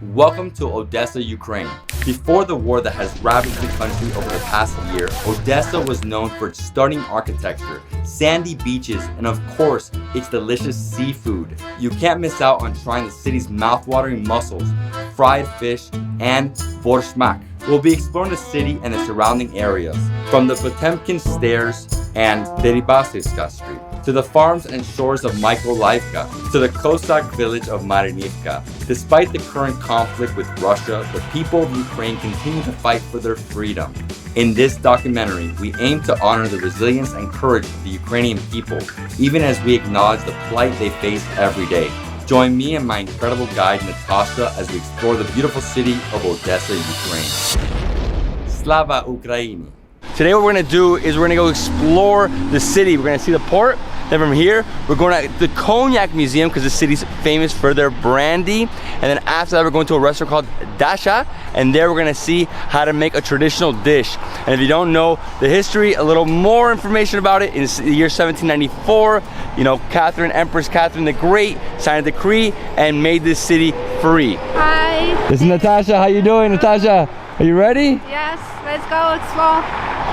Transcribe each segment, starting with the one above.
Welcome to Odessa, Ukraine. Before the war that has ravaged the country over the past year, Odessa was known for its stunning architecture, sandy beaches, and of course, its delicious seafood. You can't miss out on trying the city's mouth-watering mussels, fried fish, and vorschmack. We'll be exploring the city and the surrounding areas, from the Potemkin stairs and Derybasivska street, to the farms and shores of Mykolaivka, to the Cossack village of Marynivka. Despite the current conflict with Russia, the people of Ukraine continue to fight for their freedom. In this documentary, we aim to honor the resilience and courage of the Ukrainian people, even as we acknowledge the plight they face every day. Join me and my incredible guide Natasha as we explore the beautiful city of Odessa, Ukraine. Slava Ukraini! Today what we're gonna do is we're gonna go explore the city. We're gonna see the port. Then from here, we're going to the Cognac Museum because the city's famous for their brandy. And then after that, we're going to a restaurant called Natasha, and there we're gonna see how to make a traditional dish. And if you don't know the history, a little more information about it, in the year 1794, you know, Empress Catherine the Great signed a decree and made this city free. Hi. This is Natasha. How you doing, Natasha? Are you ready? Yes, let's go explore.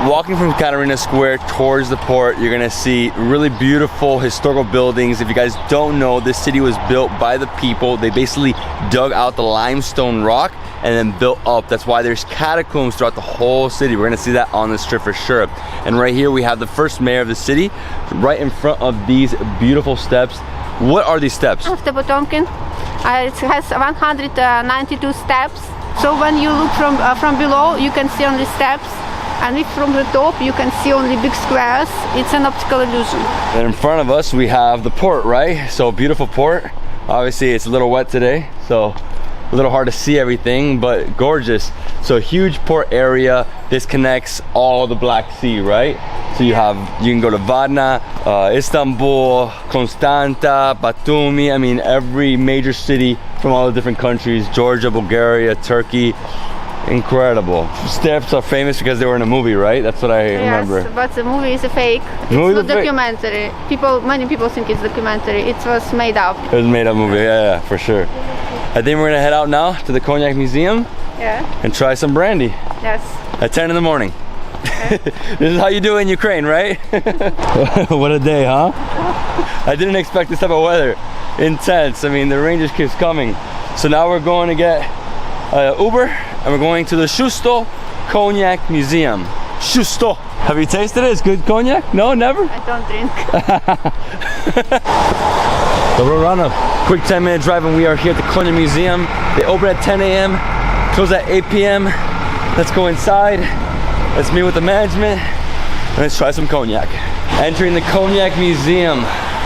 Walking from Katerina Square towards the port, you're gonna see really beautiful historical buildings. If you guys don't know, this city was built by the people. They basically dug out the limestone rock and then built up. That's why there's catacombs throughout the whole city. We're gonna see that on this trip for sure. And right here we have the first mayor of the city, right in front of these beautiful steps. What are these steps? After Potemkin, it has 192 steps. So when you look from below, you can see only steps. And if from the top, you can see only big squares. It's an optical illusion. And in front of us, we have the port, right? So beautiful port. Obviously, it's a little wet today, so a little hard to see everything, but gorgeous. So huge port area. This connects all the Black Sea, right? So you can go to Varna, Istanbul, Constanta, Batumi. I mean, every major city from all the different countries, Georgia, Bulgaria, Turkey. Incredible. Steps are famous because they were in a movie, right? That's what I remember. Yes, but the movie is a fake. It's not documentary. Many people think it's documentary. It was made up. It was made up movie, yeah, for sure. I think we're gonna head out now to the Cognac Museum. Yeah. And try some brandy. Yes. At 10 in the morning. Yeah. This is how you do it in Ukraine, right? What a day, huh? I didn't expect this type of weather. Intense. I mean, the rain just keeps coming. So now we're going to get Uber, and we're going to the Shusto Cognac Museum. Shusto. Have you tasted it? It's good cognac? No, never? I don't drink. So we're on a quick 10-minute drive and we are here at the Cognac Museum. They open at 10 a.m., close at 8 p.m. Let's go inside. Let's meet with the management and let's try some cognac. Entering the Cognac Museum.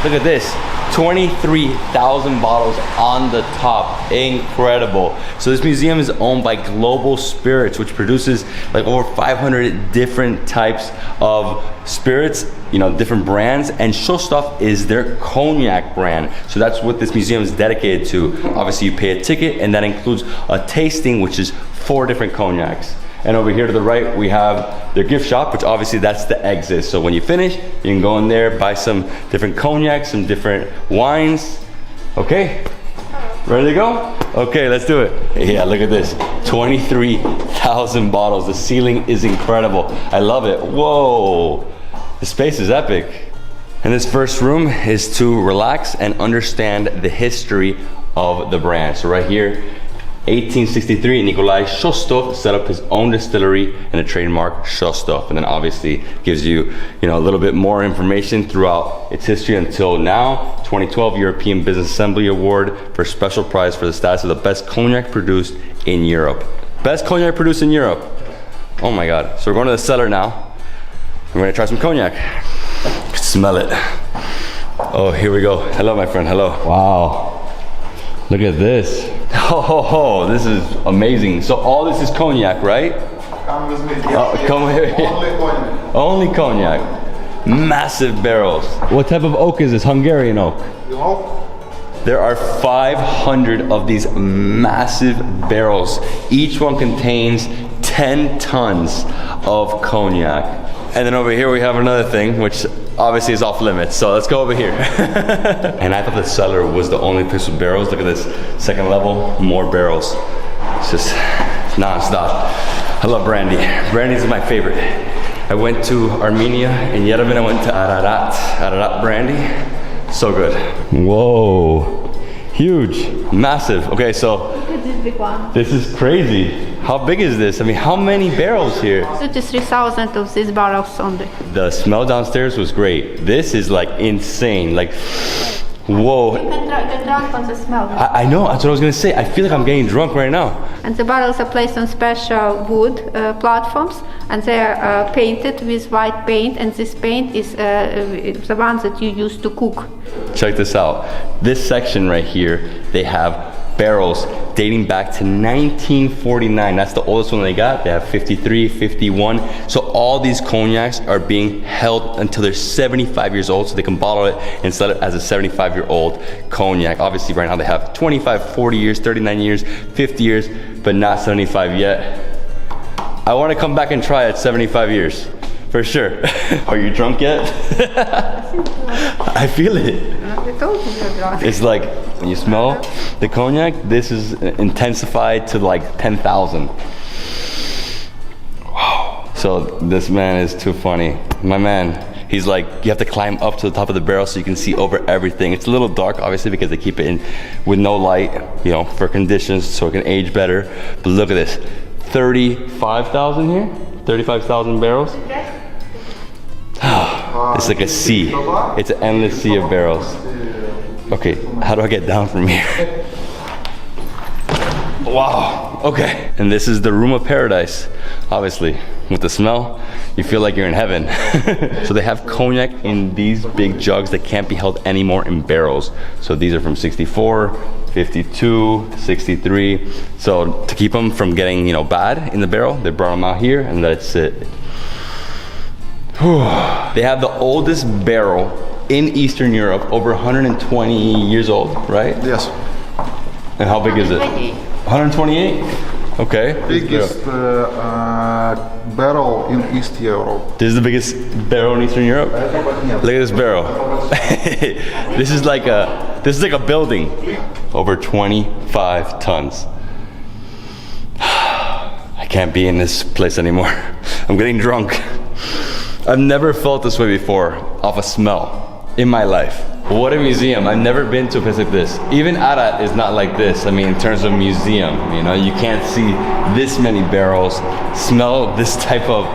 Look at this. 23,000 bottles on the top. Incredible. So this museum is owned by Global Spirits, which produces like over 500 different types of spirits, you know, different brands, and Shostov is their cognac brand. So that's what this museum is dedicated to. Obviously you pay a ticket and that includes a tasting, which is 4 different cognacs. And over here to the right, we have their gift shop, which obviously that's the exit. So when you finish, you can go in there, buy some different cognacs, some different wines. Okay, ready to go? Okay, let's do it. Yeah, look at this, 23,000 bottles. The ceiling is incredible. I love it. Whoa, the space is epic. And this first room is to relax and understand the history of the brand. So right here, 1863, Nikolai Shostov set up his own distillery and a trademark Shostov, and then obviously gives you, a little bit more information throughout its history until now. 2012 European Business Assembly Award for special prize for the status of the best cognac produced in Europe. Best cognac produced in Europe. Oh my God. So we're going to the cellar now. We're going to try some cognac. Smell it. Oh, here we go. Hello, my friend. Hello. Wow. Look at this. Oh, this is amazing. So all this is cognac, right? Come with me. Come here. Only cognac. Only cognac. Massive barrels. What type of oak is this? Hungarian oak? You know? There are 500 of these massive barrels. Each one contains 10 tons of cognac. And then over here we have another thing, which obviously it's off limits, so let's go over here. And I thought the cellar was the only place with barrels. Look at this, second level, more barrels. It's just non-stop. I love brandy. Brandy is my favorite. I went to Armenia, in Yerevan I went to Ararat brandy. So good. Whoa, huge, massive. Okay, so Look at this big one. this is crazy. How big is this? I mean, how many barrels here? 33,000 of these barrels only. The smell downstairs was great. This is like insane. Like, whoa. You can get drunk on the smell. I know, that's what I was gonna say. I feel like I'm getting drunk right now. And the barrels are placed on special wood platforms, and they are painted with white paint, and this paint is the one that you use to cook. Check this out. This section right here, they have barrels dating back to 1949. That's the oldest one they got. They have 53, 51. So all these cognacs are being held until they're 75 years old, so they can bottle it and sell it as a 75-year-old cognac. Obviously right now they have 25, 40 years, 39 years, 50 years, but not 75 yet. I want to come back and try it 75 years, for sure. Are you drunk yet? I feel it. I told you you're drunk. It's like, when you smell the cognac, this is intensified to like 10,000. Wow. So this man is too funny. My man, he's like, you have to climb up to the top of the barrel so you can see over everything. It's a little dark, obviously, because they keep it in with no light, you know, for conditions, so it can age better. But look at this, 35,000 here? 35,000 barrels? It's like a sea. It's an endless sea of barrels. Okay, how do I get down from here? Wow, okay. And this is the room of paradise, obviously. With the smell, you feel like you're in heaven. So they have cognac in these big jugs that can't be held anymore in barrels. So these are from 64, 52, 63. So to keep them from getting, you know, bad in the barrel, they brought them out here and let it sit. They have the oldest barrel in Eastern Europe, over 120 years old, right? Yes. And how big is it? 128? Okay. Biggest barrel in East Europe. This is the biggest barrel in Eastern Europe? Look at this barrel. This is like a building. Over 25 tons. I can't be in this place anymore. I'm getting drunk. I've never felt this way before, off a smell, in my life. What a museum. I've never been to a place like this. Even Arat is not like this. I mean, in terms of museum, you know, you can't see this many barrels, smell this type of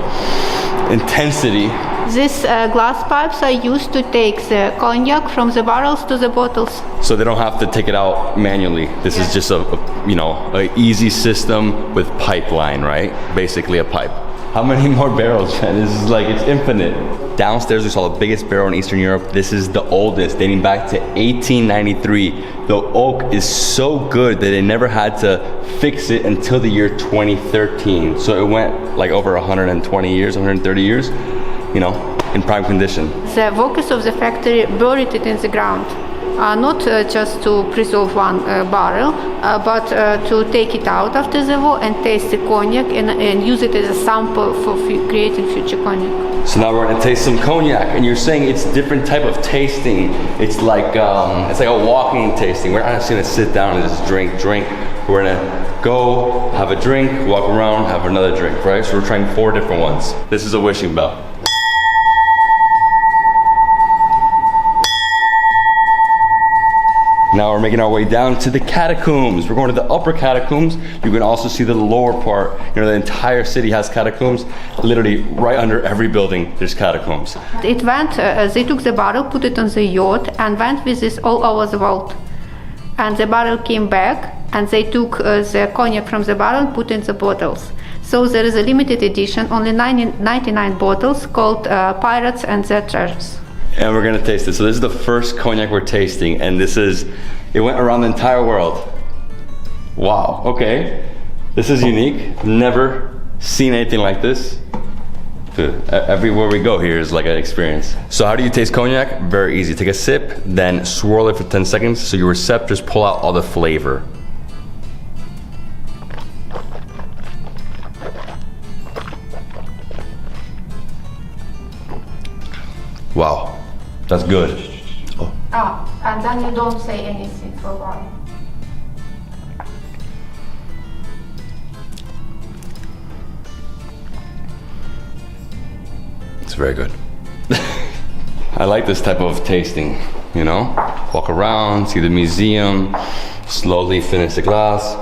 intensity. These glass pipes are used to take the cognac from the barrels to the bottles. So they don't have to take it out manually. This is just a easy system with pipeline, right? Basically a pipe. How many more barrels, man? This is like, it's infinite. Downstairs, we saw the biggest barrel in Eastern Europe. This is the oldest, dating back to 1893. The oak is so good that they never had to fix it until the year 2013. So it went like over 120 years, 130 years, you know, in prime condition. The workers of the factory buried it in the ground. Not just to preserve one barrel, but to take it out after the war and taste the cognac and use it as a sample for creating future cognac. So now we're gonna taste some cognac, and you're saying it's different type of tasting. It's like a walking tasting. We're not just gonna sit down and just drink. We're gonna go, have a drink, walk around, have another drink, right? So we're trying 4 different ones. This is a wishing bell. Now we're making our way down to the catacombs. We're going to the upper catacombs. You can also see the lower part. You know, the entire city has catacombs. Literally right under every building, there's catacombs. It went, they took the barrel, put it on the yacht, and went with this all over the world. And the barrel came back, and they took the cognac from the barrel and put in the bottles. So there is a limited edition, only 99 bottles, called Pirates and Their Treasures. And we're gonna taste it. So this is the first cognac we're tasting, and it went around the entire world. Wow, okay. This is unique. Never seen anything like this. Everywhere we go here is like an experience. So how do you taste cognac? Very easy. Take a sip, then swirl it for 10 seconds so your receptors pull out all the flavor. Wow, that's good. Oh. And then you don't say anything for a while. It's very good. I like this type of tasting, you know? Walk around, see the museum, slowly finish the glass.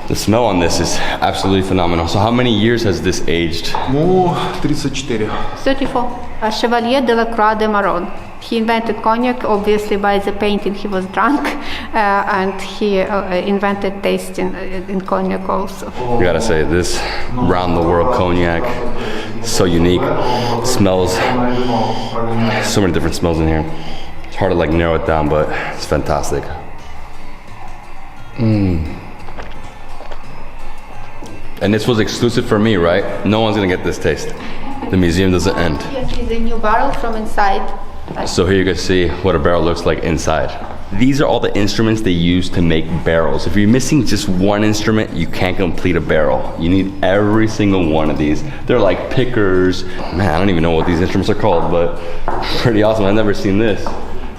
The smell on this is absolutely phenomenal. So how many years has this aged? Ну, 34. 34. Chevalier de la Croix de Maron. He invented cognac, obviously by the painting he was drunk, and he invented tasting in cognac also. I gotta say, this round the world cognac, so unique. Smells, so many different smells in here. It's hard to like narrow it down, but it's fantastic. And this was exclusive for me, right? No one's gonna get this taste. The museum doesn't end. Yes, it's a new barrel from inside. So here you can see what a barrel looks like inside. These are all the instruments they use to make barrels. If you're missing just one instrument, you can't complete a barrel. You need every single one of these. They're like pickers. Man, I don't even know what these instruments are called, but pretty awesome. I've never seen this.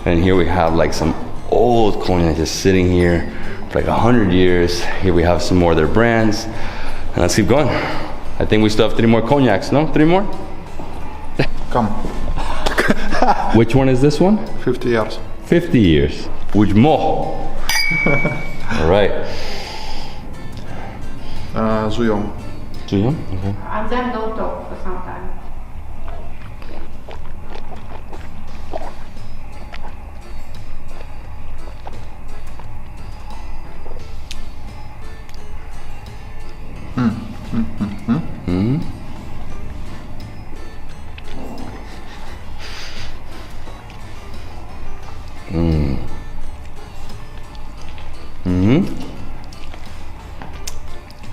And here we have like some old cognac just sitting here for like 100 years. Here we have some more of their brands. And let's keep going. I think we still have 3 more cognacs, no? 3 more? Come. Which one is this one? 50 years. 50 years. Which more? All right. Zuyom. Okay. And then don't talk for some time.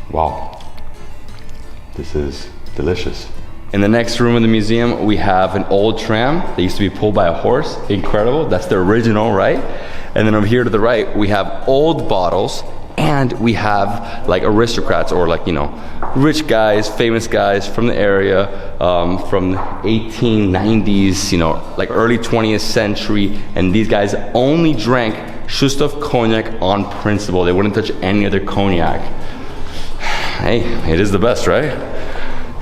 Wow, this is delicious. In the next room of the museum, we have an old tram that used to be pulled by a horse. Incredible, that's the original, right? And then over here to the right, we have old bottles, and we have like aristocrats or like, you know, rich guys, famous guys from the area, from the 1890s, you know, like early 20th century. And these guys only drank Shustov cognac on principle. They wouldn't touch any other cognac. Hey, it is the best, right?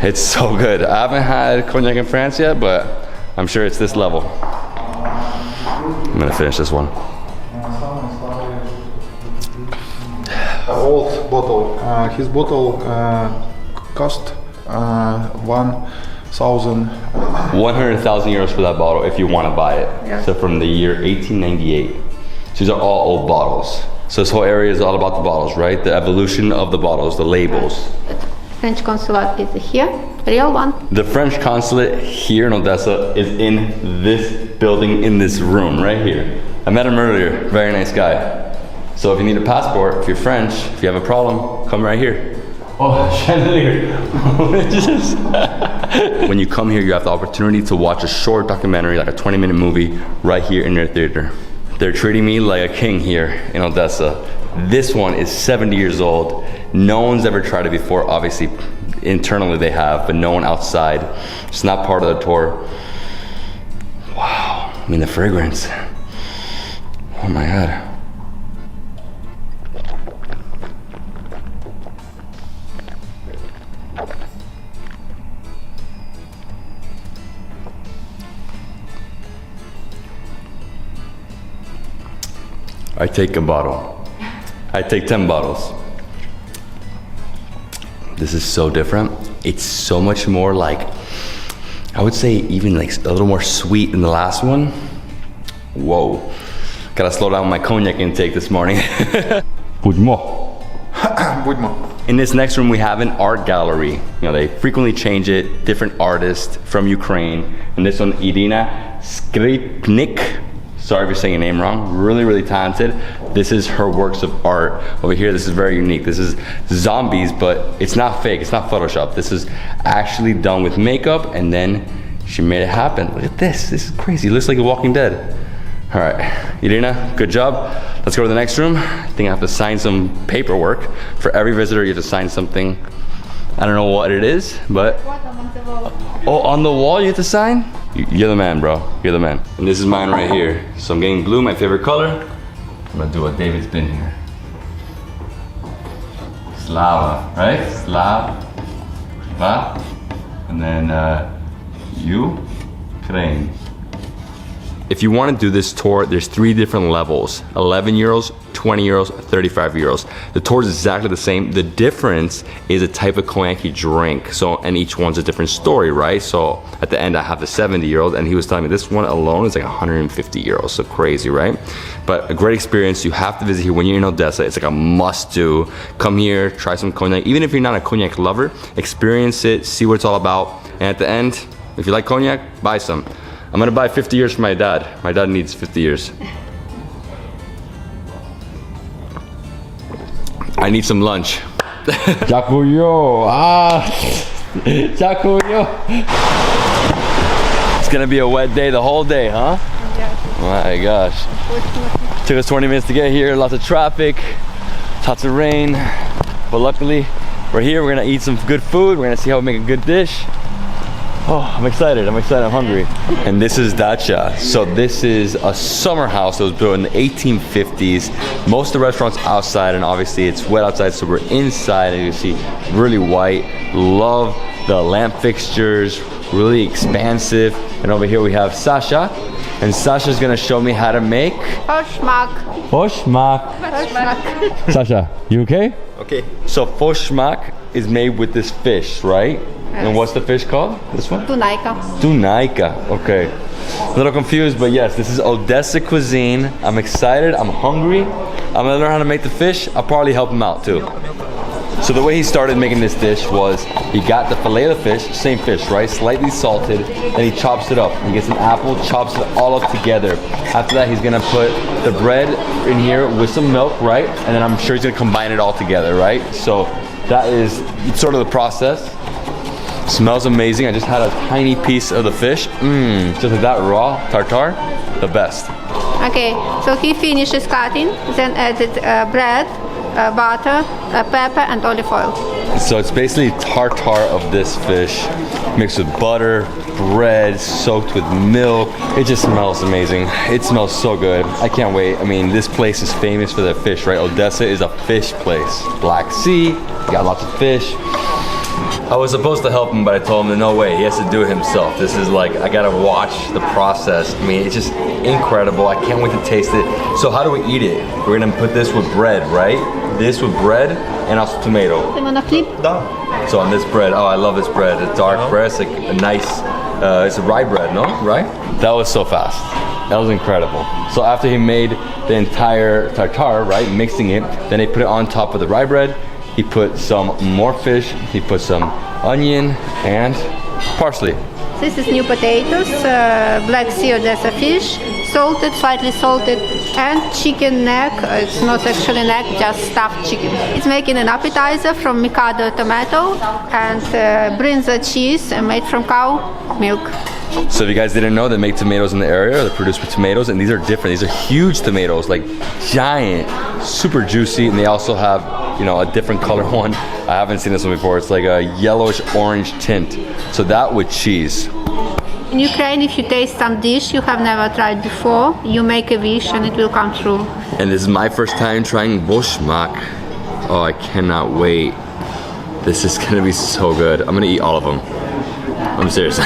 It's so good. I haven't had cognac in France yet, but I'm sure it's this level. I'm gonna finish this one. Old bottle. His bottle cost 1,000. 100,000 euros for that bottle if you want to buy it. Yeah. So from the year 1898. So these are all old bottles. So this whole area is all about the bottles, right? The evolution of the bottles, the labels. French consulate is here, real one. The French consulate here in Odessa is in this building, in this room, right here. I met him earlier, very nice guy. So if you need a passport, if you're French, if you have a problem, come right here. Oh, chandelier. When you come here, you have the opportunity to watch a short documentary, like a 20-minute movie, right here in their theater. They're treating me like a king here in Odessa. This one is 70 years old. No one's ever tried it before. Obviously, internally they have, but no one outside. It's not part of the tour. Wow, I mean the fragrance. Oh my God. I take a bottle. I take 10 bottles. This is so different. It's so much more like, I would say even like a little more sweet than the last one. Whoa. Gotta slow down my cognac intake this morning. Budmo. Budmo. In this next room, we have an art gallery. You know, they frequently change it, different artists from Ukraine. And this one, Irina Skripnik. Sorry if you're saying your name wrong. Really, really talented. This is her works of art. Over here, this is very unique. This is zombies, but it's not fake. It's not Photoshop. This is actually done with makeup, and then she made it happen. Look at this. This is crazy. It looks like The Walking Dead. All right, Irina, good job. Let's go to the next room. I think I have to sign some paperwork. For every visitor, you have to sign something. I don't know what it is, but... What on the wall? Oh, on the wall you have to sign? You're the man, bro. You're the man. And this is mine right here. So I'm getting blue, my favorite color. I'm gonna do a Davidsbeenhere. Slava, right? Slava. And then Ukraine. If you want to do this tour, there's 3 different levels: 11 euros, 20 euros, 35 euros. The tour is exactly the same. The difference is a type of cognac you drink. So, and each one's a different story, right? So at the end, I have the 70-year-old, and he was telling me this one alone is like 150 euros. So crazy, right? But a great experience. You have to visit here when you're in Odessa. It's like a must-do. Come here, try some cognac. Even if you're not a cognac lover, experience it, see what it's all about. And at the end, if you like cognac, buy some. I'm gonna buy 50 years for my dad. My dad needs 50 years. I need some lunch. Dziękuję. Dziękuję. It's gonna be a wet day the whole day, huh? Yeah. My gosh. Took us 20 minutes to get here, lots of traffic, lots of rain. But luckily, we're here, we're gonna eat some good food, we're gonna see how we make a good dish. Oh, I'm excited, I'm hungry. And this is Dacha. So this is a summer house that was built in the 1850s. Most of the restaurants outside, and obviously it's wet outside, so we're inside, and you see really white. Love the lamp fixtures, really expansive. And over here we have Sasha. And Sasha's gonna show me how to make Vorschmack. vorschmack. Sasha, you okay? Okay. So vorschmack is made with this fish, right? Yes. And what's the fish called? This one? Tunaika. Tunaika, okay. A little confused, but yes, this is Odessa cuisine. I'm excited, I'm hungry. I'm gonna learn how to make the fish. I'll probably help him out too. So the way he started making this dish was he got the fillet of the fish, same fish, right? Slightly salted, then he chops it up. He gets an apple, chops it all up together. After that, he's gonna put the bread in here with some milk, right? And then I'm sure he's gonna combine it all together, right? So that is sort of the process. Smells amazing. I just had a tiny piece of the fish. Just like that, raw, tartare, the best. Okay, so he finishes cutting, then added bread, butter, pepper and olive oil. So it's basically tartare of this fish, mixed with butter, bread, soaked with milk. It just smells amazing. It smells so good. I can't wait. I mean, this place is famous for their fish, right? Odessa is a fish place. Black Sea, got lots of fish. I was supposed to help him, but I told him that no way, he has to do it himself. This is like, I gotta watch the process. I mean, it's just incredible. I can't wait to taste it. So how do we eat it? We're gonna put this with bread, right? This with bread and also tomato. So on this bread, oh, I love this bread. It's dark bread, it's like a nice, it's a rye bread, no? Right? That was so fast. That was incredible. So after he made the entire tartare, right, mixing it, then he put it on top of the rye bread. He put some more fish, he put some onion and parsley. This is new potatoes, Black Sea Odessa fish, salted, slightly salted, and chicken neck. It's not actually neck, just stuffed chicken. It's making an appetizer from Mikado tomato and brinza cheese made from cow milk. So if you guys didn't know, they make tomatoes in the area, they're produced with tomatoes, and these are different. These are huge tomatoes, like giant, super juicy, and they also have, you know, a different color one. I haven't seen this one before. It's like a yellowish orange tint. So that with cheese. In Ukraine, if you taste some dish you have never tried before, you make a wish and it will come true. And this is my first time trying vorschmack. Oh, I cannot wait. This is gonna be so good. I'm gonna eat all of them. I'm serious.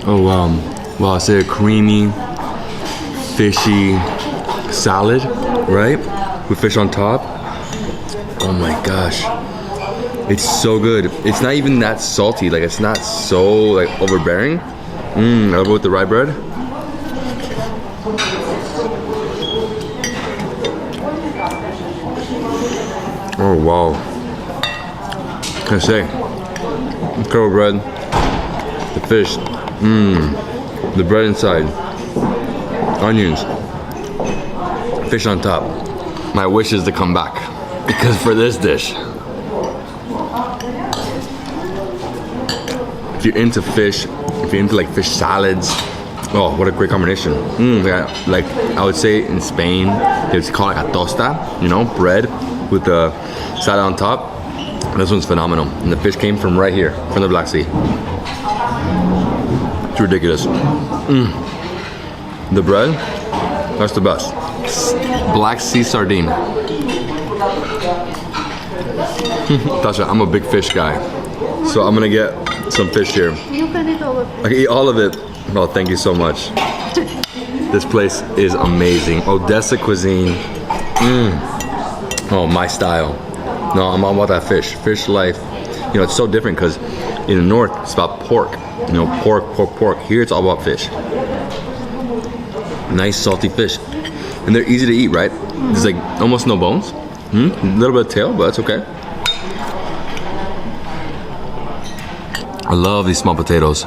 Oh wow. Wow, it's a creamy, fishy salad, right? With fish on top. Oh my gosh. It's so good. It's not even that salty, like it's not so like overbearing. I love it with the rye bread. Oh wow. What can I say? Incredible bread. The fish. The bread inside. Onions. Fish on top. My wish is to come back. Because for this dish, if you're into fish, if you're into like fish salads, oh, what a great combination. Yeah, like I would say in Spain, it's called like a tosta, you know, bread with the salad on top. This one's phenomenal. And the fish came from right here, from the Black Sea. It's ridiculous. The bread, that's the best. Black Sea sardine. Natasha, I'm a big fish guy. So I'm gonna get some fish here. You can eat all of it. I can eat all of it. Oh, thank you so much. This place is amazing. Odessa cuisine. Oh, my style. No, I'm all about that fish. Fish life. You know, it's so different because in the north, it's about pork. You know, pork. Here, it's all about fish. Nice salty fish. And they're easy to eat, right? There's like almost no bones. A little bit of tail, but that's okay. I love these small potatoes.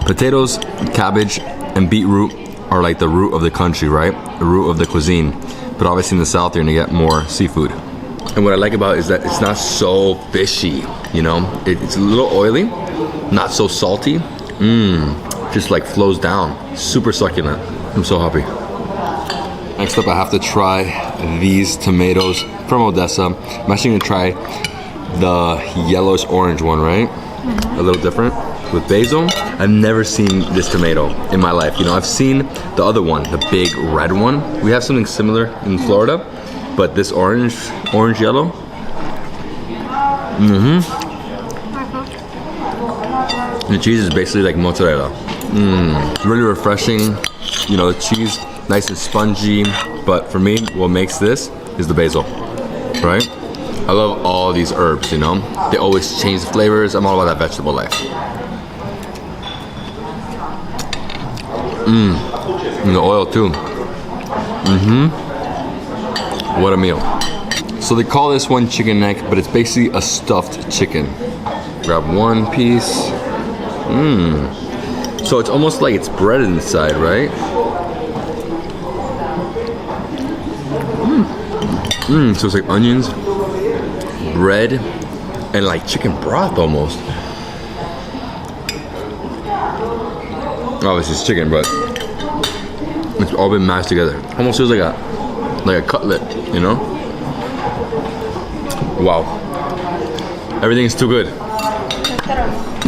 Potatoes, cabbage, and beetroot are like the root of the country, right? The root of the cuisine. But obviously in the south, you're gonna get more seafood. And what I like about it is that it's not so fishy, you know? It's a little oily, not so salty. Just like flows down. Super succulent. I'm so happy. Next up, I have to try these tomatoes from Odessa. I'm actually gonna try the yellowish orange one, right? A little different. With basil, I've never seen this tomato in my life. You know, I've seen the other one, the big red one. We have something similar in Florida, but this orange yellow. The cheese is basically like mozzarella. Really refreshing. You know, the cheese, nice and spongy. But for me, what makes this is the basil, right? I love all these herbs, you know? They always change the flavors. I'm all about that vegetable life. And the oil too. What a meal. So they call this one chicken neck, but it's basically a stuffed chicken. Grab one piece. So it's almost like it's breaded inside, right? So it's like onions, bread, and like chicken broth almost. Obviously it's chicken, but it's all been mashed together. Almost feels like a cutlet, you know? Wow. Everything is too good.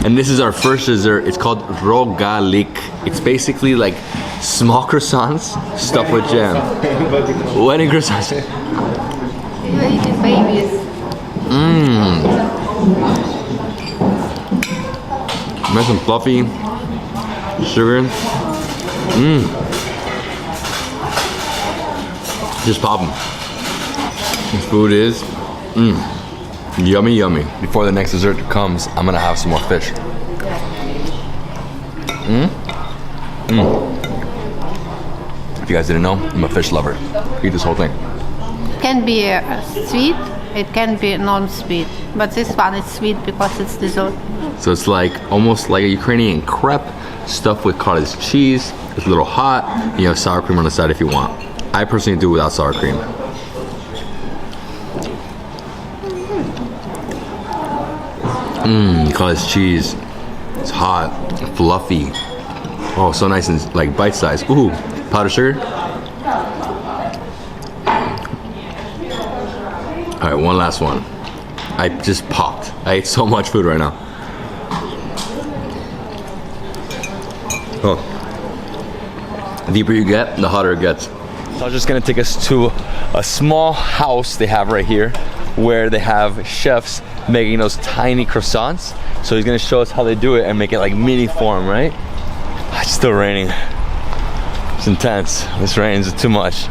And this is our first dessert. It's called rogalik. It's basically like small croissants stuffed with jam. Wedding croissants. You eat babies. Nice and fluffy. Sugar. Just pop them. This food is yummy, yummy. Before the next dessert comes, I'm gonna have some more fish. If you guys didn't know, I'm a fish lover. Eat this whole thing. It can be sweet, it can be non-sweet, but this one is sweet because it's dessert. So it's like almost like a Ukrainian crepe stuffed with cottage cheese. It's a little hot. You have sour cream on the side if you want. I personally do without sour cream. Cottage cheese. It's hot, fluffy. Oh, so nice and like bite-sized. Ooh, powdered sugar. All right, one last one. I just popped. I ate so much food right now. Oh. The deeper you get, the hotter it gets. So I'm just gonna take us to a small house they have right here where they have chefs making those tiny croissants. So he's gonna show us how they do it and make it like mini form, right? It's still raining. It's intense. This rain is too much.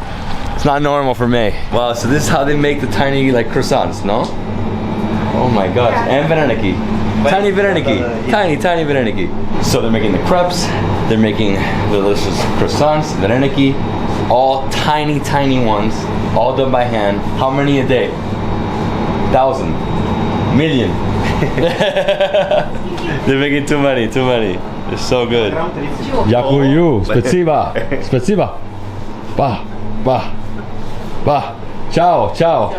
It's not normal for me. Wow, so this is how they make the tiny like croissants, no? Oh my gosh, and vareniki. Tiny vareniki. Tiny vareniki. So they're making the crepes, they're making the delicious croissants, vareniki, all tiny ones, all done by hand. How many a day? 1,000, million. They're making too many. They're so good. Yakuyu, спасибо. Ba. Ciao, ciao.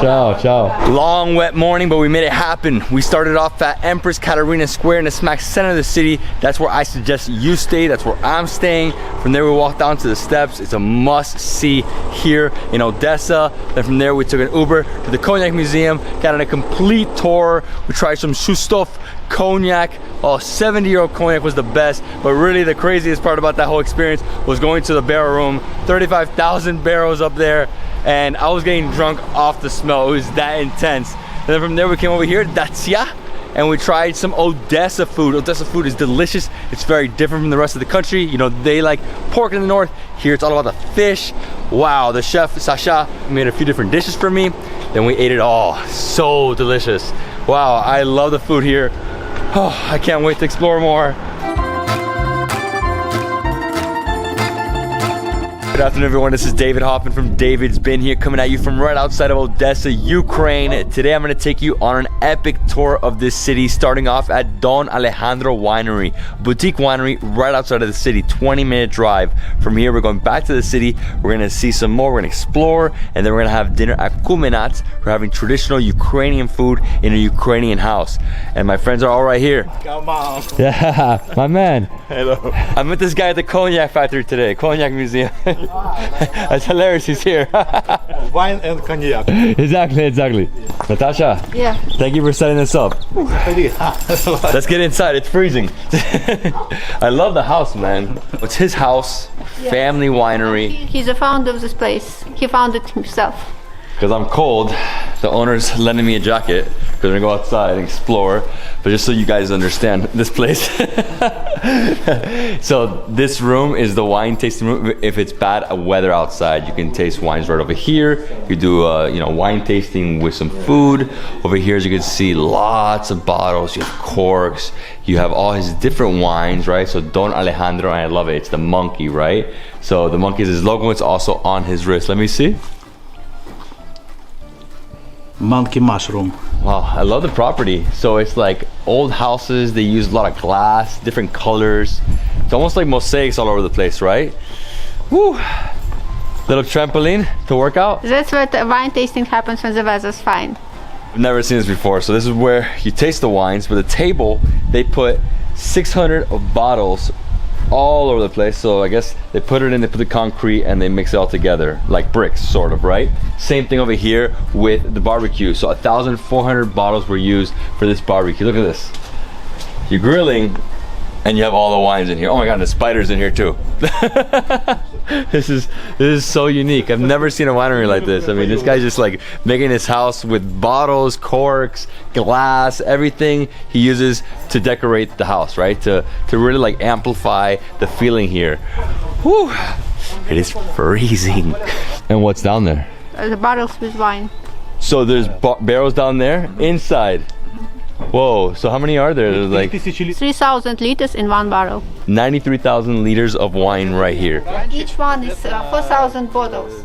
Ciao, ciao. Long, wet morning, but we made it happen. We started off at Empress Katerina Square in the smack center of the city. That's where I suggest you stay. That's where I'm staying. From there, we walked down to the steps. It's a must-see here in Odessa. Then from there, we took an Uber to the Cognac Museum, got on a complete tour. We tried some Shustov cognac. Oh, 70-year-old cognac was the best, but really the craziest part about that whole experience was going to the barrel room. 35,000 barrels up there, and I was getting drunk off the smell. It was that intense. And then from there we came over here, Dacia, and we tried some Odessa food. Odessa food is delicious. It's very different from the rest of the country. You know, they like pork in the north. Here it's all about the fish. Wow, the chef Sasha made a few different dishes for me. Then we ate it all. So delicious. Wow, I love the food here. Oh, I can't wait to explore more. Good afternoon, everyone. This is David Hoffman from Davidsbeenhere, coming at you from right outside of Odessa, Ukraine. Today I'm going to take you on an epic tour of this city, starting off at Don Alejandro Winery, boutique winery right outside of the city, 20-minute drive. From here, we're going back to the city. We're going to see some more. We're going to explore, and then we're going to have dinner at Kumenats. We're having traditional Ukrainian food in a Ukrainian house. And my friends are all right here. Come on. Yeah, my man. Hello. I met this guy at the Cognac factory today, Cognac Museum. That's hilarious, he's here. Wine and cognac. Exactly. Natasha, Yeah. thank you for setting this up. Let's get inside, it's freezing. I love the house, man. It's his house, family winery. He's the founder of this place. He founded it himself. Because I'm cold, the owner's lending me a jacket because we're gonna go outside and explore. But just so you guys understand this place. So this room is the wine tasting room. If it's bad weather outside, you can taste wines right over here. You do wine tasting with some food. Over here, as you can see, lots of bottles. You have corks. You have all his different wines, right? So Don Alejandro, and I love it. It's the monkey, right? So the monkey is his logo. It's also on his wrist. Let me see. Monkey mushroom. Wow, I love the property. So it's like old houses. They use a lot of glass, different colors. It's almost like mosaics all over the place, right? Woo! Little trampoline to work out. That's what wine tasting happens when the weather's fine. I've never seen this before. So this is where you taste the wines, but the table, they put 600 of bottles all over the place. So I guess they put it in, they put the concrete, and they mix it all together like bricks, sort of, right? Same thing over here with the barbecue. So 1,400 bottles were used for this barbecue. Look at this. You're grilling and you have all the wines in here. Oh my God, the spiders in here too. This is so unique. I've never seen a winery like this. I mean, this guy's just like making his house with bottles, corks, glass, everything he uses to decorate the house, right? To really like amplify the feeling here. Whew. It is freezing. And what's down there? The bottles with wine. So there's barrels down there inside. Whoa, so how many are there? There's like 3,000 liters in one barrel. 93,000 liters of wine right here. Each one is 4,000 bottles.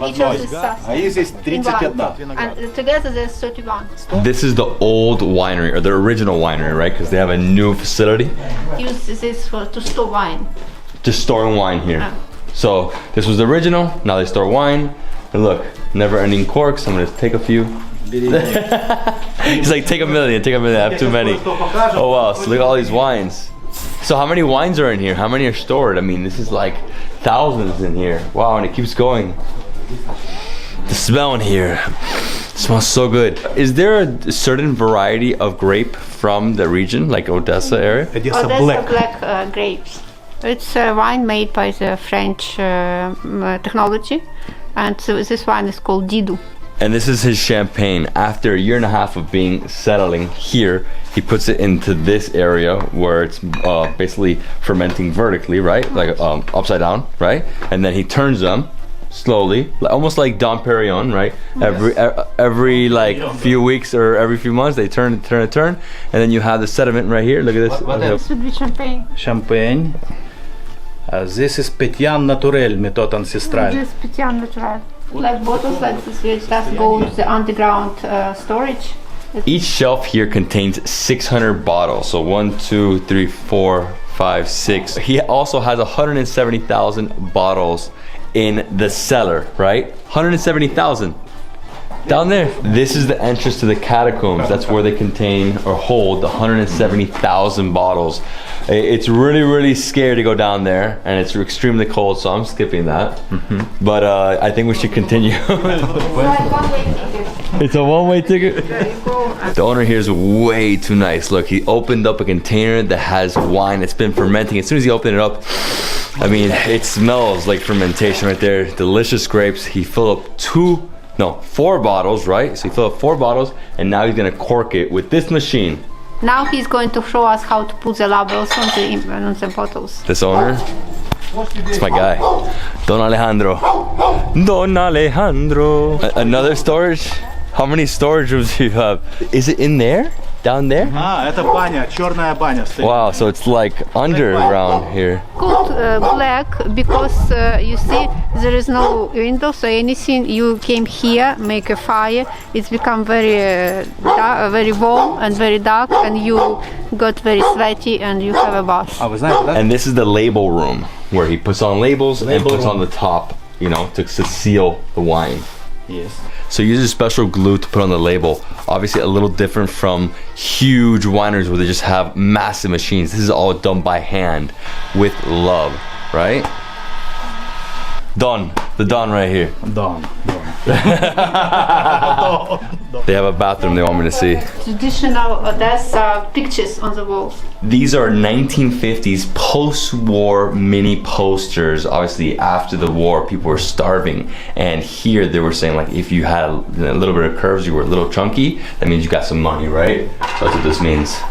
Each of this size. In one. And together there's 31. This is the old winery, or the original winery, right? Because they have a new facility. Use this to store wine. Just storing wine here. So this was the original, now they store wine. And look, never ending corks. I'm gonna take a few. He's like, take a million, I have too many. Oh wow, so look at all these wines. So how many wines are in here? How many are stored? I mean, this is like thousands in here. Wow, and it keeps going. The smell in here smells so good. Is there a certain variety of grape from the region, like Odessa area? Odessa Black grapes. It's a wine made by the French technology, and so this wine is called Didou. And this is his champagne. After a year and a half of settling here, he puts it into this area where it's basically fermenting vertically, right? Like upside down, right? And then he turns them slowly, almost like Dom Perignon, right? Every like few weeks or every few months, they turn, and then you have the sediment right here. Look at this. This would be champagne. Champagne. This is Pétillant Naturel, method ancestral. This is Pétillant Naturel. Like bottles like this, which just go to the underground storage. Each shelf here contains 600 bottles. So 1, 2, 3, 4, 5, 6. He also has 170,000 bottles in the cellar, right? 170,000. Down there. This is the entrance to the catacombs. That's where they contain or hold 170,000 bottles. It's really, really scary to go down there, and it's extremely cold, so I'm skipping that. But I think we should continue. It's a one-way ticket? The owner here is way too nice. Look, he opened up a container that has wine. It's been fermenting. As soon as he opened it up, I mean, it smells like fermentation right there. Delicious grapes. He filled up 4 bottles, right? So he filled up 4 bottles, and now he's gonna cork it with this machine. Now he's going to show us how to put the labels on the bottles. This owner, it's my guy, Don Alejandro. Don Alejandro. Another storage? How many storage rooms do you have? Is it in there? Down there? Это баня, черная баня. Wow, so it's like underground here. Called black because you see there is no window, so anything you came here, make a fire, it's become very dark, very warm and very dark, and you got very sweaty and you have a bath. А вы знаете, да? And this is the label room where he puts on labels and puts on the top, you know, to seal the wine. Yes. So he uses special glue to put on the label. Obviously a little different from huge wineries where they just have massive machines. This is all done by hand with love, right? Don, the Don right here. Don. They have a bathroom they want me to see. Traditional Odessa pictures on the walls. These are 1950s post-war mini posters. Obviously after the war people were starving, and here they were saying like if you had a little bit of curves, you were a little chunky, that means you got some money, right? So that's what this means.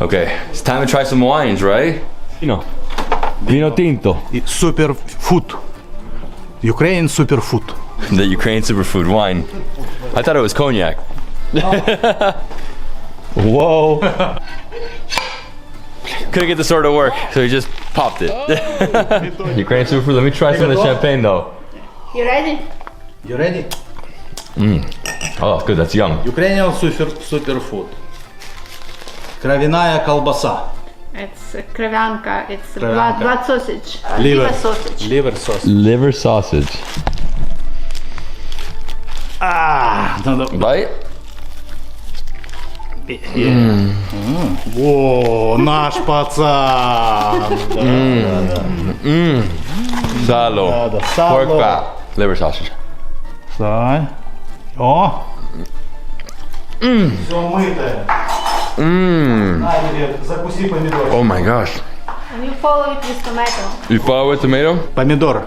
Okay, it's time to try some wines, right? Vino tinto. Superfood. Ukrainian superfood. The Ukrainian superfood wine. I thought it was cognac. Whoa. Couldn't get the sword to work, so he just popped it. Ukrainian superfood. Let me try some of the champagne though. You ready? You ready? Oh, that's good. That's young. Ukrainian superfood. Кровяная колбаса. It's kravyanka, it's blood sausage. Liver sausage. Liver sausage. Liver sausage. Надо... Right? О, наш пацан. Salo. Salo. Pork fat. Liver sausage. Сань. О. Все мытое. На, тебе, закуси помидор. Oh my gosh. And you follow it with tomato. You follow with tomato? Помидор.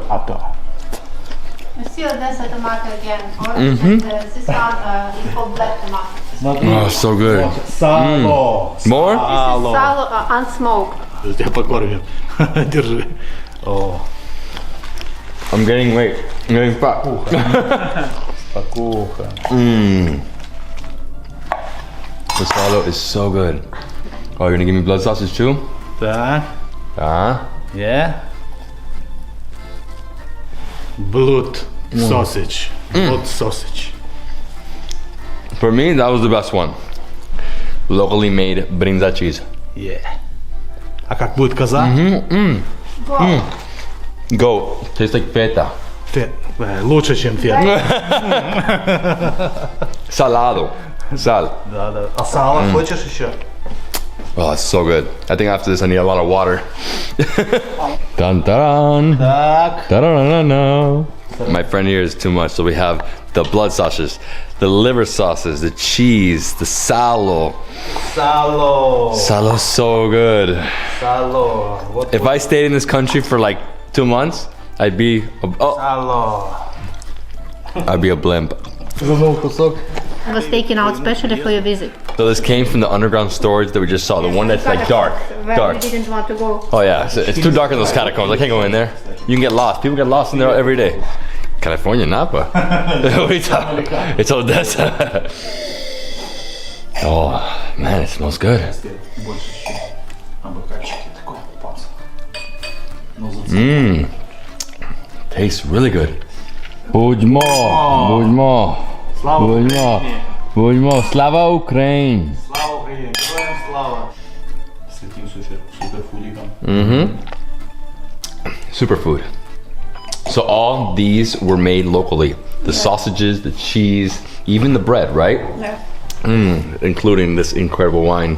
You see Odessa tomato again. Or this one is called black tomato. Oh, so good. Сало. More? This is salo unsmoked. Тебя покормим. Держи. О. I'm getting fat. Спокуха. The salo is so good. Oh, you're gonna give me blood sausage too? Так. Yeah. Blood sausage. Blood sausage. For me, that was the best one. Locally made brinza cheese. Yeah. А как будет коза? Go. Tastes like feta. Лучше, чем фета. Salado. Sal. Да. А сало хочешь еще? Oh, it's so good. I think after this I need a lot of water. Dun dun. Так. Da-da-da-da-da. My friend here is too much, so we have the blood sausages, the liver sauces, the cheese, the salo. Salo. Salo's so good. Salo. If I stayed in this country for like 2 months, I'd be Salo. I'd be a blimp. It was taken out specially for your visit. So this came from the underground storage that we just saw, the one that's like dark. Where we didn't want to go. Oh yeah, it's too dark in those catacombs. I can't go in there. You can get lost. People get lost in there every day. California, Napa. It's Odessa. Oh man, it smells good. Tastes really good. Budźmo, budźmo, budźmo, budźmo. Slava Ukraine. Слава Україні, героям слава. З таким суперфудиком. Superfood. So all these were made locally. The sausages, the cheese, even the bread, right? Yeah. Including this incredible wine.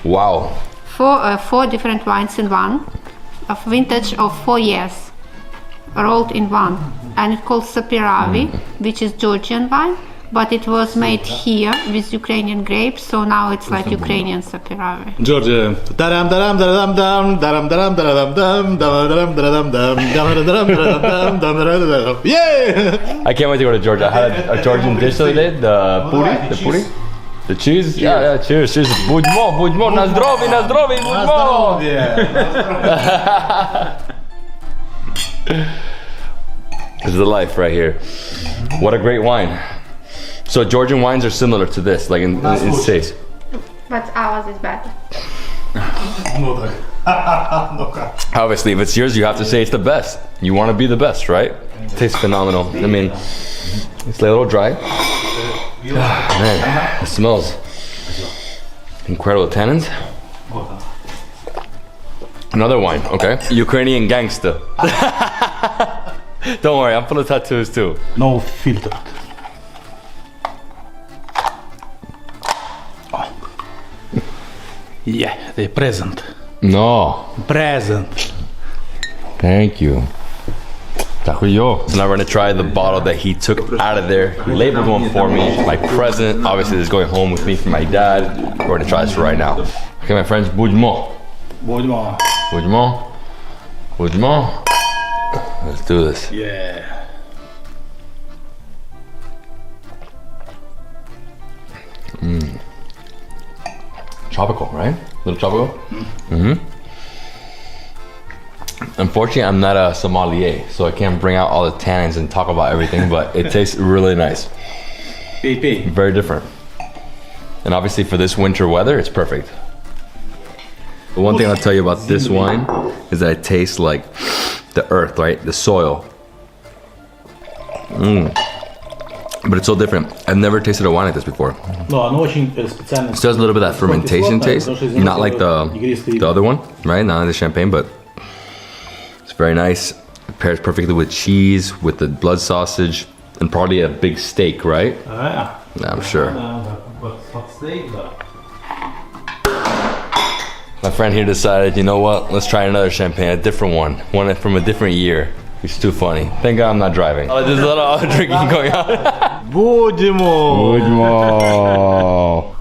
Wow. Four different wines in one, of vintage of 4 years, rolled in one, and it's called sapiravi, which is Georgian wine, but it was made here with Ukrainian grapes, so now it's like Ukrainian sapiravi. Georgia. Daram daram daram dam daram daram daram dam daram daram dam daram daram daram. Yeah! I can't wait to go to Georgia. I had a Georgian dish the other day, the puri, the puri. The cheese? Yeah, cheers, cheers. Budźmo, na zdrowie, budźmo! This is the life right here. What a great wine. So Georgian wines are similar to this, like in taste. But ours is better. Obviously, if it's yours, you have to say it's the best. You want to be the best, right? It tastes phenomenal. I mean, it's a little dry. Man, it smells incredible. Tannins. Another wine, okay. Ukrainian gangster. Don't worry, I'm full of tattoos too. No filter. Yeah, the present. No. Present. Thank you. So now we're gonna try the bottle that he took out of there. He labeled one for me, my present. Obviously, this is going home with me from my dad. We're gonna try this right now. Okay, my friends, budźmo. Budźmo. Budźmo. Budźmo. Let's do this. Yeah. Tropical, right? A little tropical? Mm-hmm. Unfortunately, I'm not a sommelier, so I can't bring out all the tannins and talk about everything, but it tastes really nice. PP. Very different. And obviously for this winter weather, it's perfect. The one thing I'll tell you about this wine is that it tastes like the earth, right? The soil. But it's so different. I've never tasted a wine like this before. No, оно очень специально. It still has a little bit of that fermentation taste, not like the other one, right? Not like the champagne, but it's very nice. It pairs perfectly with cheese, with the blood sausage, and probably a big steak, right? Yeah. I'm sure. My friend here decided, you know what? Let's try another champagne, a different one from a different year. It's too funny. Thank God I'm not driving. Oh, there's a lot of drinking going on. Budimo. Budimo.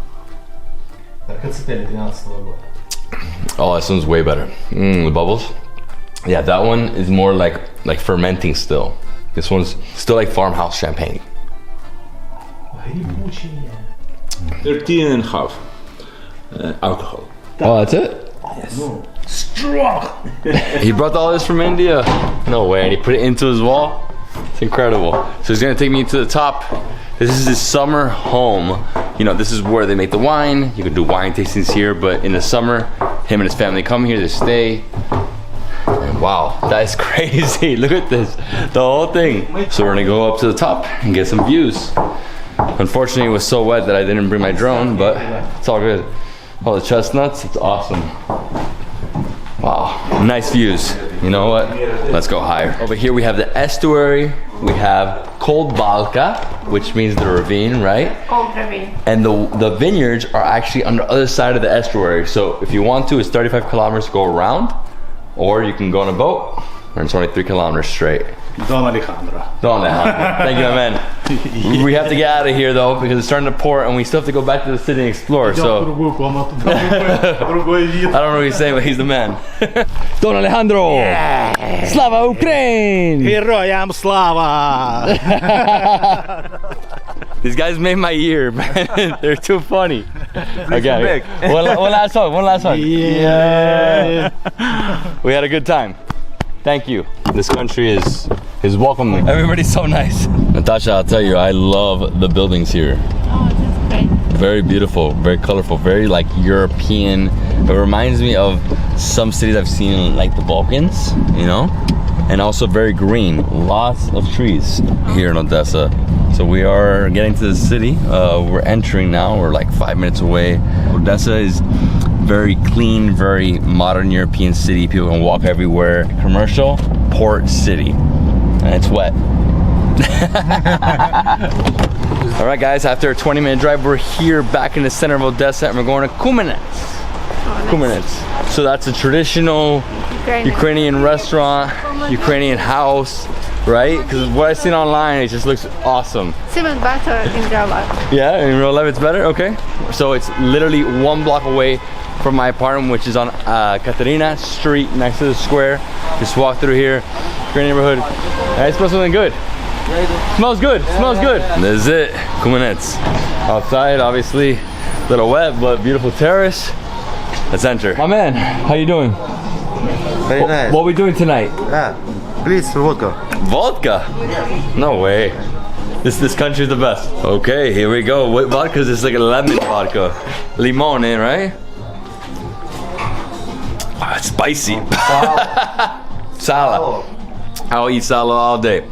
Oh, this one's way better. The bubbles. Yeah, that one is more like fermenting still. This one's still like farmhouse champagne. 13.5 alcohol. Oh, that's it? Yes. Strong. He brought all this from India. No way, and he put it into his wall. It's incredible. So he's gonna take me to the top. This is his summer home. You know, this is where they make the wine. You can do wine tastings here, but in the summer, him and his family come here to stay. And wow, that is crazy. Look at this, the whole thing. So we're gonna go up to the top and get some views. Unfortunately, it was so wet that I didn't bring my drone, but it's all good. Oh, the chestnuts, it's awesome. Wow, nice views. You know what? Let's go higher. Over here we have the estuary. We have Cold Balka, which means the ravine, right? Cold ravine. And the vineyards are actually on the other side of the estuary. So if you want to, it's 35 kilometers to go around, or you can go on a boat, and it's only 3 kilometers straight. Don Alejandro. Don Alejandro. Thank you, my man. We have to get out of here though, because it's starting to pour and we still have to go back to the city and explore. So I don't know what he's saying, but he's the man. Don Alejandro! Yeah. Slava Ukraine! Героям слава! These guys made my year, man. They're too funny. Okay, one last one. Yeah. We had a good time. Thank you. This country is welcoming. Everybody's so nice. Natasha, I'll tell you, I love the buildings here. Oh, that's great. Very beautiful, very colorful, very like European. It reminds me of some cities I've seen in like the Balkans, you know? And also very green, lots of trees here in Odessa. So we are getting to the city. We're entering now, we're like 5 minutes away. Odessa is very clean, very modern European city. People can walk everywhere. Commercial port city. and it's wet. All right, guys, after a 20-minute drive, we're here back in the center of Odessa, and we're going to Kumenets. So that's a traditional Ukrainian restaurant, Ukrainian house, right? Because what I've seen online, it just looks awesome. It's even better in real life. Yeah, in real life it's better? Okay. So it's literally 1 block away from my apartment, which is on Katerina Street, next to the square. Just walk through here, great neighborhood. And it smells something good. Smells good, smells good. This is it, Kumenets. Outside, obviously, a little wet, but beautiful terrace. Let's enter. My man, how you doing? Very nice. What are we doing tonight? Please, vodka. Vodka? No way. This country's the best. Okay, here we go. What vodka is this? Like a lemon vodka. Limone, right? Ah, it's spicy. Sala. I'll eat sala all day.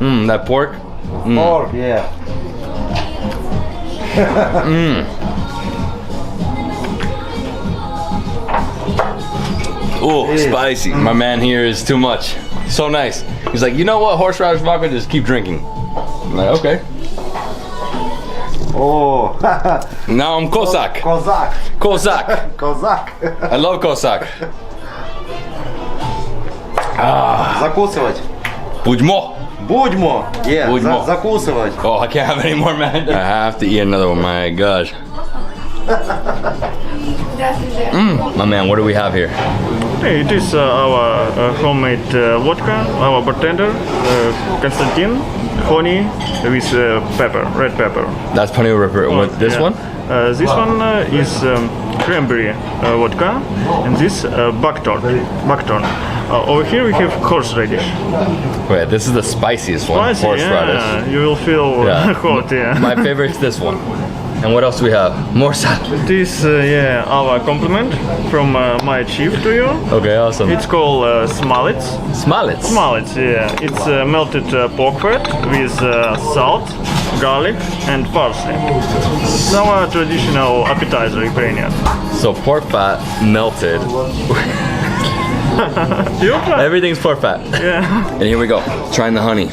That pork? Pork, yeah. Oh, spicy. My man here is too much. So nice. He's like, you know what, horseradish vodka, just keep drinking. I'm like, okay. Oh. Now I'm Cossack. Cossack. Cossack. Cossack. I love Cossack. Закусывать. Будьмо. Будьмо. Yeah. Будьмо. Закусывать. Oh, I can't have any more, man. I have to eat another one, my gosh. My man, what do we have here? It is our homemade vodka, our bartender, Konstantin, honey with pepper, red pepper. That's plenty of ripper. What, this one? This one is cranberry vodka, and this buckthorn. Over here we have horseradish. Wait, this is the spiciest one. Spicy, Horseradish. yeah, you will feel hot, yeah. My favorite is this one. And what else do we have? More salad. This, our compliment from my chief to you. Okay, awesome. It's called smallets. Smallets. Smallets, yeah. It's melted pork fat with salt, garlic, and parsley. It's our traditional appetizer, Ukrainian. So pork fat melted. You try. Everything's pork fat. Yeah. And here we go, trying the honey.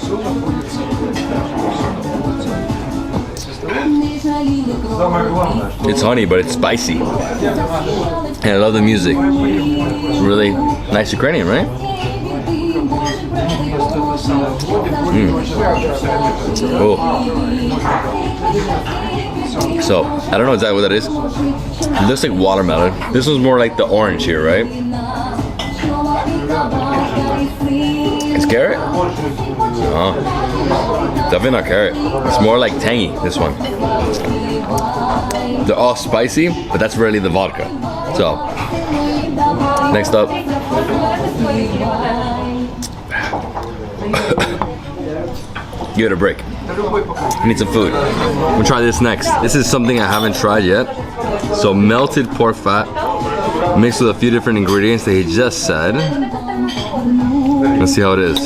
It's honey, but it's spicy. And I love the music. Really nice Ukrainian, right? Oh. So, I don't know exactly what that is. It looks like watermelon. This one's more like the orange here, right? It's carrot? No. Definitely not carrot. It's more like tangy, this one. They're all spicy, but that's really the vodka. So, next up. Give it a break. I need some food. We'll try this next. This is something I haven't tried yet. So melted pork fat mixed with a few different ingredients that he just said. Let's see how it is.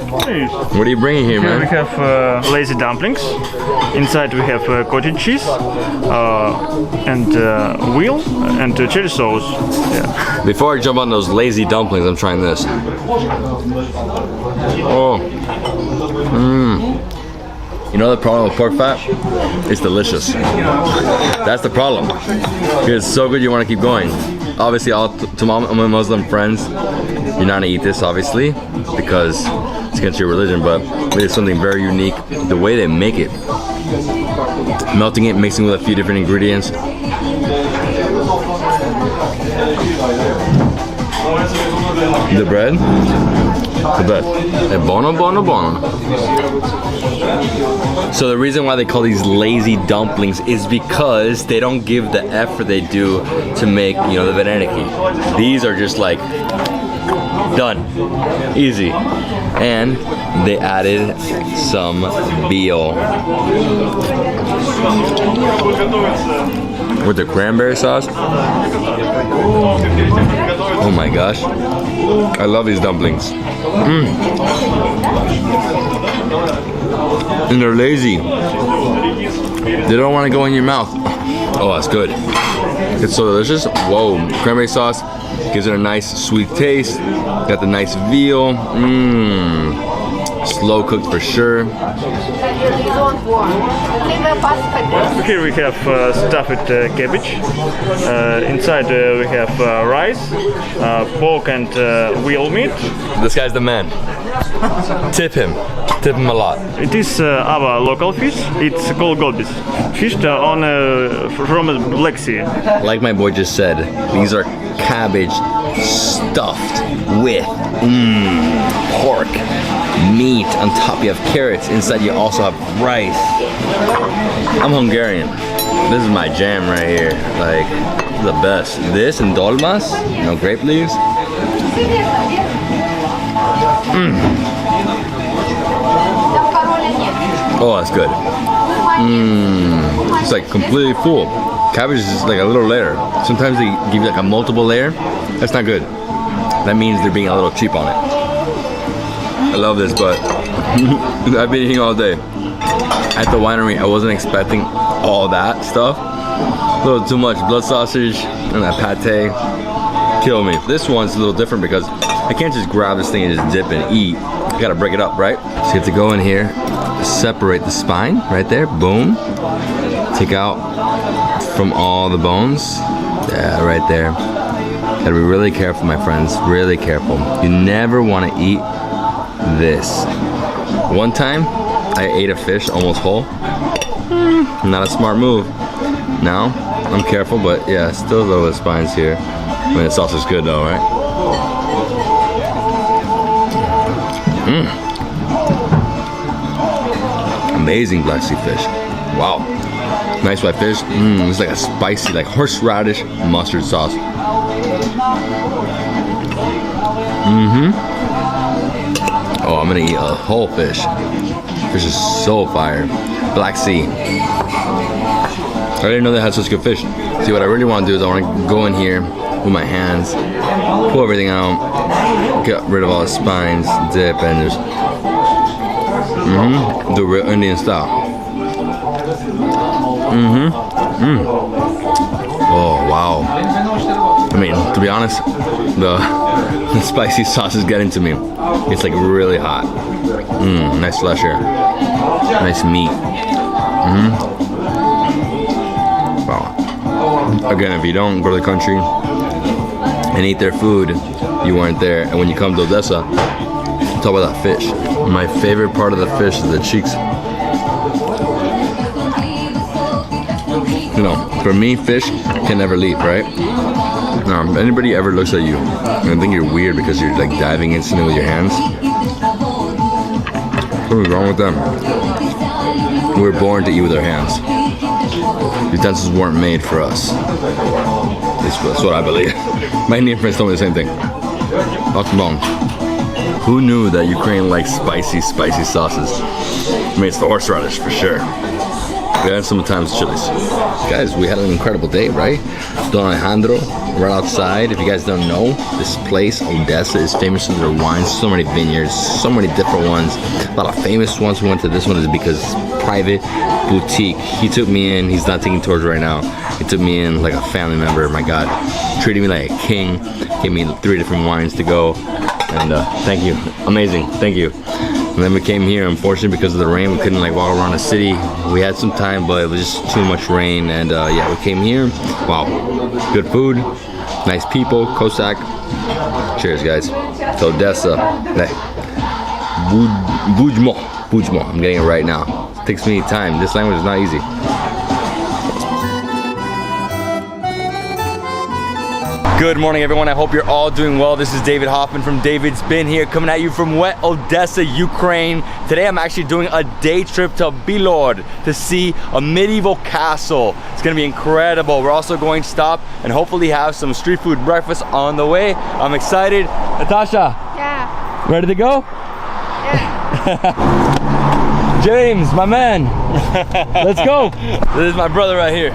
What are you bringing here, Here we man? have lazy dumplings. Inside we have cottage cheese and wheel and chili sauce. Yeah. Before I jump on those lazy dumplings, I'm trying this. Oh. You know the problem with pork fat? It's delicious. That's the problem. It's so good you want to keep going. Obviously, to my Muslim friends, you're not gonna eat this, obviously, because it's against your religion, but it is something very unique. The way they make it. Melting it, mixing with a few different ingredients. The bread, the best. E buono, buono, buono. So the reason why they call these lazy dumplings is because they don't give the effort they do to make, you know, the vareniki. These are just like done, easy. And they added some veal with the cranberry sauce. Oh my gosh, I love these dumplings. And they're lazy. They don't want to go in your mouth. Oh, that's good. It's so delicious. Whoa, cranberry sauce gives it a nice sweet taste. Got the nice veal. Slow cooked for sure. Here we have stuffed cabbage. Inside we have rice, pork and wheel meat. This guy's the man. Tip him. Tip him a lot. It is our local fish. It's called goldfish. Fished on from the Black Sea. Like my boy just said, these are cabbage stuffed with pork, meat. On top you have carrots. Inside you also have rice. I'm Hungarian. This is my jam right here. Like, the best. This and dolmas, you know, grape leaves. Oh, that's good. It's like completely full. Cabbage is like a little layer. Sometimes they give you like a multiple layer. That's not good. That means they're being a little cheap on it. I love this, but I've been eating all day. At the winery, I wasn't expecting all that stuff. A little too much blood sausage and that pate. Kill me. This one's a little different because I can't just grab this thing and just dip and eat. I gotta break it up, right? So you have to go in here, separate the spine right there, boom. Take out from all the bones. Yeah, right there. Gotta be really careful, my friends, really careful. You never wanna eat this. One time, I ate a fish almost whole. Not a smart move. Now, I'm careful, but yeah, still a little spines here. I mean, the sauce is good though, right? Amazing Black Sea fish. Wow. Nice white fish. It's like a spicy, like horseradish mustard sauce. Oh, I'm gonna eat a whole fish. Fish is so fire. Black Sea. I didn't know they had such good fish. See, what I really want to do is I want to go in here with my hands, pull everything out, get rid of all the spines, dip, and just the real Indian style. Oh wow. I mean, to be honest, the spicy sauce is getting to me. It's like really hot. Nice flesh here. Nice meat. Wow. Again, if you don't go to the country and eat their food, you weren't there. And when you come to Odessa, talk about that fish. My favorite part of the fish is the cheeks. You know, for me, fish can never leave, right? Now, if anybody ever looks at you and think you're weird because you're like diving instantly with your hands, what's wrong with them? We're born to eat with our hands. Utensils weren't made for us. That's what I believe. My Indian friends told me the same thing. Who knew that Ukraine likes spicy sauces? I mean, it's the horseradish for sure. And sometimes chilies. Guys, we had an incredible day, right? Don Alejandro, right outside. If you guys don't know, this place, Odessa, is famous for their wines. So many vineyards, so many different ones. A lot of famous ones. We went to this one is because it's private boutique. He took me in. He's not taking tours right now. He took me in like a family member. My God, treated me like a king. Gave me 3 different wines to go. And thank you. Amazing. Thank you. And then we came here, unfortunately, because of the rain, we couldn't like walk around the city. We had some time, but it was just too much rain. And yeah, we came here. Wow, good food, nice people, Cossack. Cheers, guys. To Odessa. Bujmo. I'm getting it right now. It takes me time. This language is not easy. Good morning, everyone. I hope you're all doing well. This is David Hoffman from Davidsbeenhere, coming at you from wet Odessa, Ukraine. Today I'm actually doing a day trip to Belord to see a medieval castle. It's gonna be incredible. We're also going to stop and hopefully have some street food breakfast on the way. I'm excited. Natasha? Yeah. Ready to go? Yeah. James, my man. Let's go. This is my brother right here.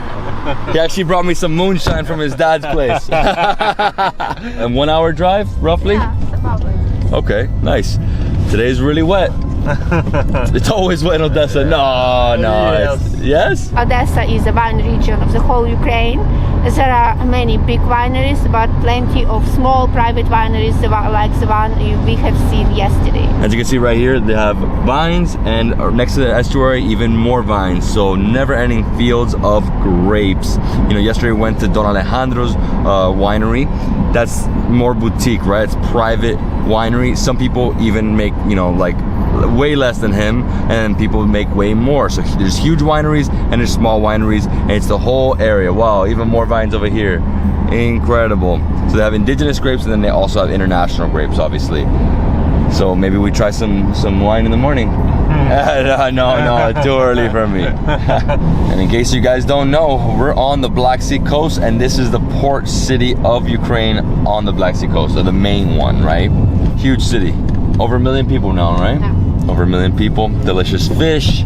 He actually brought me some moonshine from his dad's place. And 1 hour drive, roughly? Yeah, it's about it. Okay, nice. Today's really wet. It's always wet in Odessa. No, yes. Odessa is a wine region of the whole Ukraine. There are many big wineries, but plenty of small private wineries like the one we have seen yesterday. As you can see right here, they have vines, and next to the estuary, even more vines. So never-ending fields of grapes. You know, yesterday we went to Don Alejandro's winery. That's more boutique, right? It's private winery. Some people even make, you know, like way less than him, and people make way more. So there's huge wineries and there's small wineries, and it's the whole area. Wow, even more vines over here. Incredible. So they have indigenous grapes, and then they also have international grapes, obviously. So maybe we try some wine in the morning. No, too early for me. And in case you guys don't know, we're on the Black Sea coast, and this is the port city of Ukraine on the Black Sea coast, or the main one, right? Huge city. Over 1 million people now, right? Yeah. Over 1 million people. Delicious fish.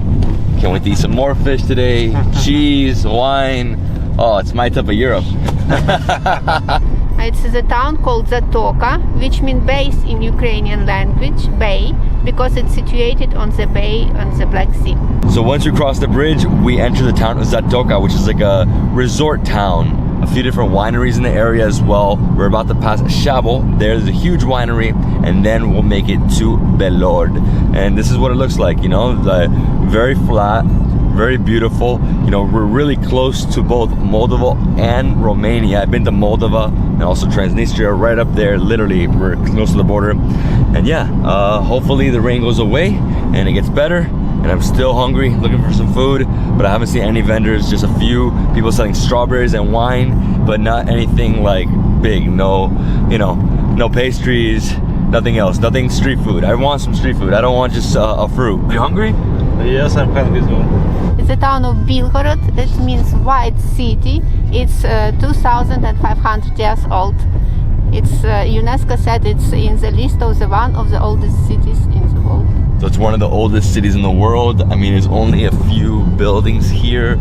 Can't wait to eat some more fish today. Cheese, wine. Oh, it's my type of Europe. It's the town called Zatoka, which means base in Ukrainian language, bay, because it's situated on the bay on the Black Sea. So once you cross the bridge, we enter the town of Zatoka, which is like a resort town. A few different wineries in the area as well. We're about to pass Shabo. There's a huge winery, and then we'll make it to Belord. And this is what it looks like, you know, very flat, very beautiful. You know, we're really close to both Moldova and Romania. I've been to Moldova and also Transnistria, right up there. Literally, we're close to the border. And yeah, hopefully the rain goes away and it gets better. And I'm still hungry, looking for some food, but I haven't seen any vendors, just a few people selling strawberries and wine, but not anything like big. No, you know, no pastries, nothing else, nothing street food. I want some street food. I don't want just a fruit. You hungry? Yes, I'm hungry too. It's the town of Belgorod. It means white city. It's 2,500 years old. It's UNESCO said it's in the list of one of the oldest cities in the world. So it's one of the oldest cities in the world. I mean, there's only a few buildings here.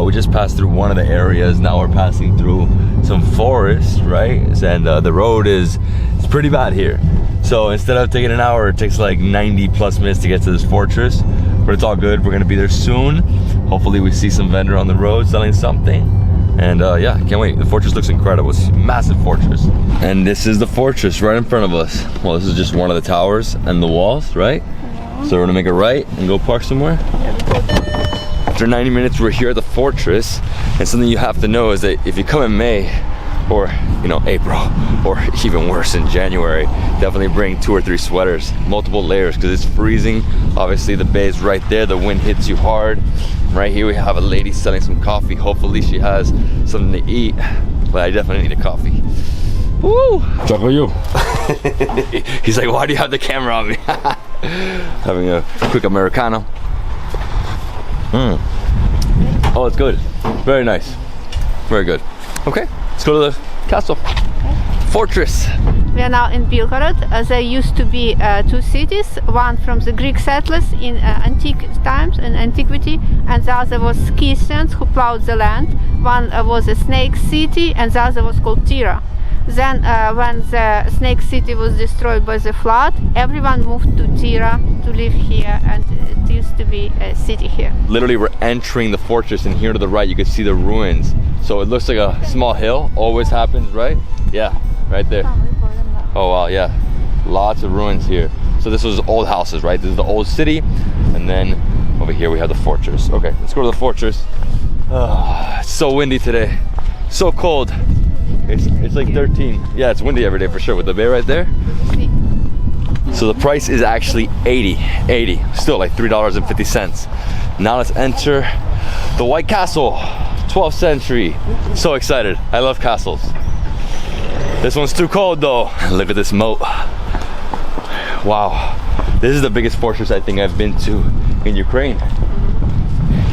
We just passed through one of the areas. Now we're passing through some forest, right? And the road it's pretty bad here. So instead of taking an hour, it takes like 90 plus minutes to get to this fortress. But it's all good. We're gonna be there soon. Hopefully we see some vendor on the road selling something. And yeah, can't wait. The fortress looks incredible. It's a massive fortress. And this is the fortress right in front of us. Well, this is just one of the towers and the walls, right? So we're gonna make a right and go park somewhere. After 90 minutes, we're here at the fortress. And something you have to know is that if you come in May, or you know, April, or even worse in January, definitely bring 2 or 3 sweaters, multiple layers, because it's freezing. Obviously the bay is right there, the wind hits you hard. Right here we have a lady selling some coffee. Hopefully she has something to eat, but I definitely need a coffee. Woo! Choco you. He's like, why do you have the camera on me? Having a quick Americano. Oh, it's good. Very nice. Very good. Okay, let's go to the castle. Fortress. We are now in Belgorod. There used to be 2 cities, one from the Greek settlers in antique times, in antiquity, and the other was Scythians who plowed the land. One was a snake city, and the other was called Tyra. Then when the snake city was destroyed by the flood, everyone moved to Tyra to live here, and it used to be a city here. Literally we're entering the fortress, and here to the right you can see the ruins. So it looks like a small hill, always happens, right? Yeah, right there. Oh wow, yeah, lots of ruins here. So this was old houses, right? This is the old city, and then over here we have the fortress. Okay, let's go to the fortress. It's so windy today, so cold. It's like 13. Yeah, it's windy every day for sure with the bay right there. So the price is actually 80, still like $3.50. Now let's enter the White Castle, 12th century. So excited, I love castles. This one's too cold though. Look at this moat. Wow, this is the biggest fortress I think I've been to in Ukraine.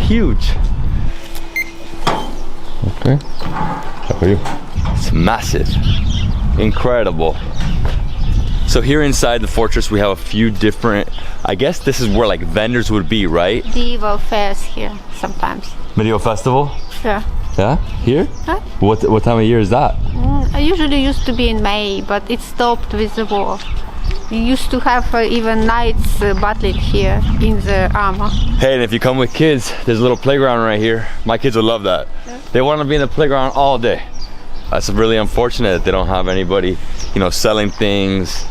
Huge. Okay, how are you? It's massive, incredible. So here inside the fortress we have a few different, I guess this is where like vendors would be, right? Medieval fairs here sometimes. Medieval festival? Yeah. Yeah, here? Huh? What time of year is that? I usually used to be in May, but it stopped with the war. We used to have even knights battling here in the armor. Hey, and if you come with kids, there's a little playground right here. My kids would love that. They want to be in the playground all day. That's really unfortunate that they don't have anybody, you know, selling things,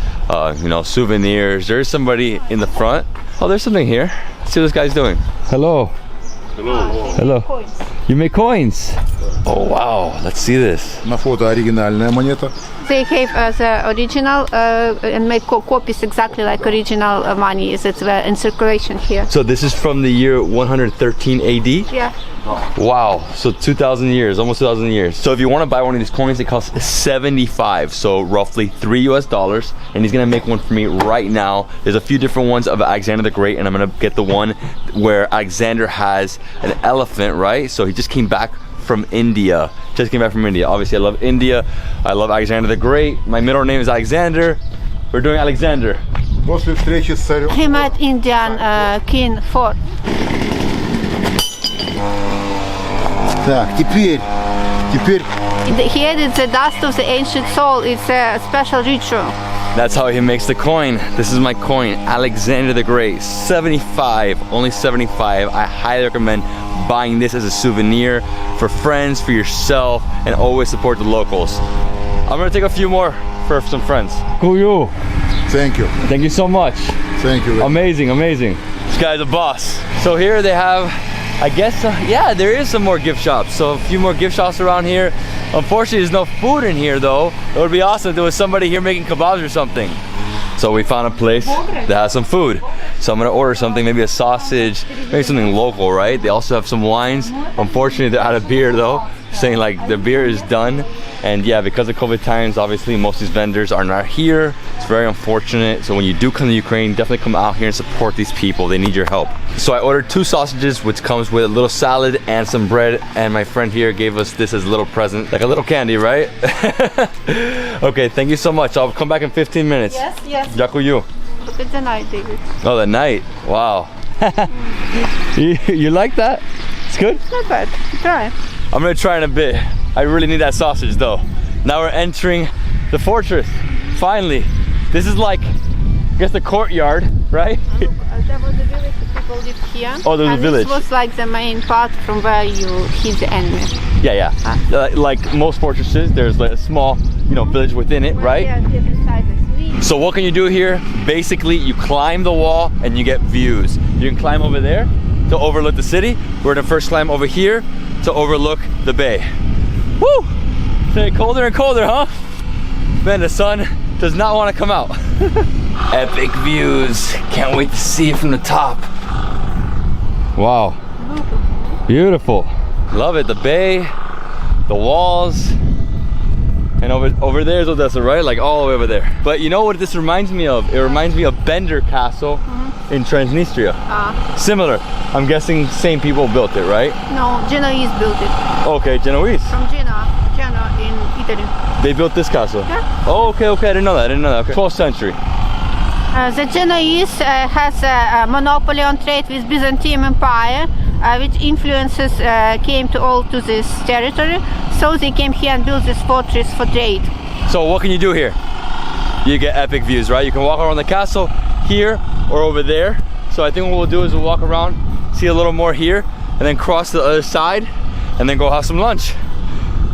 you know, souvenirs. There is somebody in the front. Oh, there's something here. Let's see what this guy's doing. Hello. Hello. Hello. Coins. You make coins. Oh wow, let's see this. На фото оригинальная монета. They have the original and make copies exactly like original money that were in circulation here. So this is from the year 113 AD? Yeah. Wow, so 2,000 years, almost 2,000 years. So if you want to buy one of these coins, it costs 75, so roughly $3 US, and he's gonna make one for me right now. There's a few different ones of Alexander the Great, and I'm gonna get the one where Alexander has an elephant, right? So he just came back from India. Obviously, I love India. I love Alexander the Great. My middle name is Alexander. We're doing Alexander. После встречи с царем. He met Indian king for. Так, теперь. He added the dust of the ancient soul. It's a special ritual. That's how he makes the coin. This is my coin, Alexander the Great, 75, only 75. I highly recommend buying this as a souvenir for friends, for yourself, and always support the locals. I'm gonna take a few more for some friends. Cool. Thank you. Thank you so much. Thank you. Amazing. This guy's a boss. So here they have, I guess, yeah, there is some more gift shops. So a few more gift shops around here. Unfortunately, there's no food in here though. It would be awesome if there was somebody here making kebabs or something. So we found a place that has some food. So I'm gonna order something, maybe a sausage, maybe something local, right? They also have some wines. Unfortunately, they're out of beer though, saying like the beer is done. And yeah, because of COVID times, obviously most of these vendors are not here. It's very unfortunate. So when you do come to Ukraine, definitely come out here and support these people. They need your help. So I ordered 2 sausages, which comes with a little salad and some bread. And my friend here gave us this as a little present, like a little candy, right? Okay, thank you so much. I'll come back in 15 minutes. Yes. Дякую. Look at the night, David. Oh, the night. Wow. You like that? It's good? It's not bad. Try. I'm gonna try in a bit. I really need that sausage though. Now we're entering the fortress. Finally. This is like, I guess, the courtyard, right? Look, there was a village that people lived here. Oh, there was a village. This was like the main part from where you hid the enemy. Yeah. Like most fortresses, there's like a small, you know, village within it, right? Yeah, beside the street. So what can you do here? Basically, you climb the wall and you get views. You can climb over there to overlook the city. We're gonna first climb over here to overlook the bay. Woo! It's getting colder and colder, huh? Man, the sun does not want to come out. Epic views. Can't wait to see it from the top. Wow. Beautiful. Love it. The bay, the walls. And over there is Odessa, right? Like all the way over there. But you know what this reminds me of? It reminds me of Bender Castle in Transnistria. Similar. I'm guessing same people built it, right? No, Genoese built it. Okay, Genoese. From Genoa in Italy. They built this castle? Yeah. Oh, okay, I didn't know that. Okay. 12th century. The Genoese has a monopoly on trade with Byzantine Empire, which influences came to this territory. So they came here and built this fortress for trade. So what can you do here? You get epic views, right? You can walk around the castle here or over there. So I think what we'll do is we'll walk around, see a little more here, and then cross to the other side, and then go have some lunch.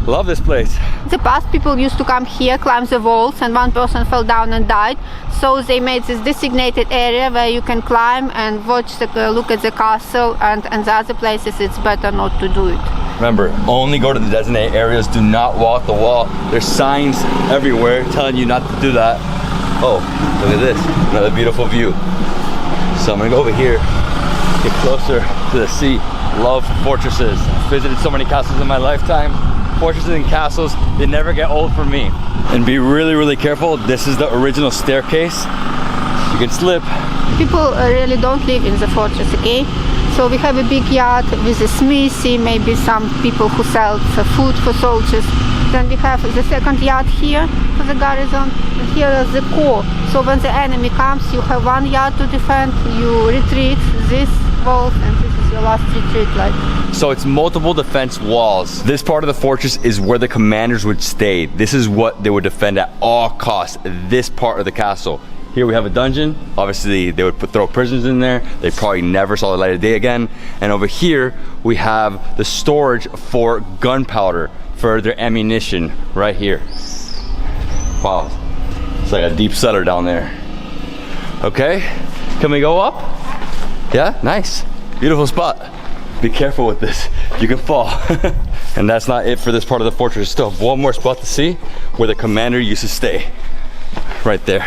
Love this place. In the past, people used to come here, climb the walls, and one person fell down and died. So they made this designated area where you can climb and watch look at the castle, and the other places it's better not to do it. Remember, only go to the designated areas. Do not walk the wall. There's signs everywhere telling you not to do that. Oh, look at this. Another beautiful view. So I'm gonna go over here, get closer to the sea. Love fortresses. I've visited so many castles in my lifetime. Fortresses and castles, they never get old for me. And be really, really careful. This is the original staircase. You can slip. People really don't live in the fortress, okay? So we have a big yard with a smithy, maybe some people who sell food for soldiers. Then we have the second yard here for the garrison. And here is the core. So when the enemy comes, you have one yard to defend, you retreat this wall, and this is your last retreat. So it's multiple defense walls. This part of the fortress is where the commanders would stay. This is what they would defend at all costs, this part of the castle. Here we have a dungeon. Obviously, they would throw prisoners in there. They probably never saw the light of day again. And over here, we have the storage for gunpowder for their ammunition right here. Wow, it's like a deep cellar down there. Okay, can we go up? Yeah, nice, beautiful spot. Be careful with this, you can fall. And that's not it for this part of the fortress. Still have one more spot to see where the commander used to stay. Right there,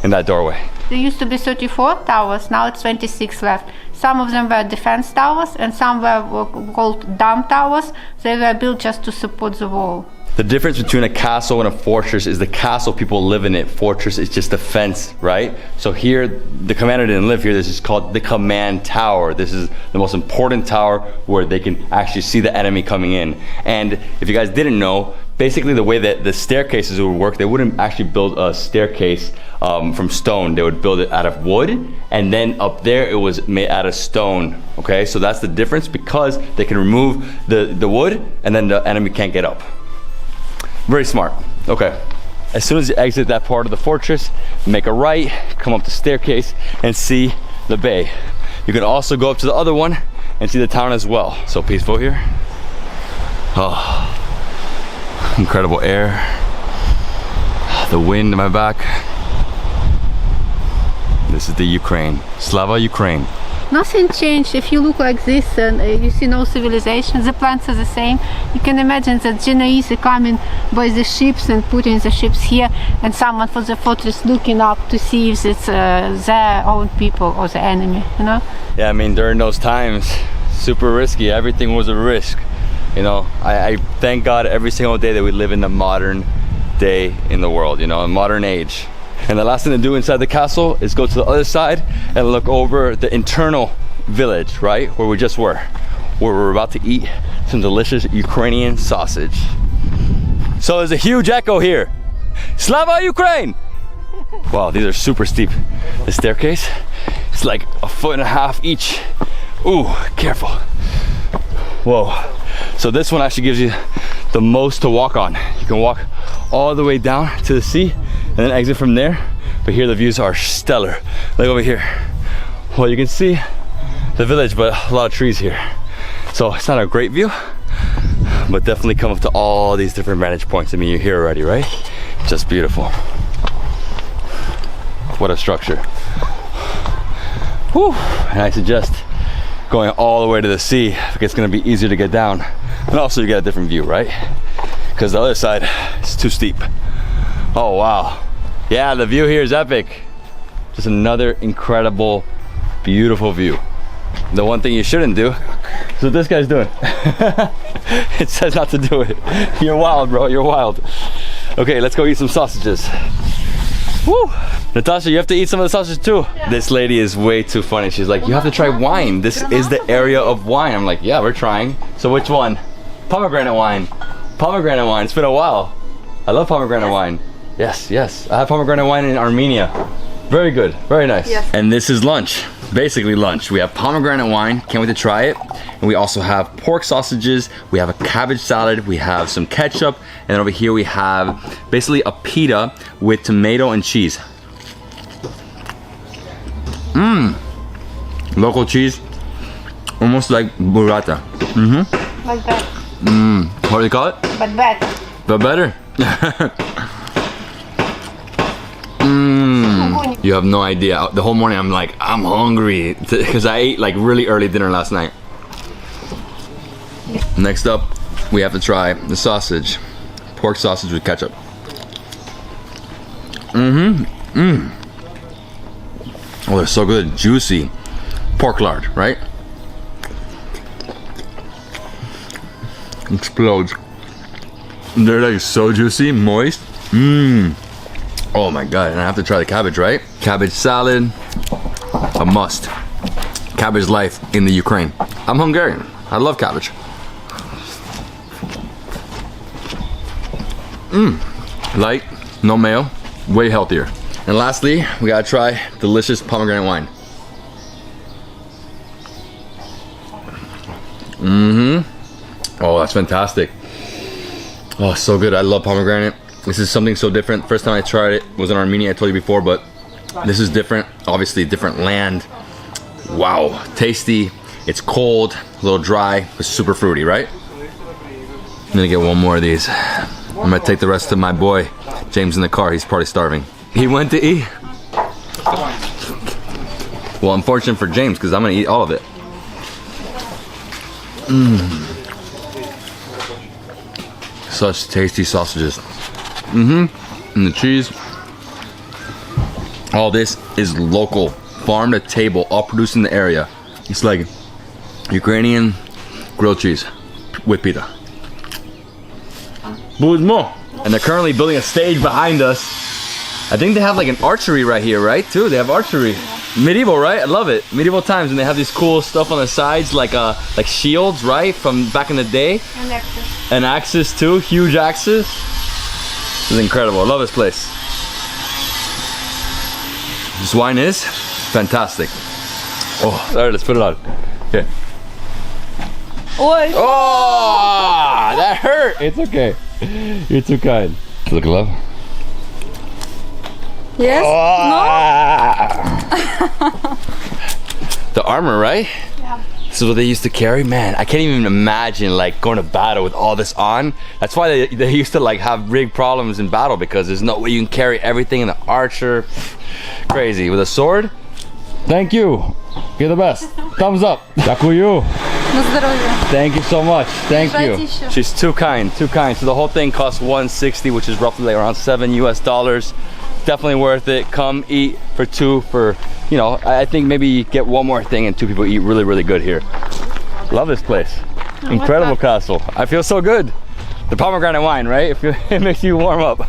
in that doorway. There used to be 34 towers, now it's 26 left. Some of them were defense towers and some were called dome towers. They were built just to support the wall. The difference between a castle and a fortress is the castle people live in it. Fortress is just a fence, right? So here, the commander didn't live here. This is called the command tower. This is the most important tower where they can actually see the enemy coming in. And if you guys didn't know, basically the way that the staircases would work, they wouldn't actually build a staircase from stone. They would build it out of wood, and then up there it was made out of stone. Okay, so that's the difference, because they can remove the wood and then the enemy can't get up. Very smart. Okay, as soon as you exit that part of the fortress, make a right, come up the staircase and see the bay. You can also go up to the other one and see the town as well. So peaceful here. Oh, incredible air, the wind in my back. This is the Ukraine. Slava Ukraine. Nothing changed. If you look like this and you see no civilization, the plants are the same. You can imagine that Genoese are coming by the ships and putting the ships here, and someone for the fortress looking up to see if it's their own people or the enemy, you know? Yeah, I mean, during those times, super risky. Everything was a risk. You know, I thank God every single day that we live in the modern day in the world, you know, a modern age. And the last thing to do inside the castle is go to the other side and look over the internal village, right? Where we just were. Where we're about to eat some delicious Ukrainian sausage. So there's a huge echo here. Slava Ukraine! Wow, these are super steep. The staircase, it's like 1.5 feet each. Ooh, careful. Whoa. So this one actually gives you the most to walk on. You can walk all the way down to the sea and then exit from there. But here the views are stellar. Look over here. Well, you can see the village, but a lot of trees here. So it's not a great view, but definitely come up to all these different vantage points. I mean, you're here already, right? Just beautiful. What a structure. Whew. And I suggest going all the way to the sea if it's gonna be easier to get down. And also you get a different view, right? Because the other side is too steep. Oh, wow. Yeah, the view here is epic. Just another incredible, beautiful view. The one thing you shouldn't do is what this guy's doing. It says not to do it. You're wild, bro, you're wild. Okay, let's go eat some sausages. Woo! Natasha, you have to eat some of the sausage too. Yeah. This lady is way too funny. She's like, you have to try wine. This is the area of wine. I'm like, yeah, we're trying. So which one? Pomegranate wine. Pomegranate wine. It's been a while. I love pomegranate wine. Yes, yes. I have pomegranate wine in Armenia. Very good. Very nice. Yes. And this is lunch. Basically lunch. We have pomegranate wine. Can't wait to try it. And we also have pork sausages. We have a cabbage salad. We have some ketchup. And then over here we have basically a pita with tomato and cheese. Mmm. Local cheese. Almost like burrata. Mm-hmm. Like that. Mmm. What do you call it? But better. But better. You have no idea. The whole morning I'm like, I'm hungry because I ate like really early dinner last night. Next up, we have to try the sausage. Pork sausage with ketchup. Oh, they're so good. Juicy. Pork lard, right? Explodes. They're like so juicy, moist. Oh my god, and I have to try the cabbage, right? Cabbage salad, a must. Cabbage life in the Ukraine. I'm Hungarian. I love cabbage. Light, no mayo, way healthier. And lastly, we gotta try delicious pomegranate wine. Oh, that's fantastic. Oh, so good. I love pomegranate. This is something so different. First time I tried it was in Armenia, I told you before, but This is different, obviously different land. Wow, tasty. It's cold, a little dry, but super fruity, right? I'm gonna get one more of these. I'm gonna take the rest to my boy, James, in the car. He's probably starving. He went to eat. Well, unfortunate for James, because I'm gonna eat all of it. Such tasty sausages. And the cheese. All this is local, farm to table, all produced in the area. It's like Ukrainian grilled cheese with pita. And they're currently building a stage behind us. I think they have like an archery right here, right? Too, they have archery. Medieval, right? I love it. Medieval times, and they have this cool stuff on the sides, like shields, right? From back in the day. And axes. And axes too, huge axes. This is incredible. I love this place. This wine is fantastic. Oh, sorry, let's put it on. Okay. Oi. Oh, that hurt. It's okay. You're too kind. Look, love. Yes? The armor, right? Yeah. This is what they used to carry. Man, I can't even imagine like going to battle with all this on. That's why they used to like have big problems in battle, because there's no way you can carry everything in the archer. Crazy. With a sword? Thank you. You're the best. Thumbs up. Дякую. Thank you so much. Thank you. She's too kind, too kind. So the whole thing costs $160, which is roughly like around $7 US. Definitely worth it. Come eat for two for, you know, I think maybe get one more thing and two people eat really, really good here. Love this place. Incredible castle. I feel so good. The pomegranate wine, right? It makes you warm up.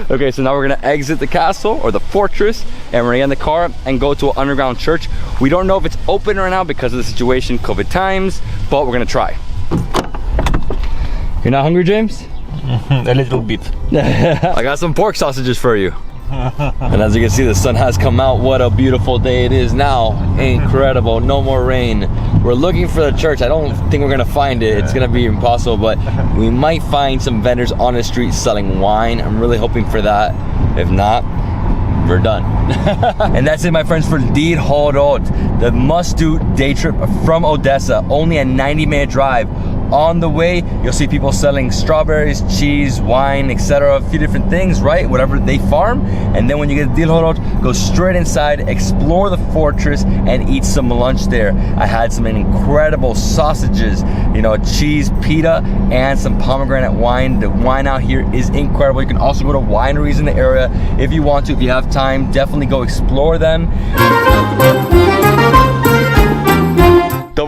Okay, so now we're gonna exit the castle or the fortress, and we're gonna get in the car and go to an underground church. We don't know if it's open right now because of the situation, COVID times, but we're gonna try. You're not hungry, James? A little bit. I got some pork sausages for you. And as you can see, the sun has come out. What a beautiful day it is now. Incredible. No more rain. We're looking for the church. I don't think we're gonna find it. It's gonna be impossible, but we might find some vendors on the street selling wine. I'm really hoping for that. If not, we're done. And that's it, my friends, for Didhorod, the must-do day trip from Odessa. Only a 90-minute drive. On the way, you'll see people selling strawberries, cheese, wine, etc. A few different things, right? Whatever they farm. And then when you get to Didhorod, go straight inside, explore the fortress, and eat some lunch there. I had some incredible sausages, you know, cheese, pita, and some pomegranate wine. The wine out here is incredible. You can also go to wineries in the area if you want to. If you have time, definitely go explore them.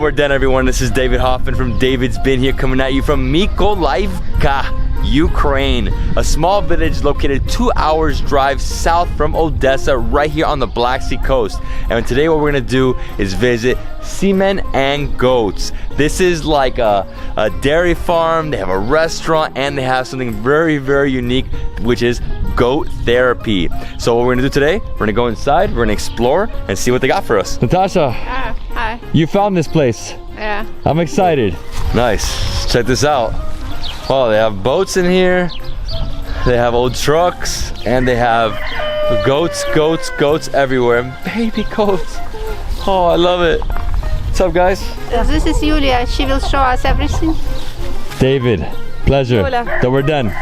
We're done, everyone. This is David Hoffman from Davidsbeenhere, coming at you from Mykolaivka, Ukraine, a small village located 2 hours drive south from Odessa, right here on the Black Sea coast. And today what we're gonna do is visit seamen and goats. This is like a dairy farm. They have a restaurant, and they have something very, very unique, which is goat therapy. So what we're gonna do today, we're gonna go inside, we're gonna explore and see what they got for us. Natasha, Hi. you found this place. Yeah. I'm excited. Nice. Check this out. Oh, they have boats in here. They have old trucks, and they have goats everywhere. Baby goats. Oh, I love it. What's up, guys? This is Julia. She will show us everything. David, pleasure. So we're done.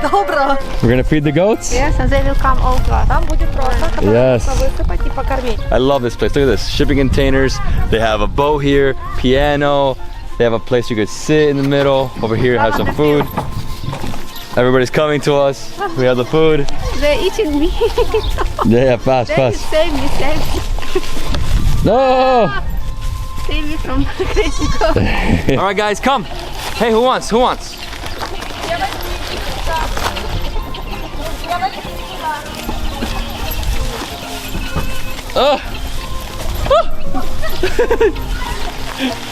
Добро. We're gonna feed the goats? Yes, and they will come all to us. Там будет просто Yes. высыпать и покормить. I love this place. Look at this. Shipping containers. They have a boat here, piano. They have a place you could sit in the middle. Over here, have some food. Everybody's coming to us. We have the food. They're eating me. Yeah, fast. Save me. No! Save me from crazy goat. All right, guys, come. Hey, who wants?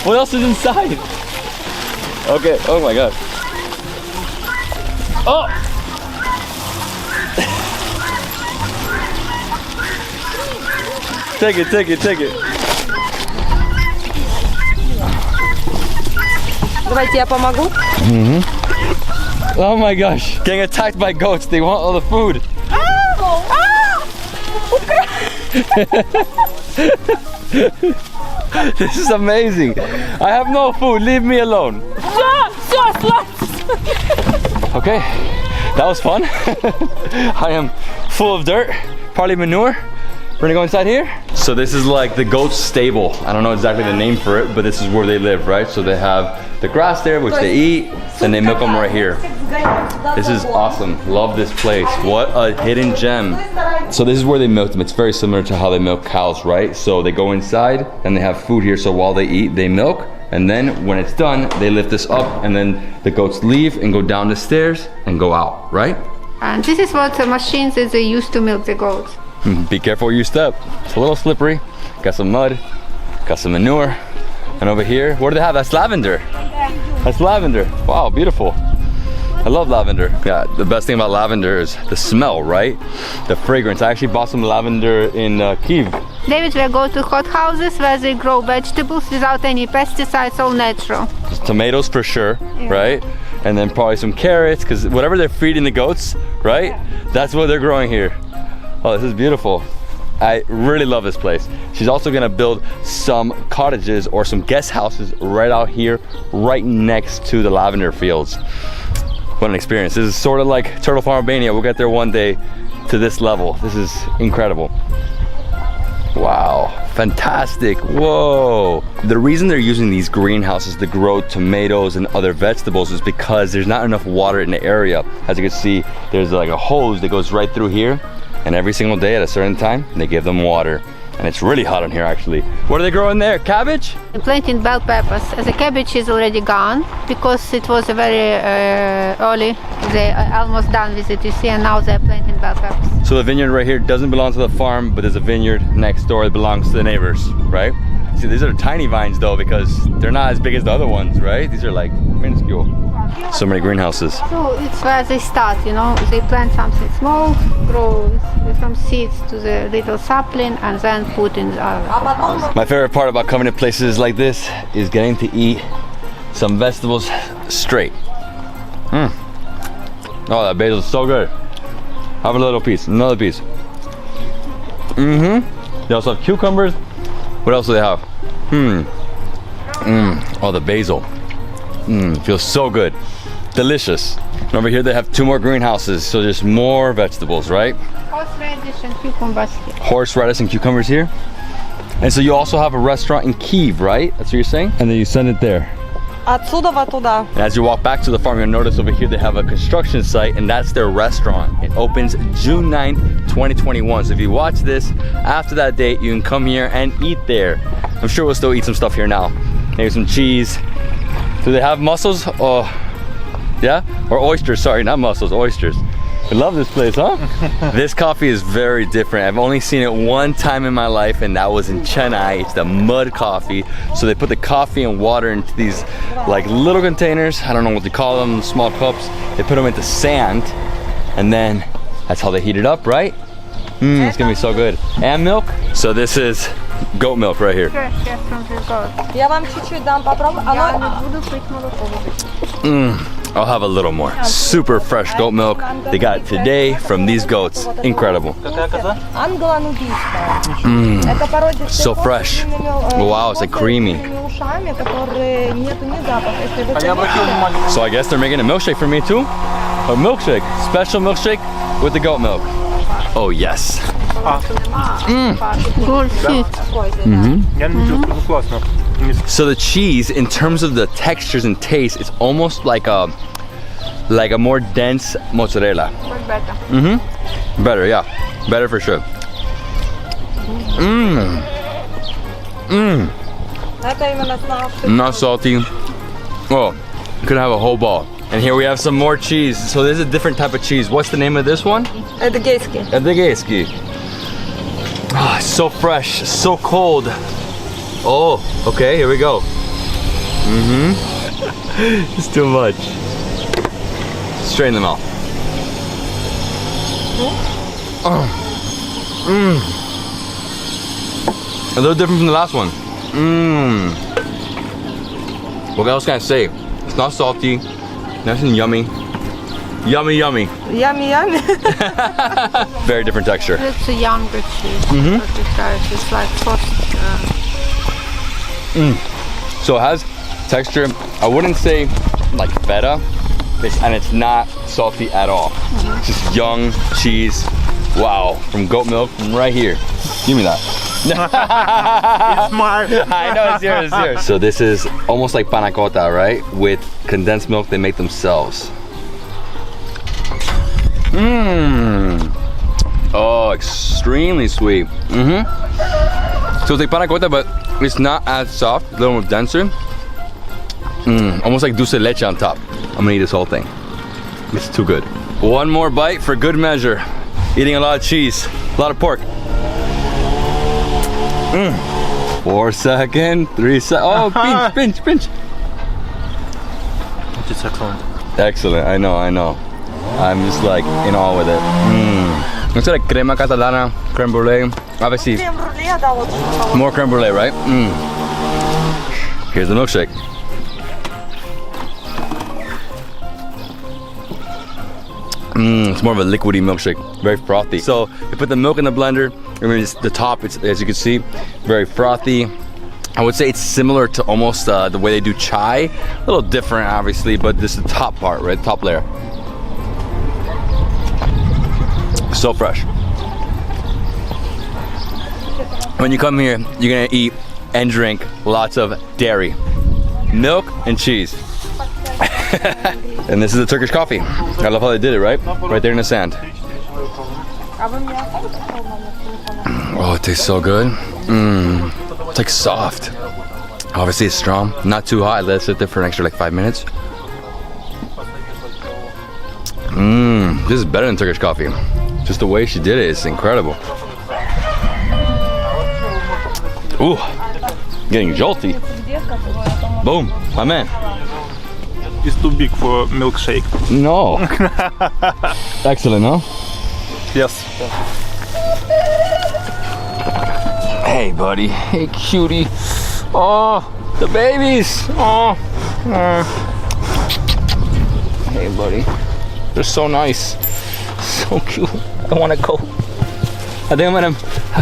What else is inside? Okay, oh my god. Oh! Take it. Давайте я помогу. Oh my gosh, getting attacked by goats. They want all the food. This is amazing. I have no food. Leave me alone. Okay, that was fun. I am full of dirt, probably manure. We're gonna go inside here. So this is like the goat's stable. I don't know exactly the name for it, but this is where they live, right? So they have the grass there, which they eat, and they milk them right here. This is awesome. Love this place. What a hidden gem. So this is where they milk them. It's very similar to how they milk cows, right? So they go inside and they have food here. So while they eat, they milk. And then when it's done, they lift this up and then the goats leave and go down the stairs and go out, right? And this is what the machines that they use to milk the goats. Be careful where you step. It's a little slippery. Got some mud, got some manure. And over here, what do they have? That's lavender. That's lavender. Wow, beautiful. I love lavender. Yeah, the best thing about lavender is the smell, right? The fragrance. I actually bought some lavender in Kyiv. David will go to hot houses where they grow vegetables without any pesticides, all natural. Tomatoes for sure, right? And then probably some carrots, because whatever they're feeding the goats, right? That's what they're growing here. Oh, this is beautiful. I really love this place. She's also gonna build some cottages or some guest houses right out here, right next to the lavender fields. What an experience. This is sort of like Turtle Farm Albania. We'll get there one day to this level. This is incredible. Wow, fantastic. Whoa. The reason they're using these greenhouses to grow tomatoes and other vegetables is because there's not enough water in the area. As you can see, there's like a hose that goes right through here. And every single day at a certain time, they give them water. And it's really hot in here actually. What are they growing there? Cabbage? They're planting bell peppers. The cabbage is already gone because it was a very early. They are almost done with it, you see, and now they're planting bell peppers. So the vineyard right here doesn't belong to the farm, but there's a vineyard next door that belongs to the neighbors, right? See, these are tiny vines though, because they're not as big as the other ones, right? These are like minuscule. So many greenhouses. So it's where they start, you know, they plant something small, grow from seeds to the little sapling, and then put in the house. My favorite part about coming to places like this is getting to eat some vegetables straight. Oh, that basil is so good. Have a little piece, another piece. They also have cucumbers. What else do they have? Oh, the basil. Feels so good. Delicious. And over here they have 2 more greenhouses, so there's more vegetables, right? Horseradish and cucumbers here. Horseradish and cucumbers here. And so you also have a restaurant in Kyiv, right? That's what you're saying? And then you send it there. Отсюда туда. And as you walk back to the farm, you'll notice over here they have a construction site, and that's their restaurant. It opens June 9th, 2021. So if you watch this after that date, you can come here and eat there. I'm sure we'll still eat some stuff here now. Maybe some cheese. Do they have mussels? Oh, yeah? Or oysters, sorry, not mussels, oysters. I love this place, huh? This coffee is very different. I've only seen it one time in my life, and that was in Chennai. It's the mud coffee. So they put the coffee and water into these like little containers. I don't know what they call them, small cups. They put them into sand, and then that's how they heat it up, right? It's gonna be so good. And milk. So this is goat milk right here. Fresh, yes, from the goat. Я вам чуть-чуть дам попробовать. Я не буду пить молоко. I'll have a little more. Super fresh goat milk. They got it today from these goats. Incredible. So fresh. Wow, it's like creamy. So I guess they're making a milkshake for me too? A milkshake. Special milkshake with the goat milk. Oh yes. Good sweet. So the cheese, in terms of the textures and taste, it's almost like a more dense mozzarella. But better. Better, yeah. Better for sure. Not salty. Oh, could have a whole ball. And here we have some more cheese. So this is a different type of cheese. What's the name of this one? Адыгейский. Adygeyski. Oh, it's so fresh, so cold. Oh, okay, here we go. It's too much. Straighten them out. A little different from the last one. What else can I say? It's not salty, nice and yummy. Yummy, yummy. Yummy, yummy. Very different texture. It's a younger cheese. It's like first. So it has texture, I wouldn't say like feta, and it's not salty at all. It's just young cheese. Wow, from goat milk from right here. Give me that. It's mine. I know, it's yours, it's yours. So this is almost like panna cotta, right? With condensed milk they make themselves. Oh, extremely sweet. So it's like panna cotta, but it's not as soft, a little more denser. Almost like dulce de leche on top. I'm gonna eat this whole thing. It's too good. One more bite for good measure. Eating a lot of cheese, a lot of pork. 4 seconds, 3 seconds. Oh, pinch. It's excellent. Excellent, I know. I'm just like in awe with it. It's like crema catalana, creme brulee. Obviously, more creme brulee, right? Here's the milkshake. It's more of a liquidy milkshake, very frothy. So you put the milk in the blender, I mean, the top, it's, as you can see, very frothy. I would say it's similar to almost the way they do chai. A little different, obviously, but this is the top part, right? Top layer. So fresh. When you come here, you're gonna eat and drink lots of dairy, milk, and cheese. And this is the Turkish coffee. I love how they did it, right? Right there in the sand. Oh, it tastes so good. It's like soft. Obviously it's strong, not too hot. Let it sit there for an extra like 5 minutes. This is better than Turkish coffee. Just the way she did it is incredible. Ooh, getting jolty. Boom, my man. It's too big for milkshake. No. Excellent, huh? Yes. Hey, buddy. Hey, cutie. Oh, the babies. Oh. Hey, buddy. They're so nice. So cute. I want to go. I think I'm gonna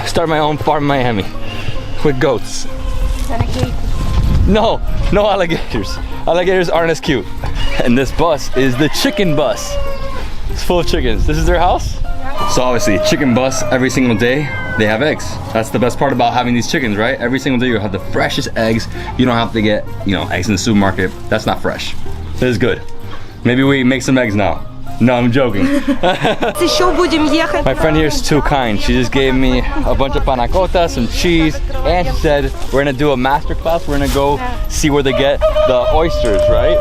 start my own farm in Miami with goats. No alligators. Alligators aren't as cute. And this bus is the chicken bus. It's full of chickens. This is their house? So obviously, chicken bus every single day, they have eggs. That's the best part about having these chickens, right? Every single day you have the freshest eggs. You don't have to get, eggs in the supermarket. That's not fresh. This is good. Maybe we make some eggs now. No, I'm joking. My friend here is too kind. She just gave me a bunch of panna cotta, some cheese, and she said we're gonna do a master class. We're gonna go see where they get the oysters, right?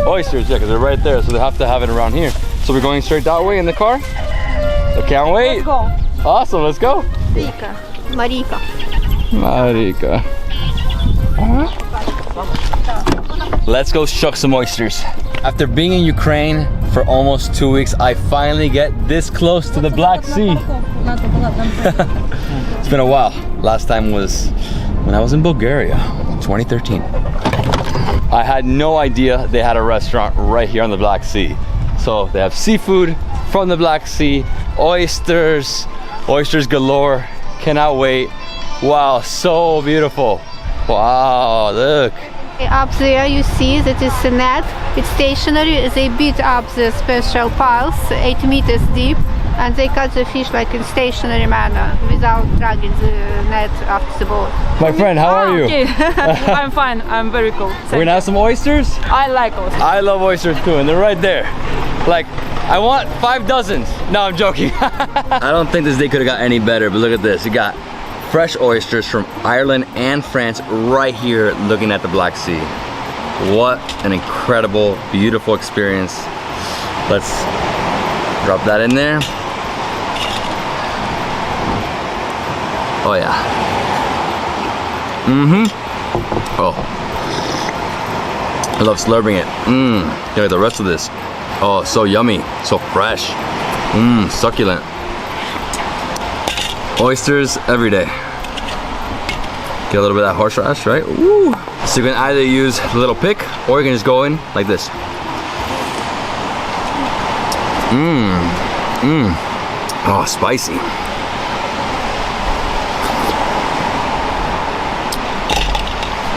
Oysters, yeah, because they're right there, so they have to have it around here. So we're going straight that way in the car. I can't wait. Let's go. Awesome, let's go. Marika. Let's go shuck some oysters. After being in Ukraine for almost 2 weeks, I finally get this close to the Black Sea. It's been a while. Last time was when I was in Bulgaria, 2013. I had no idea they had a restaurant right here on the Black Sea. So they have seafood from the Black Sea, oysters galore. Cannot wait. Wow, so beautiful. Wow, look. Up there you see that it's a net, it's stationary, they beat up the special piles 8 meters deep and they cut the fish like in stationary manner without dragging the net after the boat. My friend, how are you? Okay. I'm fine, I'm very cool. We're gonna have some oysters? I like oysters. I love oysters too, and they're right there. Like, I want 5 dozens. No, I'm joking. I don't think this day could have got any better, but look at this. You got fresh oysters from Ireland and France right here looking at the Black Sea. What an incredible, beautiful experience. Let's drop that in there. Oh yeah. Oh. I love slurping it. Look at the rest of this. Oh, so yummy, so fresh. Succulent. Oysters every day. Get a little bit of that horseradish, right? Woo! So you can either use the little pick or you can just go in like this. Oh, spicy.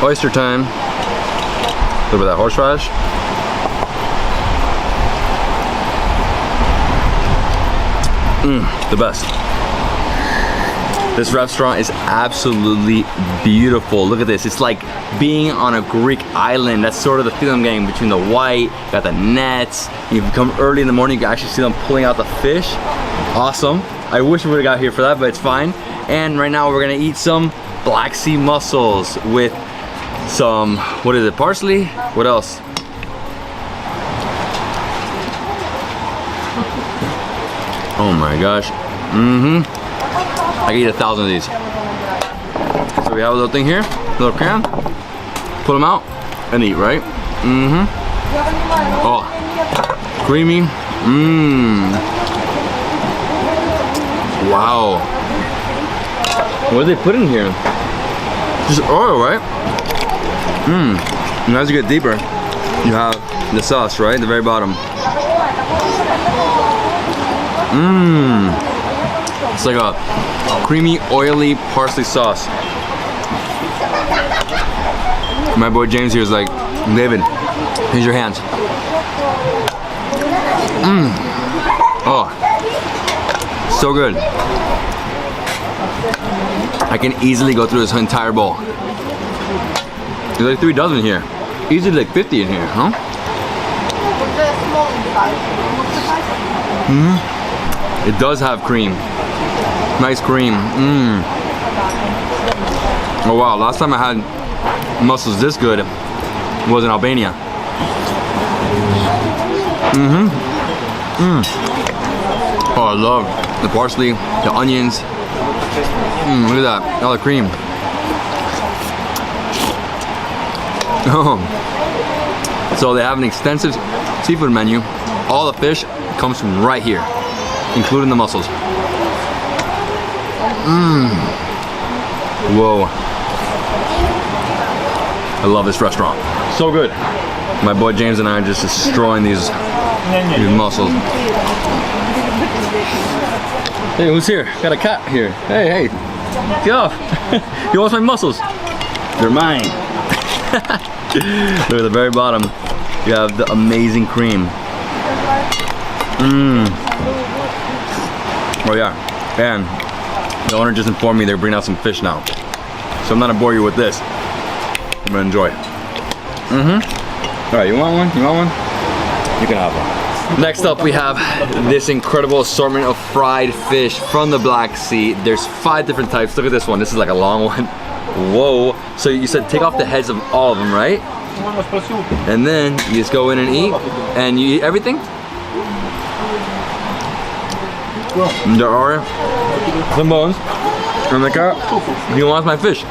Oyster time. A little bit of that horseradish. The best. This restaurant is absolutely beautiful. Look at this. It's like being on a Greek island. That's sort of the feeling I'm getting between the white, got the nets. You can come early in the morning, you can actually see them pulling out the fish. Awesome. I wish we would have got here for that, but it's fine. And right now we're gonna eat some Black Sea mussels with some, what is it, parsley? What else? Oh my gosh. I can eat 1,000 of these. So we have a little thing here, little can. Pull them out and eat, right? Oh, creamy. Wow. What did they put in here? Just oil, right? And as you get deeper, you have the sauce, right? At the very bottom. It's like a creamy, oily parsley sauce. My boy James here is like, David, here's your hands. Oh, so good. I can easily go through this entire bowl. There's like 3 dozen here. Easily like 50 in here, huh? It does have cream. Nice cream. Oh wow, last time I had mussels this good was in Albania. Oh, I love the parsley, the onions. Look at that, all the cream. So they have an extensive seafood menu. All the fish comes from right here, including the mussels. Whoa. I love this restaurant. So good. My boy James and I are just destroying these mussels. Hey, who's here? Got a cat here. Hey, get off. You want my mussels? They're mine. Look at the very bottom. You have the amazing cream. Oh yeah, and the owner just informed me they're bringing out some fish now. So I'm not gonna bore you with this. I'm gonna enjoy it. All right, you want one? You want one? You can have one. Next up, we have this incredible assortment of fried fish from the Black Sea. There's 5 different types. Look at this one. This is like a long one. Whoa. So you said take off the heads of all of them, right? And then you just go in and eat. And you eat everything? There are some bones. And like, you want my fish?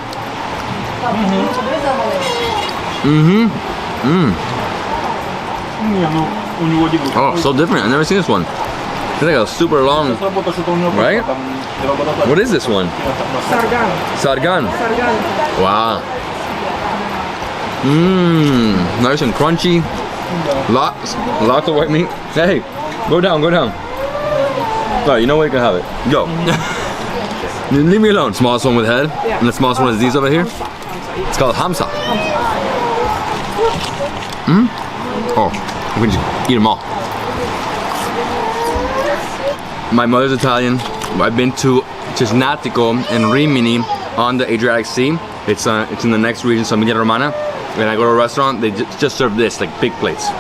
Oh, so different. I've never seen this one. It's like a super long, right? What is this one? Sargan. Wow. Nice and crunchy. Lots of white meat. Hey, go down. Alright, you know what? You can have it. Go. Leave me alone. Smallest one with head. And the smallest one is these over here. It's called hamsa. Oh, we can just eat them all. My mother's Italian. I've been to Cesnatico and Rimini on the Adriatic Sea. It's in the next region, so Emilia Romagna. When I go to a restaurant, they just serve this, like big plates.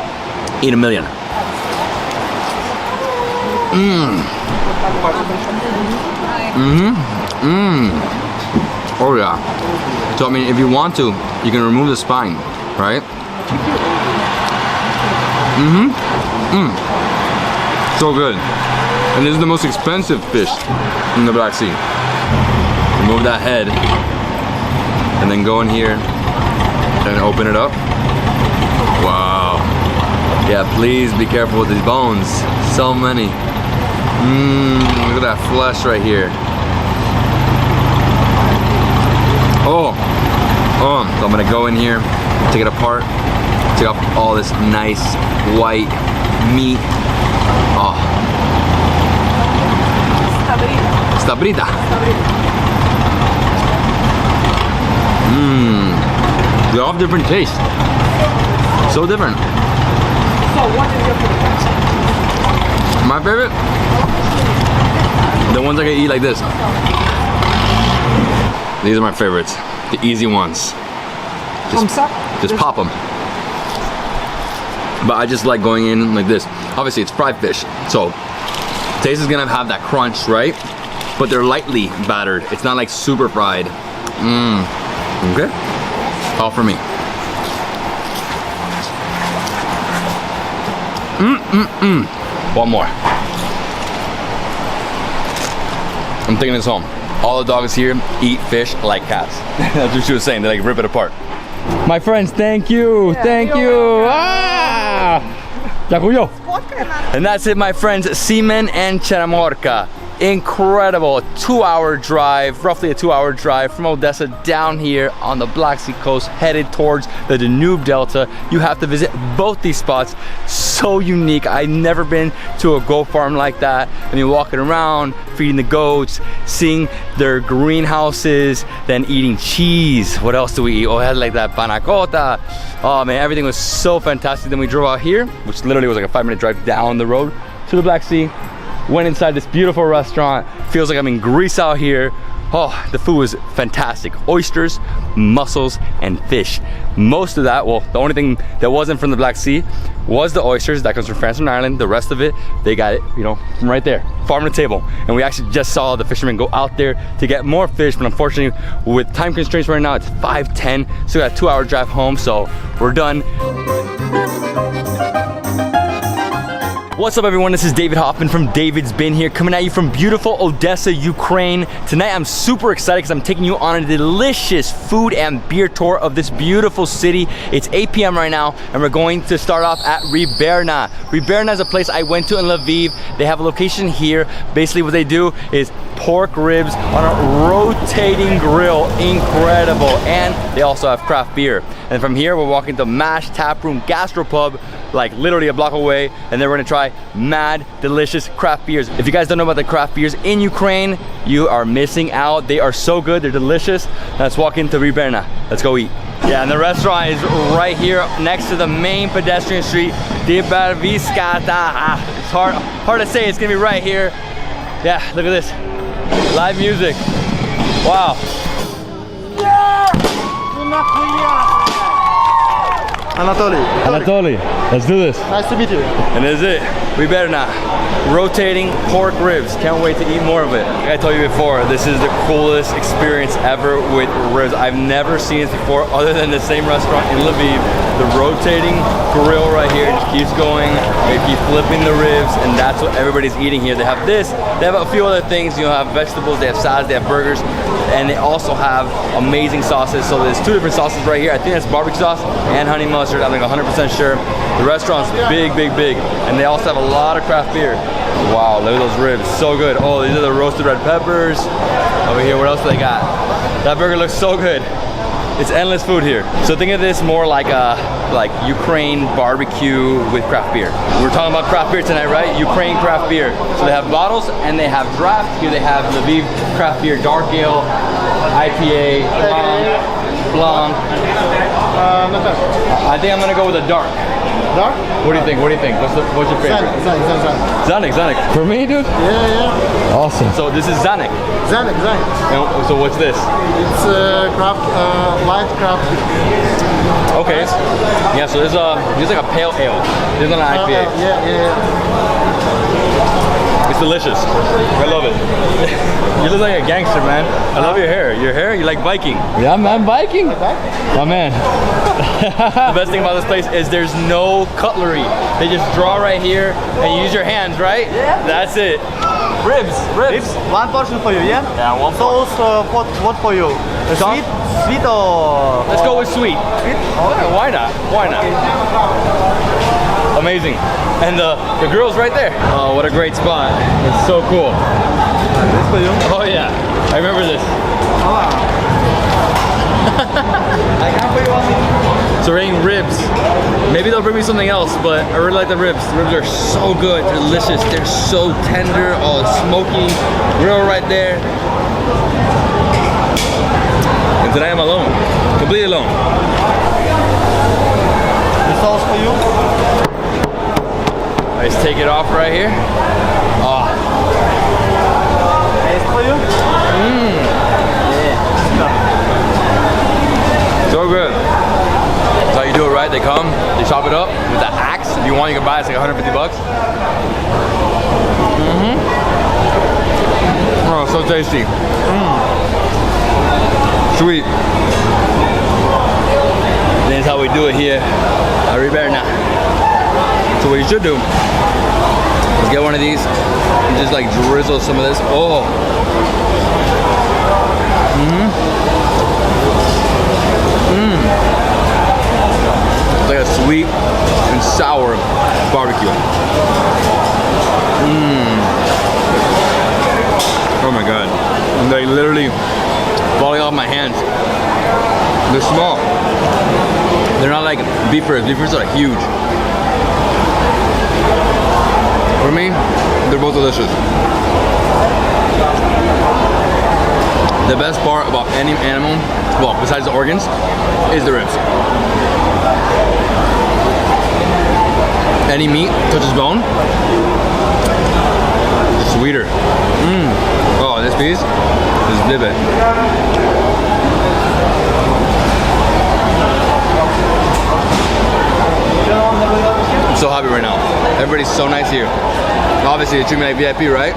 Eat a million. Oh yeah. So I mean, if you want to, you can remove the spine, right? So good. And this is the most expensive fish in the Black Sea. Remove that head, and then go in here and open it up. Wow. Yeah, please be careful with these bones. So many. Look at that flesh right here. Oh, so I'm gonna go in here, take it apart, take off all this nice white meat. Oh, Stabrita. They all have different tastes. So different. So what is your favorite? My favorite? The ones I can eat like this. These are my favorites. The easy ones. Just pop them. But I just like going in like this. Obviously it's fried fish, so taste is gonna have that crunch, right? But they're lightly battered. It's not like super fried. Okay. All for me. One more. I'm taking this home. All the dogs here eat fish like cats. That's what she was saying. They like rip it apart. My friends, thank you. Thank you. And that's it, my friends. Seaman and Chernomorka. Incredible 2-hour drive, roughly a 2-hour drive from Odessa down here on the Black Sea coast, headed towards the Danube Delta. You have to visit both these spots. So unique. I've never been to a goat farm like that. I mean, walking around, feeding the goats, seeing their greenhouses, then eating cheese. What else do we eat? Oh, it had like that panna cotta. Oh man, everything was so fantastic. Then we drove out here, which literally was like a 5-minute drive down the road to the Black Sea. Went inside this beautiful restaurant. Feels like I'm in Greece out here. Oh, the food was fantastic. Oysters, mussels, and fish. Most of that, well, the only thing that wasn't from the Black Sea was the oysters. That comes from France and Ireland. The rest of it, they got it, you know, from right there, farm to table. And we actually just saw the fishermen go out there to get more fish, but unfortunately, with time constraints right now, it's 5:10, so we got a 2-hour drive home, so we're done. What's up everyone, this is David Hoffman from Davidsbeenhere, coming at you from beautiful Odessa, Ukraine. Tonight I'm super excited because I'm taking you on a delicious food and beer tour of this beautiful city. It's 8 p.m. right now and we're going to start off at Ryberna. Ryberna is a place I went to in Lviv. They have a location here. Basically what they do is pork ribs on a rotating grill. Incredible. And they also have craft beer. And from here we're walking to Mash Taproom Gastropub, like literally a block away, and then we're gonna try mad delicious craft beers. If you guys don't know about the craft beers in Ukraine, you are missing out. They are so good, they're delicious. Let's walk into Ryberna. Let's go eat. Yeah, and the restaurant is right here next to the main pedestrian street, Derybasivska. It's hard to say, it's gonna be right here. Yeah, look at this. Live music. Wow. Anatoly, let's do this. Nice to meet you. And this is it. Ryberna. Rotating pork ribs. Can't wait to eat more of it. Like I told you before, this is the coolest experience ever with ribs. I've never seen this before other than the same restaurant in Lviv. The rotating grill right here just keeps going. They keep flipping the ribs, and that's what everybody's eating here. They have this, they have a few other things. You know, have vegetables, they have salads, they have burgers, and they also have amazing sauces. So there's 2 different sauces right here. I think that's barbecue sauce and honey mustard. I'm like 100% sure. The restaurant's big, big, big. And they also have a lot of craft beer. Wow, look at those ribs, so good. Oh, these are the roasted red peppers. Over here, what else do they got? That burger looks so good. It's endless food here. So think of this more like a Ukraine barbecue with craft beer. We're talking about craft beer tonight, right? Ukraine craft beer. So they have bottles and they have draft. Here they have Lviv craft beer, dark ale, IPA, Blanc. Natasha. I think I'm gonna go with a dark. Dark? What do you think? What do you think? What's your favorite? Zanik. For me, dude? Yeah. Awesome. So this is Zanik. Zanik. And so what's this? It's craft, light craft. Okay. Yeah, so this is like a pale ale. This is not an IPA. Yeah. It's delicious. I love it. You look like a gangster, man. I love your hair. Your hair? You like biking? Yeah, I'm biking. Oh man. The best thing about this place is there's no cutlery. They just draw right here and you use your hands, right? Yeah. That's it. Ribs. One portion for you, yeah? Yeah, one portion. Sauce, what for you? Sweet or? Let's go with sweet. Sweet? Okay. Why not? Amazing. And the grill's right there. Oh, what a great spot. It's so cool. This for you? Oh yeah, I remember this. So we're eating ribs. Maybe they'll bring me something else, but I really like the ribs. The ribs are so good, they're delicious. They're so tender, oh, smoky, grill right there. And today I'm alone, completely alone. The sauce for you? I just take it off right here. Oh. Taste for you? So good. That's how you do it right. They come, they chop it up with the axe. If you want, you can buy it. It's like 150 bucks. Oh, so tasty. Sweet. This is how we do it here at Riberna. So what you should do is get one of these and just like drizzle some of this. Oh. It's like a sweet and sour barbecue. Oh my god. And they literally falling off my hands. They're small. They're not like beef ribs. Beef ribs are like huge. For me, they're both delicious. The best part about any animal, well, besides the organs, is the ribs. Any meat touches bone, it's sweeter. Oh, this piece is divot. I'm so happy right now. Everybody's so nice here. Obviously, they treat me like VIP, right?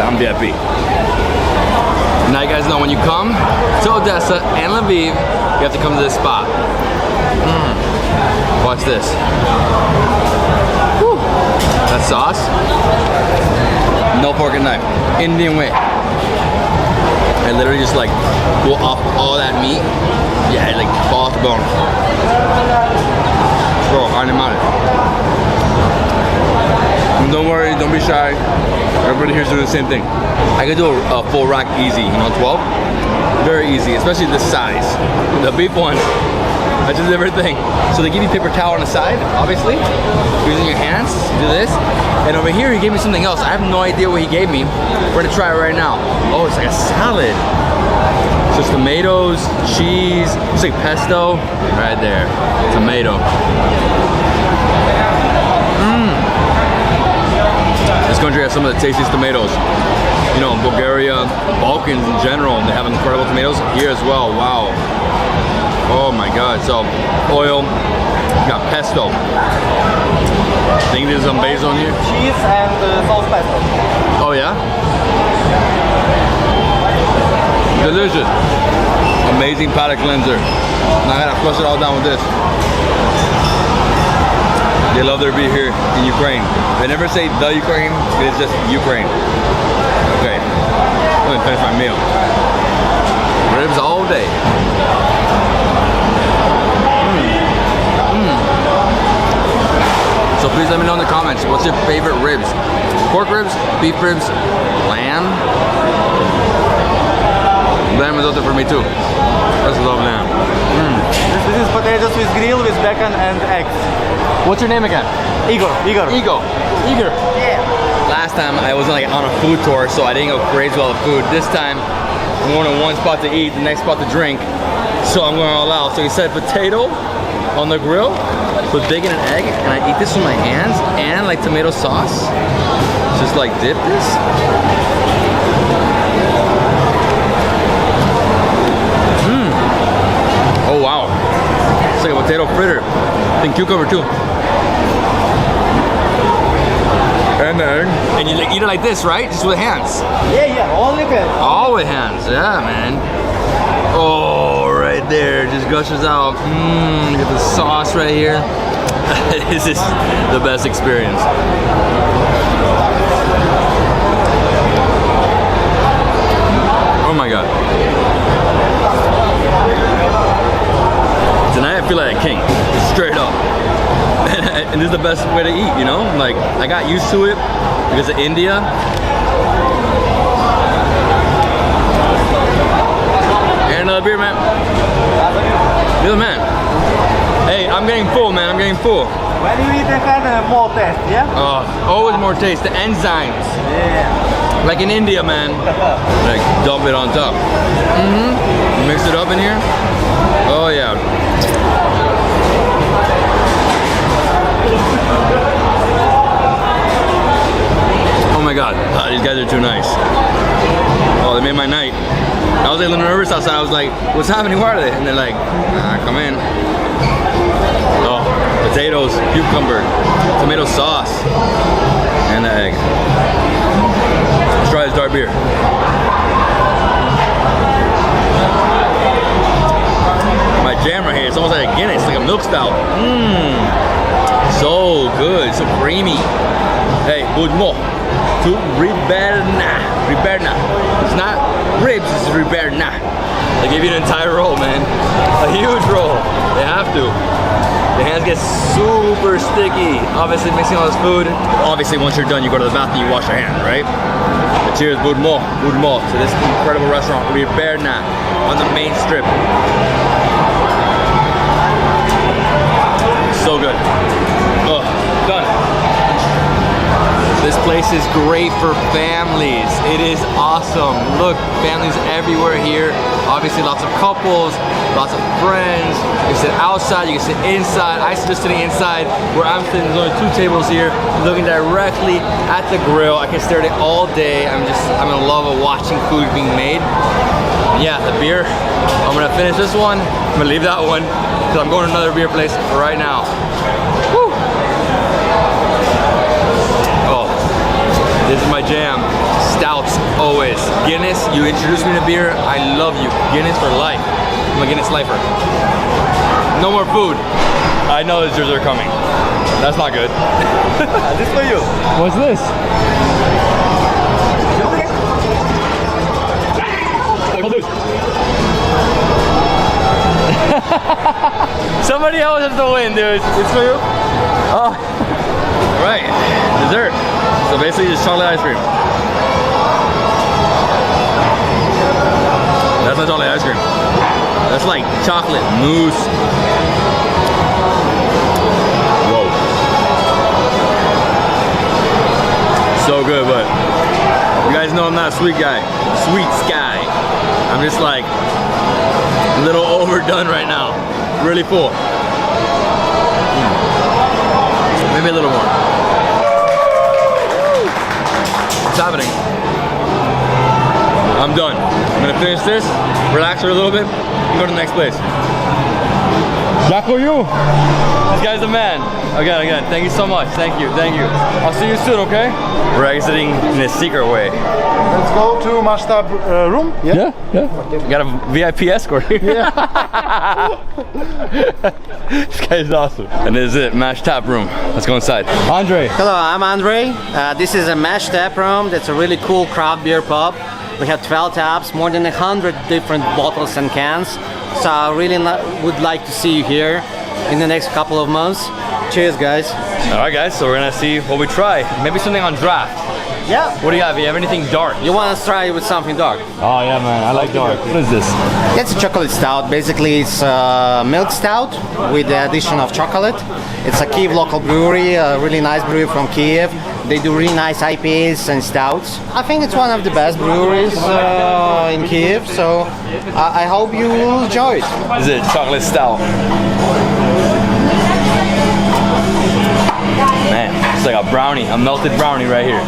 I'm VIP. Now you guys know when you come to Odessa and Lviv, you have to come to this spot. Watch this. Whew. That sauce, no fork and knife, Indian way. I literally just like pull off all that meat. Yeah, it like fall off the bone. Bro, animal. Don't worry, don't be shy. Everybody here's doing the same thing. I could do a full rack easy, you know, 12. Very easy, especially this size. The beef one, that's a different thing. So they give you paper towel on the side, obviously. Using your hands, do this. And over here, he gave me something else. I have no idea what he gave me. We're gonna try it right now. Oh, it's like a salad. So it's tomatoes, cheese, it's like pesto. Right there, tomato. This country has some of the tastiest tomatoes. You know, Bulgaria, Balkans in general, they have incredible tomatoes. Here as well, wow. Oh my god, so oil, you got pesto. I think there's some basil in here. Cheese and sauce pesto. Oh yeah? Delicious. Amazing palate cleanser. Now I gotta flush it all down with this. They love their beef here in Ukraine. They never say the Ukraine, it's just Ukraine. Okay, let me finish my meal. Ribs all day. So please let me know in the comments, what's your favorite ribs? Pork ribs, beef ribs, lamb? Lamb is out there for me too. I just love lamb. This is potatoes with grill, with bacon and eggs. What's your name again? Igor. Igor. Yeah. Last time I was like on a food tour, so I didn't go crazy with all the food. This time I'm going to one spot to eat, the next spot to drink. So I'm going all out. So he said potato on the grill with bacon and egg, and I eat this with my hands and like tomato sauce. Just like dip this. Oh wow. It's like a potato fritter. I think cucumber too. And egg. And you like eat it like this, right? Just with hands. Yeah, all with it. All with hands, yeah, man. Oh, right there, just gushes out. Get the sauce right here. This is the best experience. Oh my god. Tonight I feel like a king, straight up. And this is the best way to eat, you know? Like, I got used to it because of India. And Another beer, man. You're the man. Hey, I'm getting full, man. I'm getting full. When you eat, they have more taste, yeah? Always more taste. The enzymes. Yeah. Like in India, man. Like dump it on top. Mix it up in here. Oh yeah. Oh my God, these guys are too nice. Oh, they made my night. I was a little nervous outside. I was like, what's happening? Where are they? And they're like, come in. Oh, potatoes, cucumber, tomato sauce, and the egg. Let's try this dark beer. My jam right here, it's almost like a Guinness, like a milk stout. So good, so creamy. Hey, budmo. To riberna. It's not ribs, it's riberna. They give you an entire roll, man. A huge roll. They have to. The hands get super sticky. Obviously mixing all this food. Obviously once you're done, you go to the bathroom, you wash your hands, right? But cheers, budmo to this incredible restaurant, Riberna, on the main strip. So good. Oh, done. This place is great for families. It is awesome. Look, families everywhere here. Obviously lots of couples, lots of friends. You can sit outside, you can sit inside. I'm just sitting inside where I'm sitting. There's only 2 tables here, looking directly at the grill. I can stare at it all day. I'm in love of watching food being made. Yeah, the beer, I'm gonna finish this one. I'm gonna leave that one because I'm going to another beer place right now. Woo. Oh, this is my jam. Stouts, always. Guinness, you introduced me to beer, I love you. Guinness for life. I'm a Guinness lifer. No more food. I know the jars are coming. That's not good. This for you. What's this? Somebody else has to win, dude. It's for you. Oh. All right, dessert. So basically just chocolate ice cream. That's not chocolate ice cream. That's like chocolate mousse. Whoa. So good, but you guys know I'm not a sweet guy. Sweet guy. I'm just like a little overdone right now. Really full. Maybe a little more. What's happening? I'm done. I'm gonna finish this, relax for a little bit, and go to the next place. That for you. This guy's the man. Again, thank you so much. Thank you. I'll see you soon, okay? We're exiting in a secret way. Let's go to master room. Yeah. We got a VIP escort here. Yeah. This guy's awesome. And this is it, Mash Tap Room. Let's go inside. Andre. Hello, I'm Andre. This is a Mash Tap Room. That's a really cool craft beer pub. We have 12 taps, more than 100 different bottles and cans. So I really would like to see you here in the next couple of months. Cheers, guys. All right, guys, so we're gonna see what we try. Maybe something on draft. Yeah. What do you have? You have anything dark? You want to try it with something dark? Oh yeah, man, I like dark. What is this? It's a chocolate stout. Basically, it's milk stout with the addition of chocolate. It's a Kiev local brewery, a really nice brewery from Kiev. They do really nice IPAs and stouts. I think it's one of the best breweries in Kiev, so I hope you will enjoy it. Is it chocolate stout? Man, it's like a brownie, a melted brownie right here.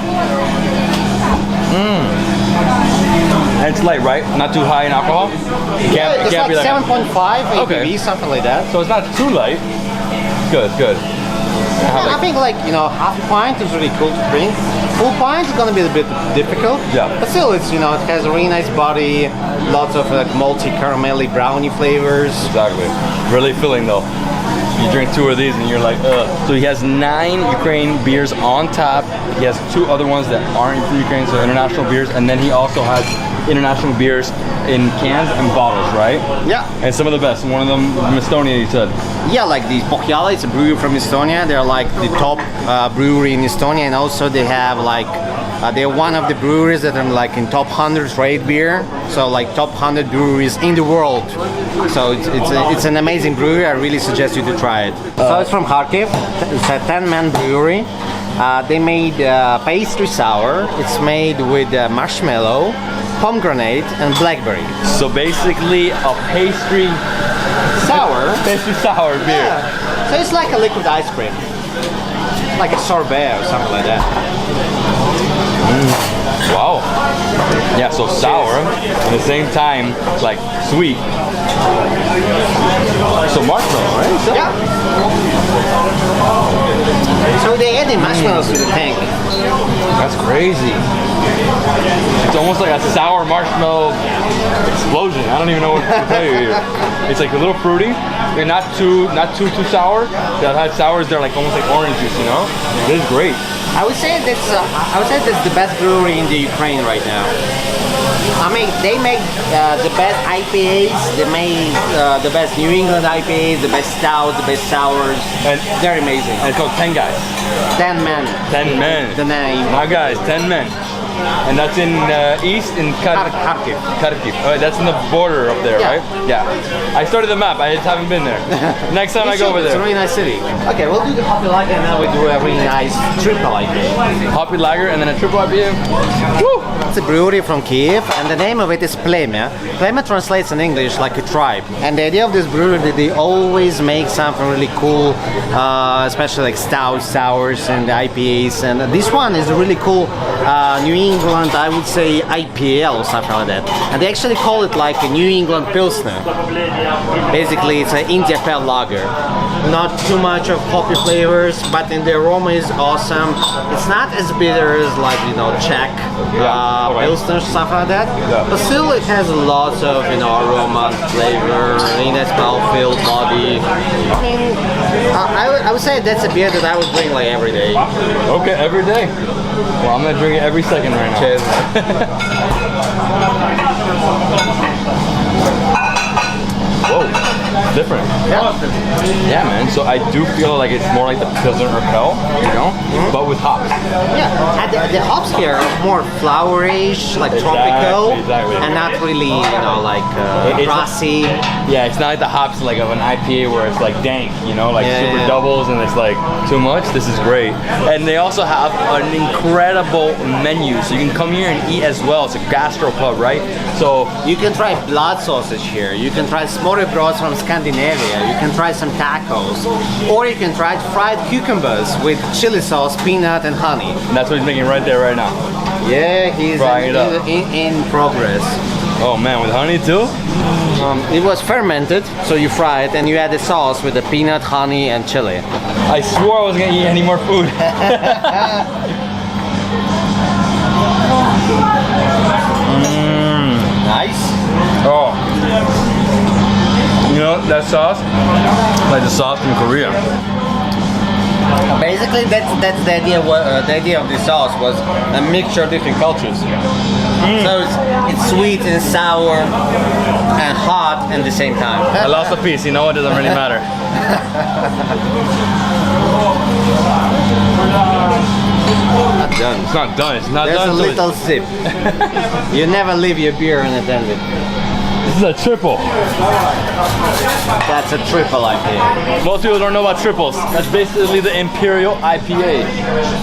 And it's light, right? Not too high in alcohol? It's like 7.5 ABV, okay. Something like that. So it's not too light. Good. I think half a pint is really cool to drink. Full pint is gonna be a bit difficult. Yeah. But still, it has a really nice body, lots of malty, caramelly, brownie flavors. Exactly. Really filling though. You drink 2 of these and you're like, ugh. So he has 9 Ukrainian beers on tap. He has 2 other ones that aren't from Ukraine, so international beers. And then he also has international beers in cans and bottles, right? Yeah. And some of the best. One of them from Estonia, you said. Yeah, like the Pohyala, it's a brewery from Estonia. They're like the top brewery in Estonia, and also they have like They're one of the breweries that are like in top 100 trade beer, so like top 100 breweries in the world. So it's an amazing brewery. I really suggest you to try it. So it's from Kharkiv. It's a 10-man brewery. They made pastry sour. It's made with marshmallow, pomegranate, and blackberry. So basically a pastry sour beer. Yeah. So it's like a liquid ice cream, like a sorbet or something like that. Wow. Yeah, so sour at the same time like sweet. So marshmallow, right? So yeah. So they added marshmallows to the tank. That's crazy. It's almost like a sour marshmallow explosion. I don't even know what to tell you here. It's like a little fruity. They're not too sour. I've had sours. They're like almost like orange juice. You know, this is great. I would say that's the best brewery in the Ukraine right now. I mean, they make the best IPAs. They make the best New England IPAs, the best stouts, the best sours. And they're amazing. And it's called 10 guys. 10 men. 10 men. The name. My guys, 10 men. And that's in east in Kharkiv. Kharkiv. Oh, that's in the border up there, right? Yeah. I started the map. I just haven't been there. Next time I go over there. It's a really nice city. Okay, we'll do the Hoppy Lager and then we do a really nice triple IPA. Hoppy Lager and then a triple IPA. Woo! It's a brewery from Kiev, and the name of it is Plemya. Plemya translates in English like a tribe. And the idea of this brewery is that they always make something really cool, especially like stouts, sours, and IPAs. And this one is a really cool New England, I would say IPA or something like that. And they actually call it like a New England Pilsner. Basically, it's an India Pale Lager. Not too much of hoppy flavors, but in the aroma is awesome. It's not as bitter as like, you know, Czech Pilsner, something like that. Yeah. But still it has lots of, you know, aroma, flavor, in a mouth-filled body. I mean, I would say that's a beer that I would drink like every day. Okay, every day. Well, I'm gonna drink it every second right now. Cheers. Whoa, different. Yeah, man. So I do feel like it's more like the Pilsner Urquell, you know, but with hops. Yeah, and the hops here are more flowerish, like tropical, and not really, you know, like grassy. Yeah, it's not like the hops like of an IPA where it's like dank, you know, like super doubles and it's like too much. This is great. And they also have an incredible menu, so you can come here and eat as well. It's a gastro pub, right? So you can try blood sausage here. You can try smoked broths from Scandinavia. You can try some tacos, or you can try fried cucumbers with chili sauce, peanut, and honey. And that's what he's making right there, right now. Yeah, he's in progress. Oh man, with honey too? It was fermented, so you fry it and you add the sauce with the peanut, honey, and chili. I swore I wasn't gonna eat any more food. Nice. Oh. You know that sauce? Like the sauce from Korea. Basically, that's the idea. The idea of this sauce was a mixture of different cultures. So it's sweet and sour and hot at the same time. I lost a piece. You know, it doesn't really matter. Not done. It's not done. It's not There's done. There's a little sip. You never leave your beer unattended. This is a triple. That's a triple IPA. Most people don't know about triples. That's basically the Imperial IPA.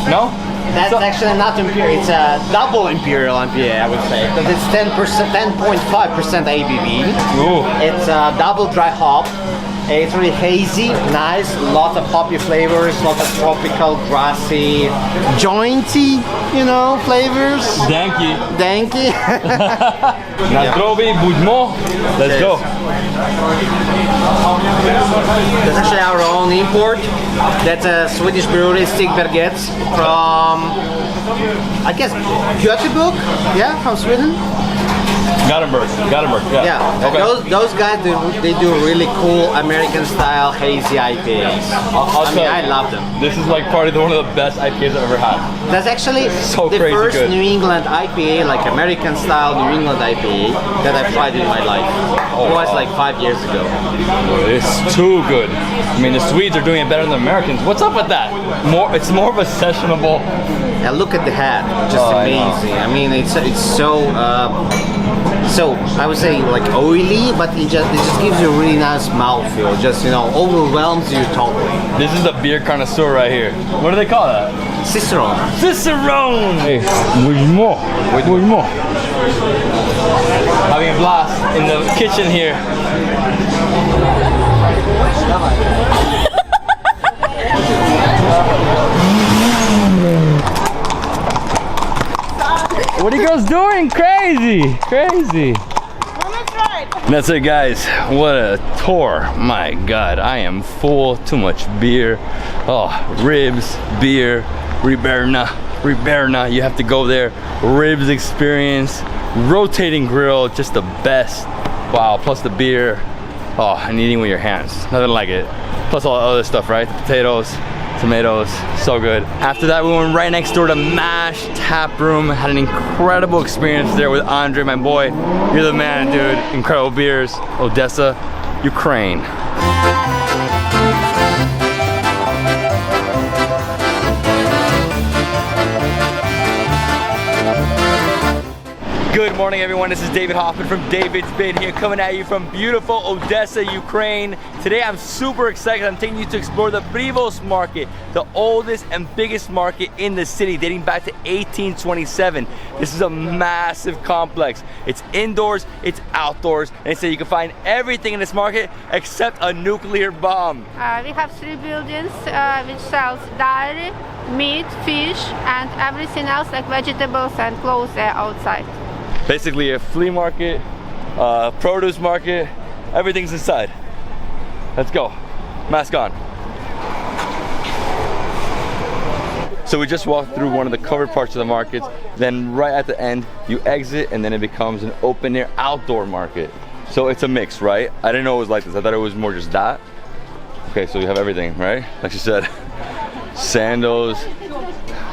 No? That's actually not Imperial. It's a double Imperial IPA, I would say. Because it's 10.5% ABV. Ooh. It's a double dry hop. It's really hazy, nice, lots of hoppy flavors, lots of tropical, grassy, jointy, you know, flavors. Danky. Danky. Nastrovi, budmo. Let's go. That's actually our own import. That's a Swedish brewery, Stigberget, from, I guess, Göteborg, yeah, from Sweden. Gothenburg, yeah. Okay. Those guys, they do really cool American-style hazy IPAs. I love them. This is like probably one of the best IPAs I've ever had. That's actually the first New England IPA, like American-style New England IPA that I've tried in my life. It was like 5 years ago. It's too good. I mean, the Swedes are doing it better than the Americans. What's up with that? It's more of a sessionable. And look at the head, just amazing. I mean, it's so I would say like oily, but it just gives you a really nice mouthfeel. Just, you know, overwhelms you totally. This is the beer connoisseur right here. What do they call that? Cicerone. Cicerone! Hey, with more. Having a blast in the kitchen here. What are you girls doing? Crazy! That's it, guys. What a tour. My God, I am full. Too much beer. Oh, ribs, beer, Riberna. You have to go there. Ribs experience, rotating grill, just the best. Wow, plus the beer. Oh, and eating with your hands. Nothing like it. Plus all the other stuff, right? Potatoes, tomatoes, so good. After that, we went right next door to Mash Tap Room. Had an incredible experience there with Andre, my boy. You're the man, dude. Incredible beers. Odessa, Ukraine. Good morning, everyone. This is David Hoffman from Davidsbeenhere, coming at you from beautiful Odessa, Ukraine. Today I'm super excited. I'm taking you to explore the Privos market, the oldest and biggest market in the city, dating back to 1827. This is a massive complex. It's indoors, it's outdoors, and so you can find everything in this market except a nuclear bomb. We have 3 buildings which sells dairy, meat, fish, and everything else like vegetables and clothes outside. Basically a flea market, produce market, everything's inside. Let's go. Mask on. So we just walked through one of the covered parts of the markets. Then right at the end, you exit and then it becomes an open air outdoor market. So it's a mix, right? I didn't know it was like this. I thought it was more just that. Okay, so we have everything, right? Like she said, sandals.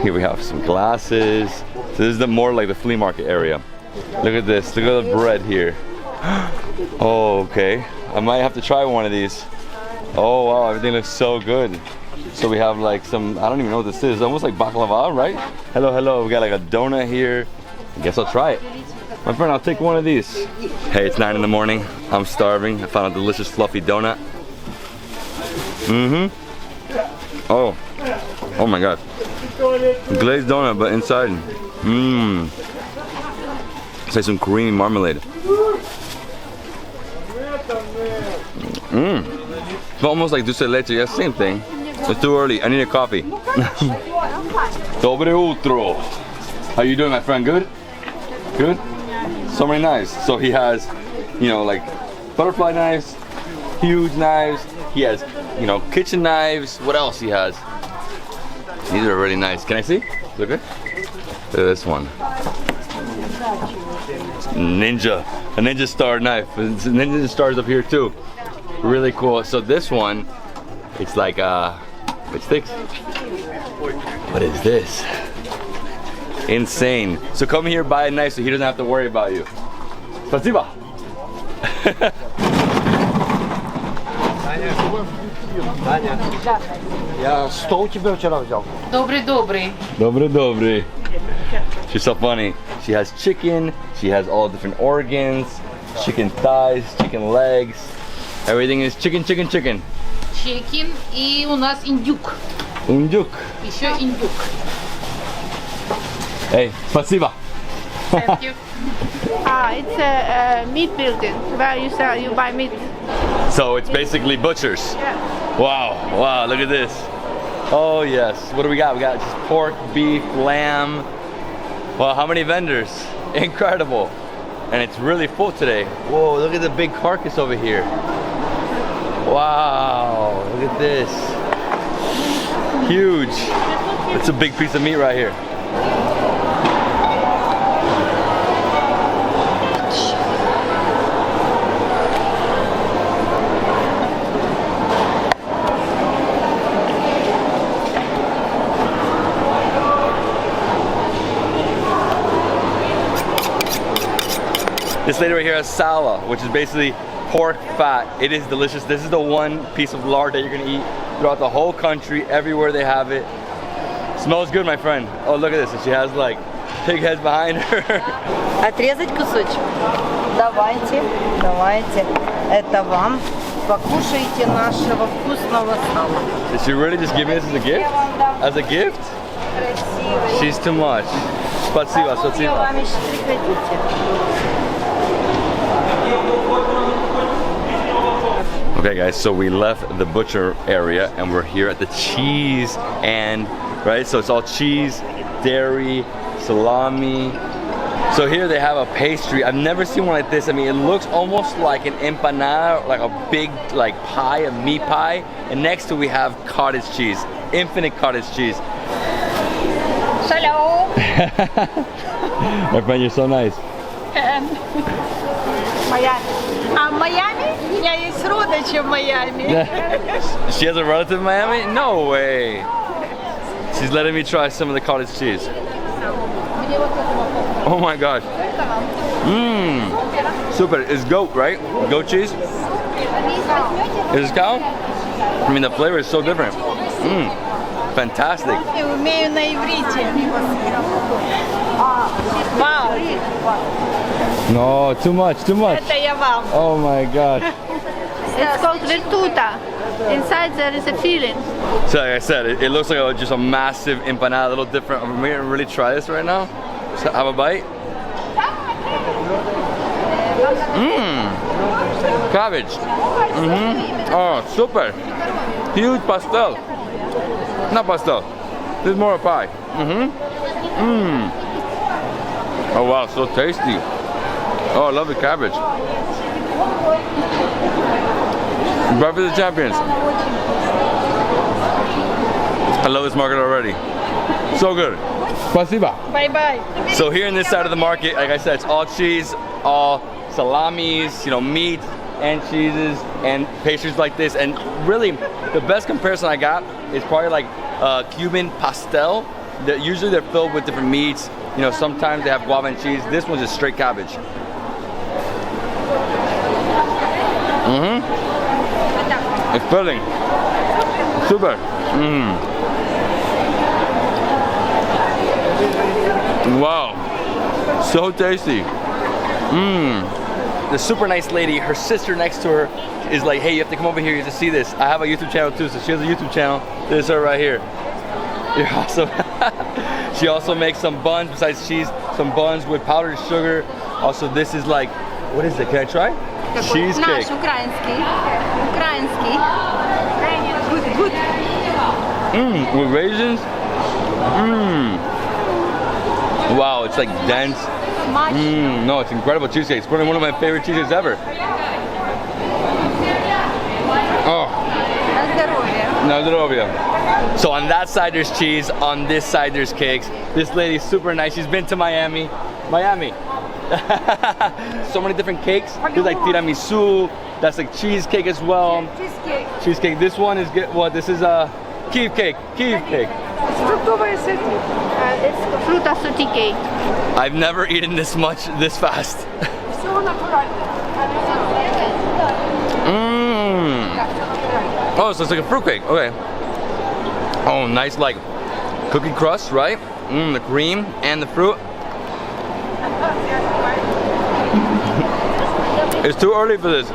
Here we have some glasses. So this is the more like the flea market area. Look at this, look at the bread here. Oh, okay. I might have to try one of these. Oh wow, everything looks so good. So we have like some, I don't even know what this is, almost like baklava, right? Hello, we got like a donut here. I guess I'll try it. My friend, I'll take one of these. Hey, it's 9 in the morning, I'm starving. I found a delicious fluffy donut. Oh my God. Glazed donut, but inside. It's like some creamy marmalade. It's almost like dulce de leche. Yeah, same thing. It's too early. I need a coffee. Dobre utro. How you doing, my friend? Good? Good? So many knives. So he has, you know, like butterfly knives, huge knives. He has, you know, kitchen knives. What else he has? These are really nice. Can I see? Look good? Look at this one. Ninja, a ninja star knife. Ninja stars up here too. Really cool. So this one, it's like it sticks. What is this? Insane. So come here, buy a knife so he doesn't have to worry about you. Spasiba. Я 100 у тебя вчера взял. Добрый. She's so funny. She has chicken, she has all different organs, chicken thighs, chicken legs. Everything is chicken. Chicken и у нас индюк. Индюк. Еще индюк. Hey, спасибо. Thank you. It's a meat building where you buy meat. So it's basically butchers. Yeah. Wow, look at this. Oh yes, what do we got? We got just pork, beef, lamb. Wow, how many vendors? Incredible. And it's really full today. Whoa, look at the big carcass over here. Wow, look at this. Huge. It's a big piece of meat right here. This lady right here has sala, which is basically pork fat. It is delicious. This is the one piece of lard that you're gonna eat throughout the whole country, everywhere they have it. Smells good, my friend. Oh, look at this. And she has like pig heads behind her. Отрезать кусочек? Давайте, давайте. Это вам. Покушайте нашего вкусного сала. Did she really just give me this as a gift? As a gift? She's too much. Спасибо, спасибо. Okay guys, so we left the butcher area and we're here at the cheese and, right, so it's all cheese, dairy, salami. So here they have a pastry. I've never seen one like this. I mean, it looks almost like an empanada, like a big like pie, a meat pie. And next to we have cottage cheese, infinite cottage cheese. Hello. My friend, you're so nice. Miami. Miami? У меня есть родичи в Майами. She has a relative in Miami? No way. She's letting me try some of the cottage cheese. Oh my gosh. Mmm. Super. It's goat, right? Goat cheese? Is this cow? I mean, the flavor is so different. Mmm. Fantastic. Умею на иврите. Вау. No, too much, too much. Это я вам. Oh my gosh. It's called virtuta. Inside there is a filling. So like I said, it looks like just a massive empanada, a little different. I'm going to really try this right now. So have a bite. Mmm. Cabbage. Mm-hmm. Oh, super. Huge pastel. Not pastel. This is more a pie. Mm-hmm. Mmm. Oh wow, so tasty. Oh, I love the cabbage. Breakfast of the champions. I love this market already. So good. Spasiba. Bye bye. So here in this side of the market, like I said, it's all cheese, all salamis, you know, meat and cheeses and pastries like this. And really, the best comparison I got is probably like Cuban pastel. Usually they're filled with different meats. You know, sometimes they have guava and cheese. This one's just straight cabbage. Mm-hmm. It's filling. Super. Mm. Wow. So tasty. Mmm. The super nice lady, her sister next to her is like, hey, you have to come over here, you have to see this. I have a YouTube channel too, so she has a YouTube channel. This is her right here. You're awesome. She also makes some buns besides cheese, some buns with powdered sugar. Also, this is like, what is it? Can I try? Cheesecake. Наш украинский. Украинский. Good. Mmm, with raisins. Mmm. Wow, it's like dense. Mmm, no, it's incredible cheesecake. It's probably one of my favorite cheesecakes ever. Oh. Na zdrowie. So on that side there's cheese, on this side there's cakes. This lady's super nice. She's been to Miami. So many different cakes. There's like tiramisu. That's like cheesecake as well. Cheesecake. This one is good. What? This is a Kiev cake. Kiev cake. It's fruta suti cake. I've never eaten this much this fast. Mmm. Oh, so it's like a fruit cake. Okay. Oh, nice like cookie crust, right? Mmm, the cream and the fruit. It's too early for this.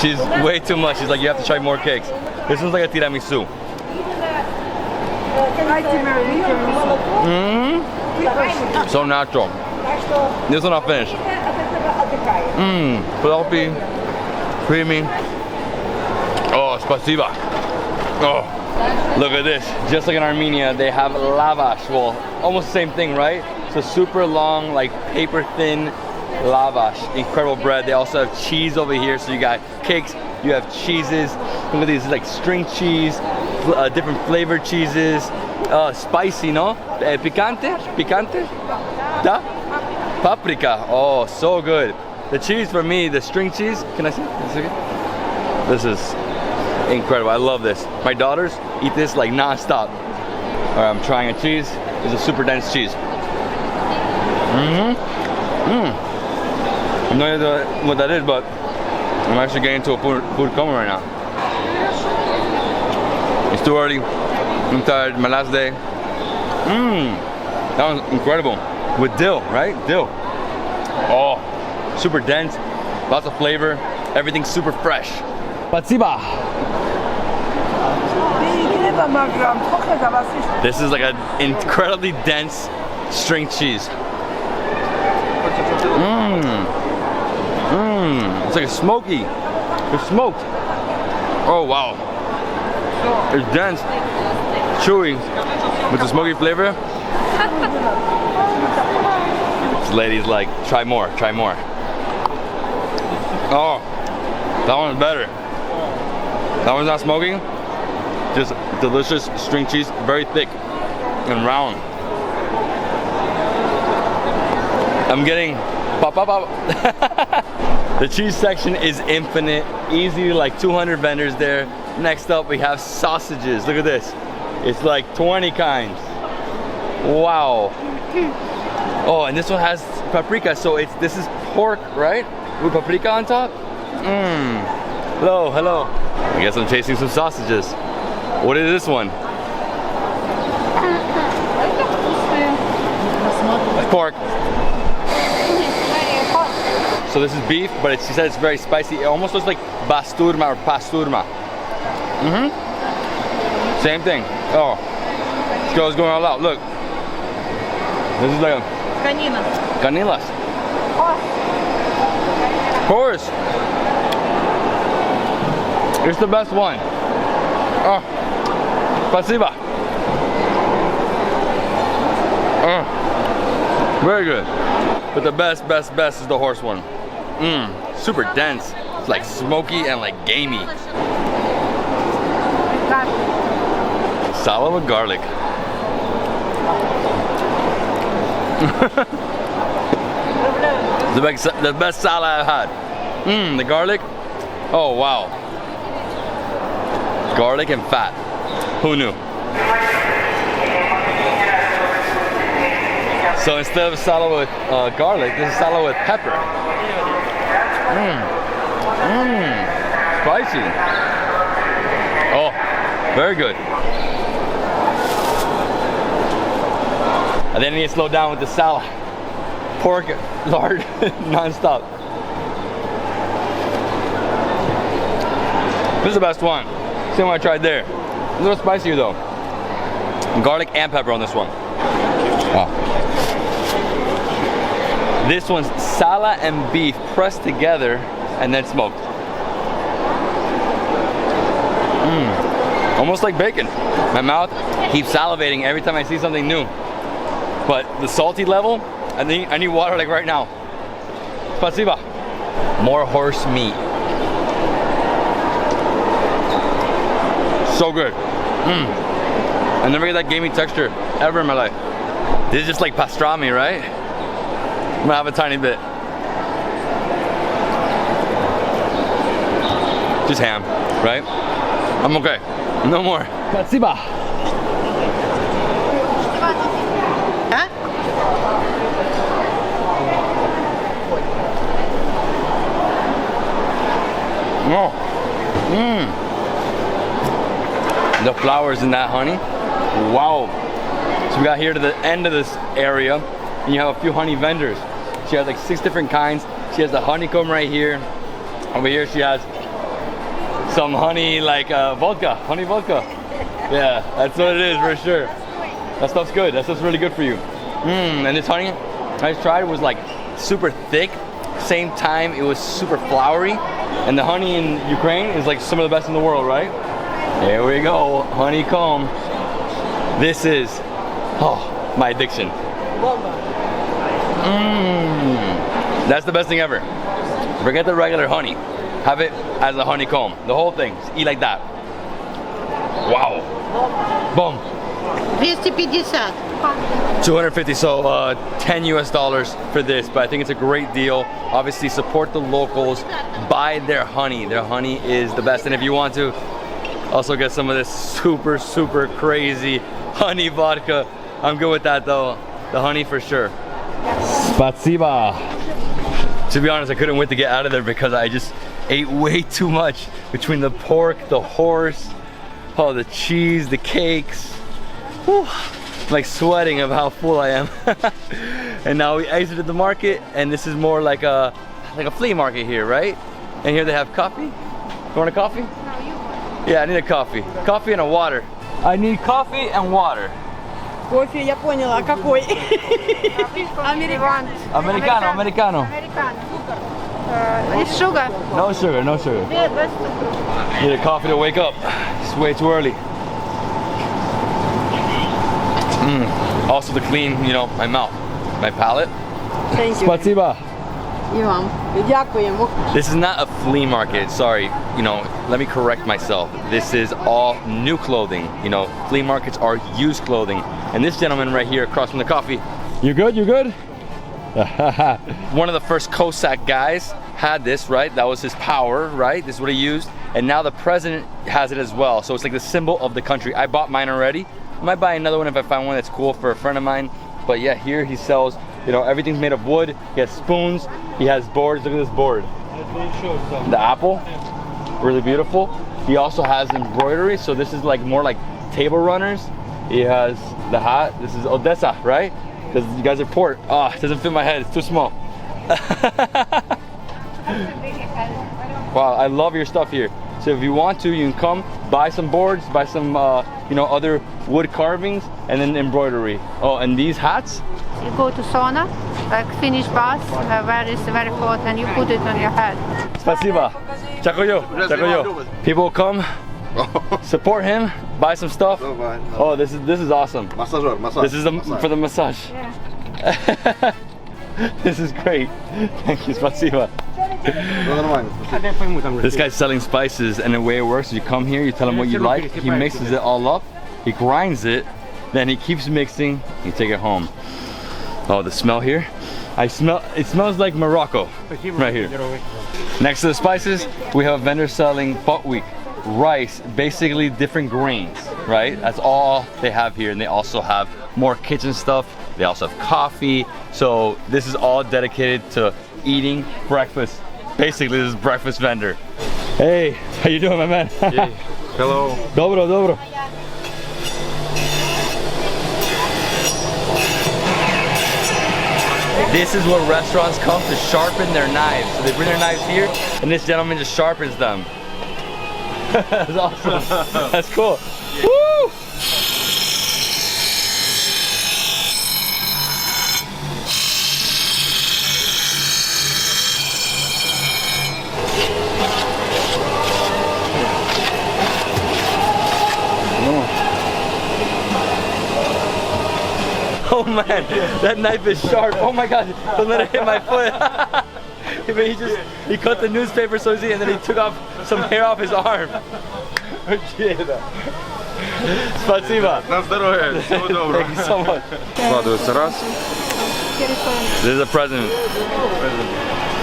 She's way too much. She's like, you have to try more cakes. This one's like a tiramisu. Mmm. So natural. This one I'll finish. Mmm. Fluffy. Creamy. Oh, spasiba. Oh. Look at this. Just like in Armenia, they have lavash. Well, almost the same thing, right? So super long, like paper thin lavash. Incredible bread. They also have cheese over here. So you got cakes, you have cheeses. Look at these, like string cheese, different flavored cheeses. Spicy, no? Picante? Picante? Da? Paprika. Oh, so good. The cheese for me, the string cheese. Can I see? This is incredible. I love this. My daughters eat this like non-stop. All right, I'm trying a cheese. It's a super dense cheese. No idea what that is, but I'm actually getting into a food coma right now. It's too early. I'm tired. My last day. That was incredible. With dill, right? Dill. Oh, super dense. Lots of flavor. Everything's super fresh. Spasiba. This is like an incredibly dense string cheese. It's like a smoky. It's smoked. Oh wow. It's dense, chewy, with the smoky flavor. This lady's like, try more, try more. Oh, that one's better. That one's not smoky. Just delicious string cheese, very thick and round. I'm getting pop, pop, pop. The cheese section is infinite, easy, like 200 vendors there. Next up we have sausages. Look at this. It's like 20 kinds. Wow. Oh, and this one has paprika, so this is pork, right? With paprika on top. Hello, hello. I guess I'm chasing some sausages. What is this one? Pork. So this is beef, but she said it's very spicy. It almost looks like basturma or pasturma. Same thing. Oh, this girl's going all out. Look. This is like a canilas. Horse. It's the best one. Oh, spasiba. Very good. But the best is the horse one. Super dense. It's like smoky and like gamey. Salad with garlic. the best salad I've had. The garlic. Oh wow. Garlic and fat. Who knew? So instead of salad with garlic, this is salad with pepper. Spicy. Oh, very good. And then I need to slow down with the salad. Pork, lard, non-stop. This is the best one. Same one I tried there. A little spicier though. Garlic and pepper on this one. Wow. This one's salad and beef pressed together and then smoked. Almost like bacon. My mouth keeps salivating every time I see something new. But the salty level, I need water like right now. Spasiba. More horse meat. So good. I never get that gamey texture ever in my life. This is just like pastrami, right? I'm gonna have a tiny bit. Just ham, right? I'm okay. No more. Spasiba. Huh? Oh. The flowers in that honey. Wow. So we got here to the end of this area and you have a few honey vendors. She has like 6 different kinds. She has the honeycomb right here. Over here she has some honey like vodka, honey vodka. Yeah, that's what it is for sure. That stuff's good. That stuff's really good for you. And this honey I just tried was like super thick. Same time it was super flowery. And the honey in Ukraine is like some of the best in the world, right? Here we go, honeycomb. This is, my addiction. That's the best thing ever. Forget the regular honey. Have it as a honeycomb. The whole thing. Just eat like that. Wow. Boom. 250, so 10 US dollars for this, but I think it's a great deal. Obviously support the locals, buy their honey. Their honey is the best, and if you want to also get some of this super crazy honey vodka, I'm good with that though. The honey for sure. Spasiba. To be honest, I couldn't wait to get out of there because I just ate way too much between the pork, the horse, oh, the cheese, the cakes. Whew. I'm like sweating of how full I am. And now we exited the market, and this is more like a flea market here, right? And here they have coffee. You want a coffee? No, you want. Yeah, I need a coffee. Coffee and a water. I need coffee and water. Кофе, я поняла, какой? Americano. Americano, americano. Americano. With sugar. No sugar, no sugar. Yeah, that's sugar. Need a coffee to wake up. It's way too early. Also to clean, you know, my mouth, my palate. Thank you. Spasiba. І вам. Дякуємо. This is not a flea market, sorry. You know, let me correct myself. This is all new clothing. You know, flea markets are used clothing. And this gentleman right here across from the coffee. You good, you good? One of the first Cossack guys had this, right? That was his power, right? This is what he used. And now the president has it as well. So it's like the symbol of the country. I bought mine already. I might buy another one if I find one that's cool for a friend of mine. But yeah, here he sells, you know, everything's made of wood. He has spoons, he has boards. Look at this board. The apple, really beautiful. He also has embroidery, so this is like more like table runners. He has the hat. This is Odessa, right? Because you guys are port. Oh, it doesn't fit my head, it's too small. Wow, I love your stuff here. So if you want to, you can come buy some boards, buy some, you know, other wood carvings, and then embroidery. Oh, and these hats? You go to sauna, like Finnish bath, where it's very hot, and you put it on your head. Spasiba. Chakoyo. Chakoyo. People come, support him, buy some stuff. Oh, this is awesome. Massage. This is for the massage. Yeah. This is great. Thank you, Spasiba. This guy's selling spices, and the way it works is you come here, you tell him what you like, he mixes it all up, he grinds it, then he keeps mixing, you take it home. Oh, the smell here. It smells like Morocco right here. Next to the spices, we have a vendor selling buckwheat, rice, basically different grains, right? That's all they have here, and they also have more kitchen stuff. They also have coffee. So this is all dedicated to eating breakfast. Basically, this is breakfast vendor. Hey, how you doing, my man? Hey, hello. Dobro, dobro. This is where restaurants come to sharpen their knives. So they bring their knives here, and this gentleman just sharpens them. That's awesome. That's cool. Woo! Oh man, that knife is sharp. Oh my god, don't let it hit my foot. He cut the newspaper so easy, and then he took off some hair off his arm. Spasiba. На здоровье. Всего доброго. Thank you so much. Складывается раз. This is a present.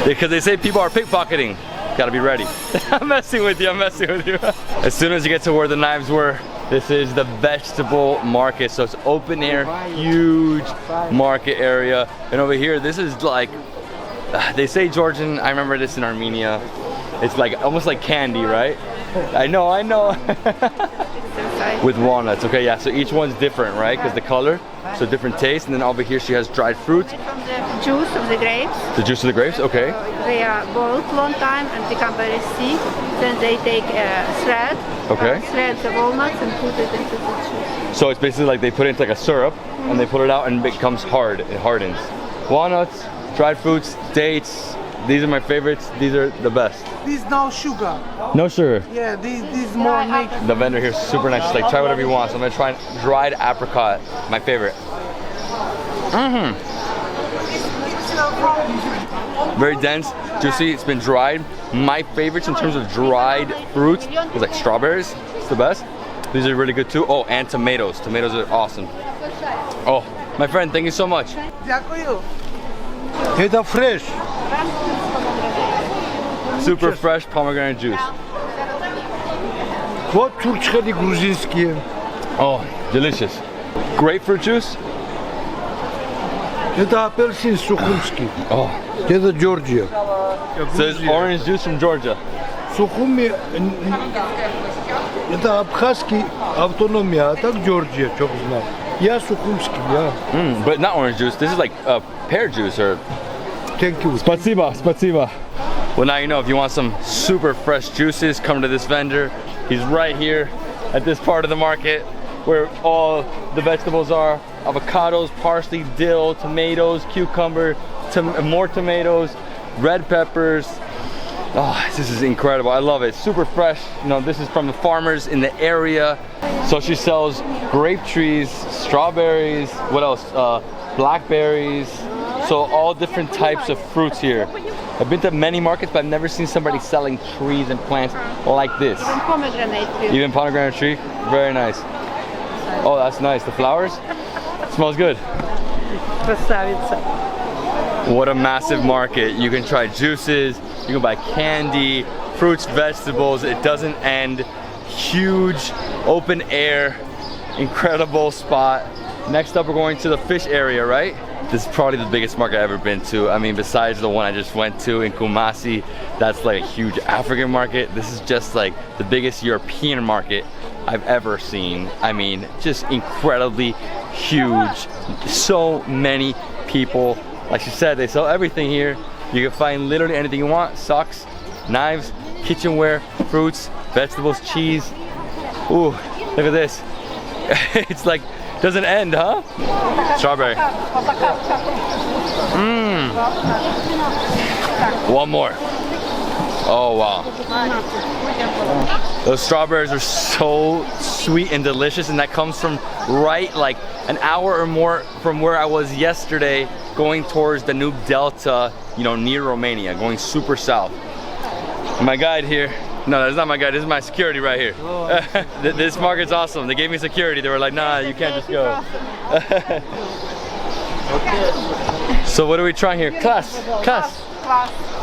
Because they say people are pickpocketing. Gotta be ready. I'm messing with you, I'm messing with you. As soon as you get to where the knives were, this is the vegetable market. So it's open air, huge market area. And over here, this is like, they say Georgian, I remember this in Armenia. It's like, almost like candy, right? I know. With walnuts, okay, yeah, so each one's different, right? Because the color, so different taste. And then over here she has dried fruit. From the juice of the grapes. The juice of the grapes, okay. They are boiled long time and become very thick. Then they take a thread, thread the walnuts and put it into the juice. So it's basically like they put it into like a syrup, and they put it out and it becomes hard, it hardens. Walnuts, dried fruits, dates, these are my favorites, these are the best. This no sugar. No sugar? Yeah, this more naked. The vendor here is super nice, she's like try whatever you want. So I'm gonna try dried apricot, my favorite. Very dense, juicy, it's been dried. My favorites in terms of dried fruits is like strawberries, it's the best. These are really good too. Oh, and tomatoes. Tomatoes are awesome. Oh, my friend, thank you so much. Это fresh. Super fresh pomegranate juice. Вот чурчхали грузинские. Oh, delicious. Grapefruit juice. Это апельсин сухумский. Oh. Это Georgia. So it's orange juice from Georgia. Сухуми это абхазский автономия, а так Georgia, что знаю. Я сухумский, я. But not orange juice. This is like pear juice or. Thank you. Спасибо, спасибо. Well, now you know if you want some super fresh juices, come to this vendor. He's right here at this part of the market where all the vegetables are. Avocados, parsley, dill, tomatoes, cucumber, more tomatoes, red peppers. Oh, this is incredible. I love it. Super fresh. You know, this is from the farmers in the area. So she sells grape trees, strawberries, what else? Blackberries. So all different types of fruits here. I've been to many markets, but I've never seen somebody selling trees and plants like this. Even pomegranate tree. Even pomegranate tree? Very nice. Oh, that's nice. The flowers? Smells good. Красавица. What a massive market. You can try juices, you can buy candy, fruits, vegetables. It doesn't end. Huge, open air, incredible spot. Next up, we're going to the fish area, right? This is probably the biggest market I've ever been to. I mean, besides the one I just went to in Kumasi, that's like a huge African market. This is just like the biggest European market I've ever seen. I mean, just incredibly huge. So many people. Like she said, they sell everything here. You can find literally anything you want. Socks, knives, kitchenware, fruits, vegetables, cheese. Ooh, look at this. It's like, doesn't end, huh? Strawberry. One more. Oh, wow. Those strawberries are so sweet and delicious, and that comes from right like an hour or more from where I was yesterday, going towards the Danube Delta, you know, near Romania, going super south. My guide here, no, that's not my guide, this is my security right here. This market's awesome. They gave me security. They were like, nah, you can't just go. So what are we trying here? Kvass.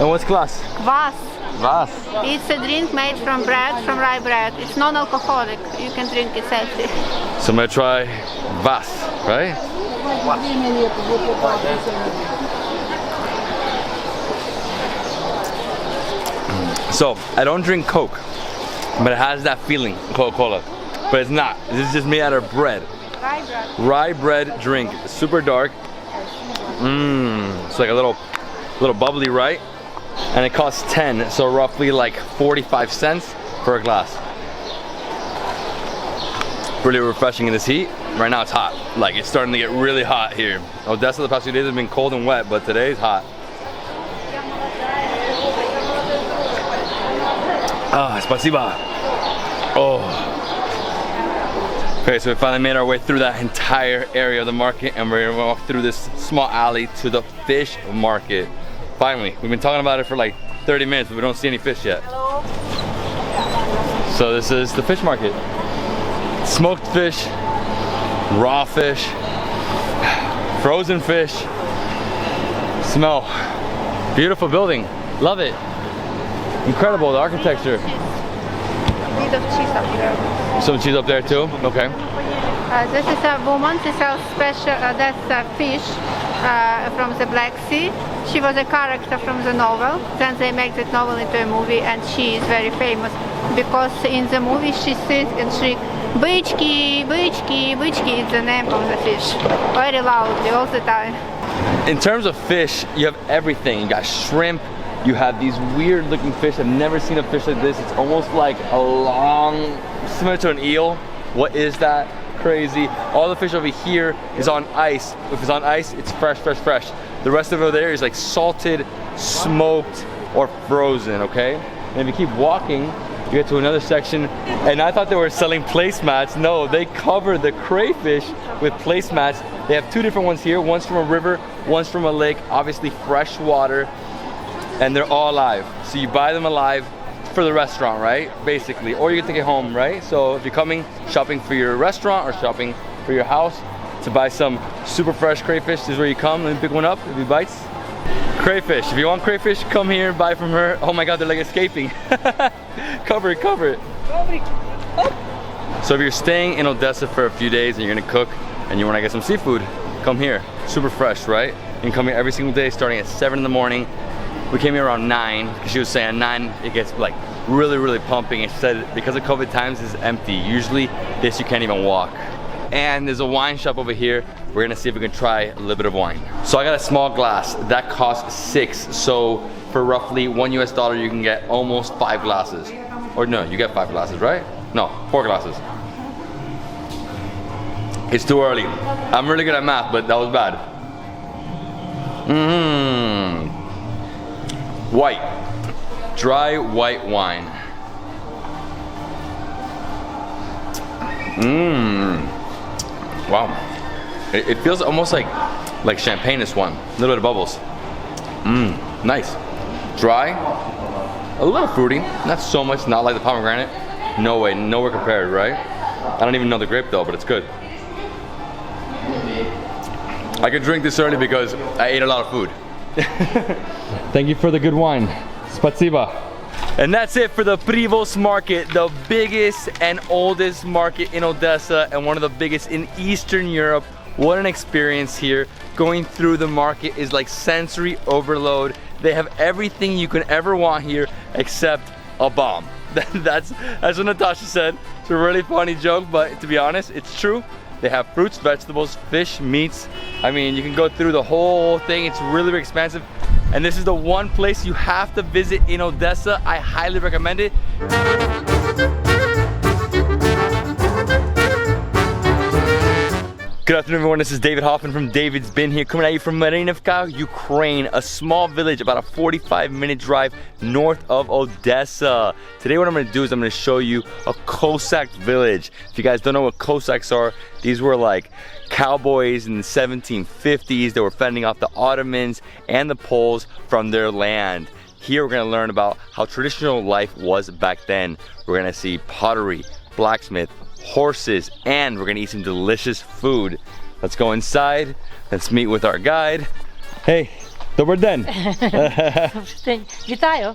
And what's kvass? Kvass. Kvass. It's a drink made from bread, from rye bread. It's non-alcoholic. You can drink it healthy. So I'm gonna try kvass, right? So I don't drink Coke, but it has that feeling, Coca-Cola. But it's not. This is just made out of bread. Rye bread. Rye bread drink, super dark. It's like a little bubbly, right? And it costs 10, so roughly like 45 cents for a glass. Really refreshing in this heat. Right now it's hot. Like it's starting to get really hot here. Odessa the past few days has been cold and wet, but today's hot. Ah, spasiba. Oh. Okay, so we finally made our way through that entire area of the market, and we're gonna walk through this small alley to the fish market. Finally, we've been talking about it for like 30 minutes, but we don't see any fish yet. So this is the fish market. Smoked fish, raw fish, frozen fish. Smell. Beautiful building. Love it. Incredible, the architecture. A bit of cheese up there. Some cheese up there too? Okay. This is a woman, she sells special, that's a fish from the Black Sea. She was a character from the novel. Then they make that novel into a movie, and she is very famous because in the movie she sits and shrieks, "Bычки, bычки, bычki" is the name of the fish. Very loudly all the time. In terms of fish, you have everything. You got shrimp, you have these weird looking fish. I've never seen a fish like this. It's almost like a long, similar to an eel. What is that? Crazy. All the fish over here is on ice. If it's on ice, it's fresh, fresh, fresh. The rest of it over there is like salted, smoked, or frozen, okay? And if you keep walking, you get to another section, and I thought they were selling placemats. No, they cover the crayfish with placemats. They have two different ones here. One's from a river, one's from a lake, obviously fresh water, and they're all alive. So you buy them alive for the restaurant, right? Basically, or you can take it home, right? So if you're coming shopping for your restaurant or shopping for your house to buy some super fresh crayfish, this is where you come. Let me pick one up if he bites. Crayfish. If you want crayfish, come here, buy from her. Oh my God, they're like escaping. Cover it, cover it. So if you're staying in Odessa for a few days and you're gonna cook and you wanna get some seafood, come here. super fresh, right? You can come here every single day starting at 7 in the morning. We came here around 9 because she was saying 9 it gets like really pumping. It said because of COVID times it's empty. Usually this you can't even walk. And there's a wine shop over here. We're gonna see if we can try a little bit of wine. So I got a small glass that costs 6. So for roughly $1 US you can get almost 5 glasses. Or no, you get 5 glasses, right? No, 4 glasses. It's too early. I'm really good at math, but that was bad. White. Dry white wine. Wow. It feels almost like champagne, this one. A little bit of bubbles. Nice. Dry. A little fruity. Not so much, not like the pomegranate. No way, nowhere compared, right? I don't even know the grape though, but it's good. I could drink this early because I ate a lot of food. Thank you for the good wine. Spasiba. And that's it for the Privos market, the biggest and oldest market in Odessa and one of the biggest in Eastern Europe. What an experience here. Going through the market is like sensory overload. They have everything you can ever want here except a bomb. That's what Natasha said. It's a really funny joke, but to be honest, it's true. They have fruits, vegetables, fish, meats. I mean, you can go through the whole thing. It's really expensive. And this is the one place you have to visit in Odessa. I highly recommend it. Good afternoon, everyone. This is David Hoffman from Davidsbeenhere, coming at you from Marynivka, Ukraine, a small village about a 45-minute drive north of Odessa. Today what I'm going to do is I'm going to show you a Cossack village. If you guys don't know what Cossacks are, these were like cowboys in the 1750s. They were fending off the Ottomans and the Poles from their land. Here we're going to learn about how traditional life was back then. We're going to see pottery, blacksmith, horses, and we're gonna eat some delicious food. Let's go inside. Let's meet with our guide. Hey, добрий день. Вітаю.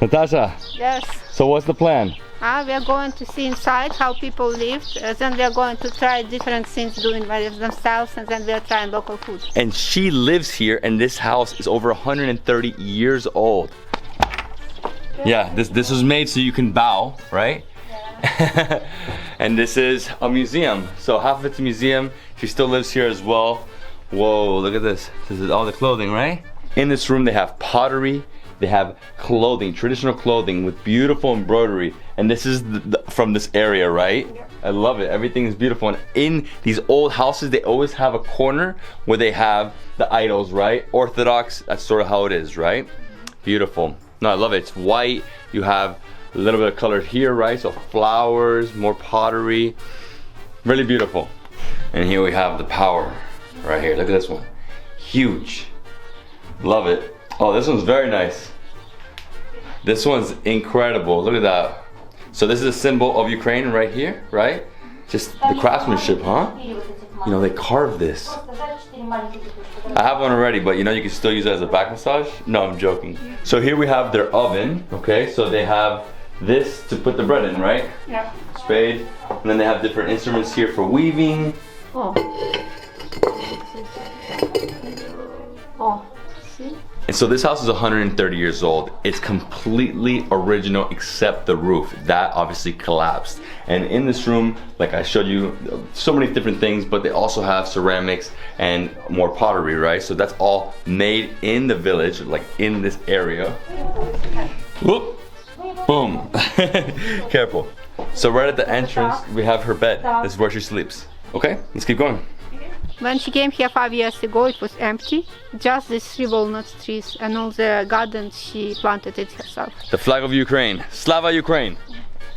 Natasha. Yes. So what's the plan? We are going to see inside how people lived. Then we are going to try different things doing by themselves, and then we are trying local food. And she lives here, and this house is over 130 years old. Yeah, this was made so you can bow, right? And this is a museum. So half of it's a museum. She still lives here as well. Whoa, look at this. This is all the clothing, right? In this room they have pottery, they have clothing, traditional clothing with beautiful embroidery. And this is from this area, right? I love it. Everything is beautiful. And in these old houses, they always have a corner where they have the idols, right? Orthodox, that's sort of how it is, right? Beautiful. No, I love it. It's white. You have a little bit of color here, right? So flowers, more pottery, really beautiful. And here we have the power right here. Look at this one, huge. Love it. Oh, this one's very nice. This one's incredible. Look at that. So this is a symbol of Ukraine right here, right? Just the craftsmanship, huh? You know, they carved this. I have one already, but you know, you can still use it as a back massage. No, I'm joking. So here we have their oven, okay? So they have this to put the bread in, right? Yeah. Spade. And then they have different instruments here for weaving. Oh. Oh. See? And so this house is 130 years old. It's completely original except the roof. That obviously collapsed. And in this room, like I showed you, so many different things, but they also have ceramics and more pottery, right? So that's all made in the village, like in this area. Whoop. Boom. Careful. So right at the entrance, we have her bed. This is where she sleeps. Okay, let's keep going. When she came here 5 years ago, it was empty. Just these 3 walnut trees and all the gardens, she planted it herself. The flag of Ukraine. Slava Ukraine.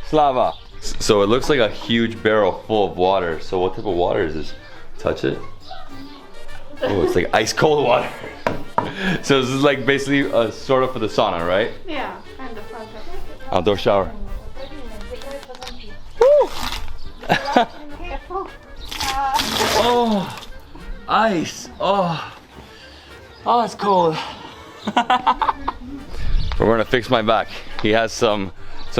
Slava. So it looks like a huge barrel full of water. So what type of water is this? Touch it. Oh, it's like ice cold water. So this is like basically sort of for the sauna, right? Yeah, kind of. Outdoor shower. Oh, ice. Oh, it's cold. We're gonna fix my back. He has some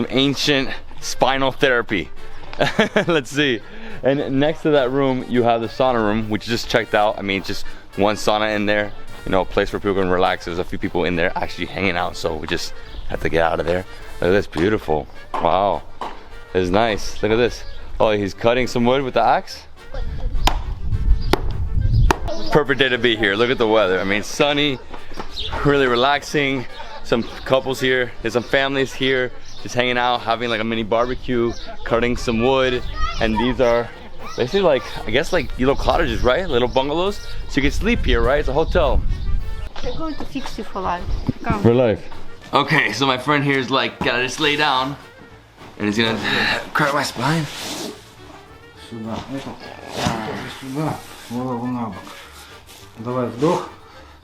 ancient spinal therapy. Let's see. And next to that room, you have the sauna room, which you just checked out. I mean, it's just one sauna in there, you know, a place where people can relax. There's a few people in there actually hanging out, so we just have to get out of there. Look at this, beautiful. Wow, this is nice. Look at this. Oh, he's cutting some wood with the axe. Perfect day to be here. Look at the weather. I mean, sunny, really relaxing. Some couples here, there's some families here, just hanging out, having like a mini barbecue, cutting some wood. And these are basically like, I guess like little cottages, right? Little bungalows. So you can sleep here, right? It's a hotel. They're going to fix you for life. Come. For life. Okay, so my friend here is like, gotta just lay down. And he's gonna crack my spine. Сюда. Сюда. Голову на бок. Давай вдох.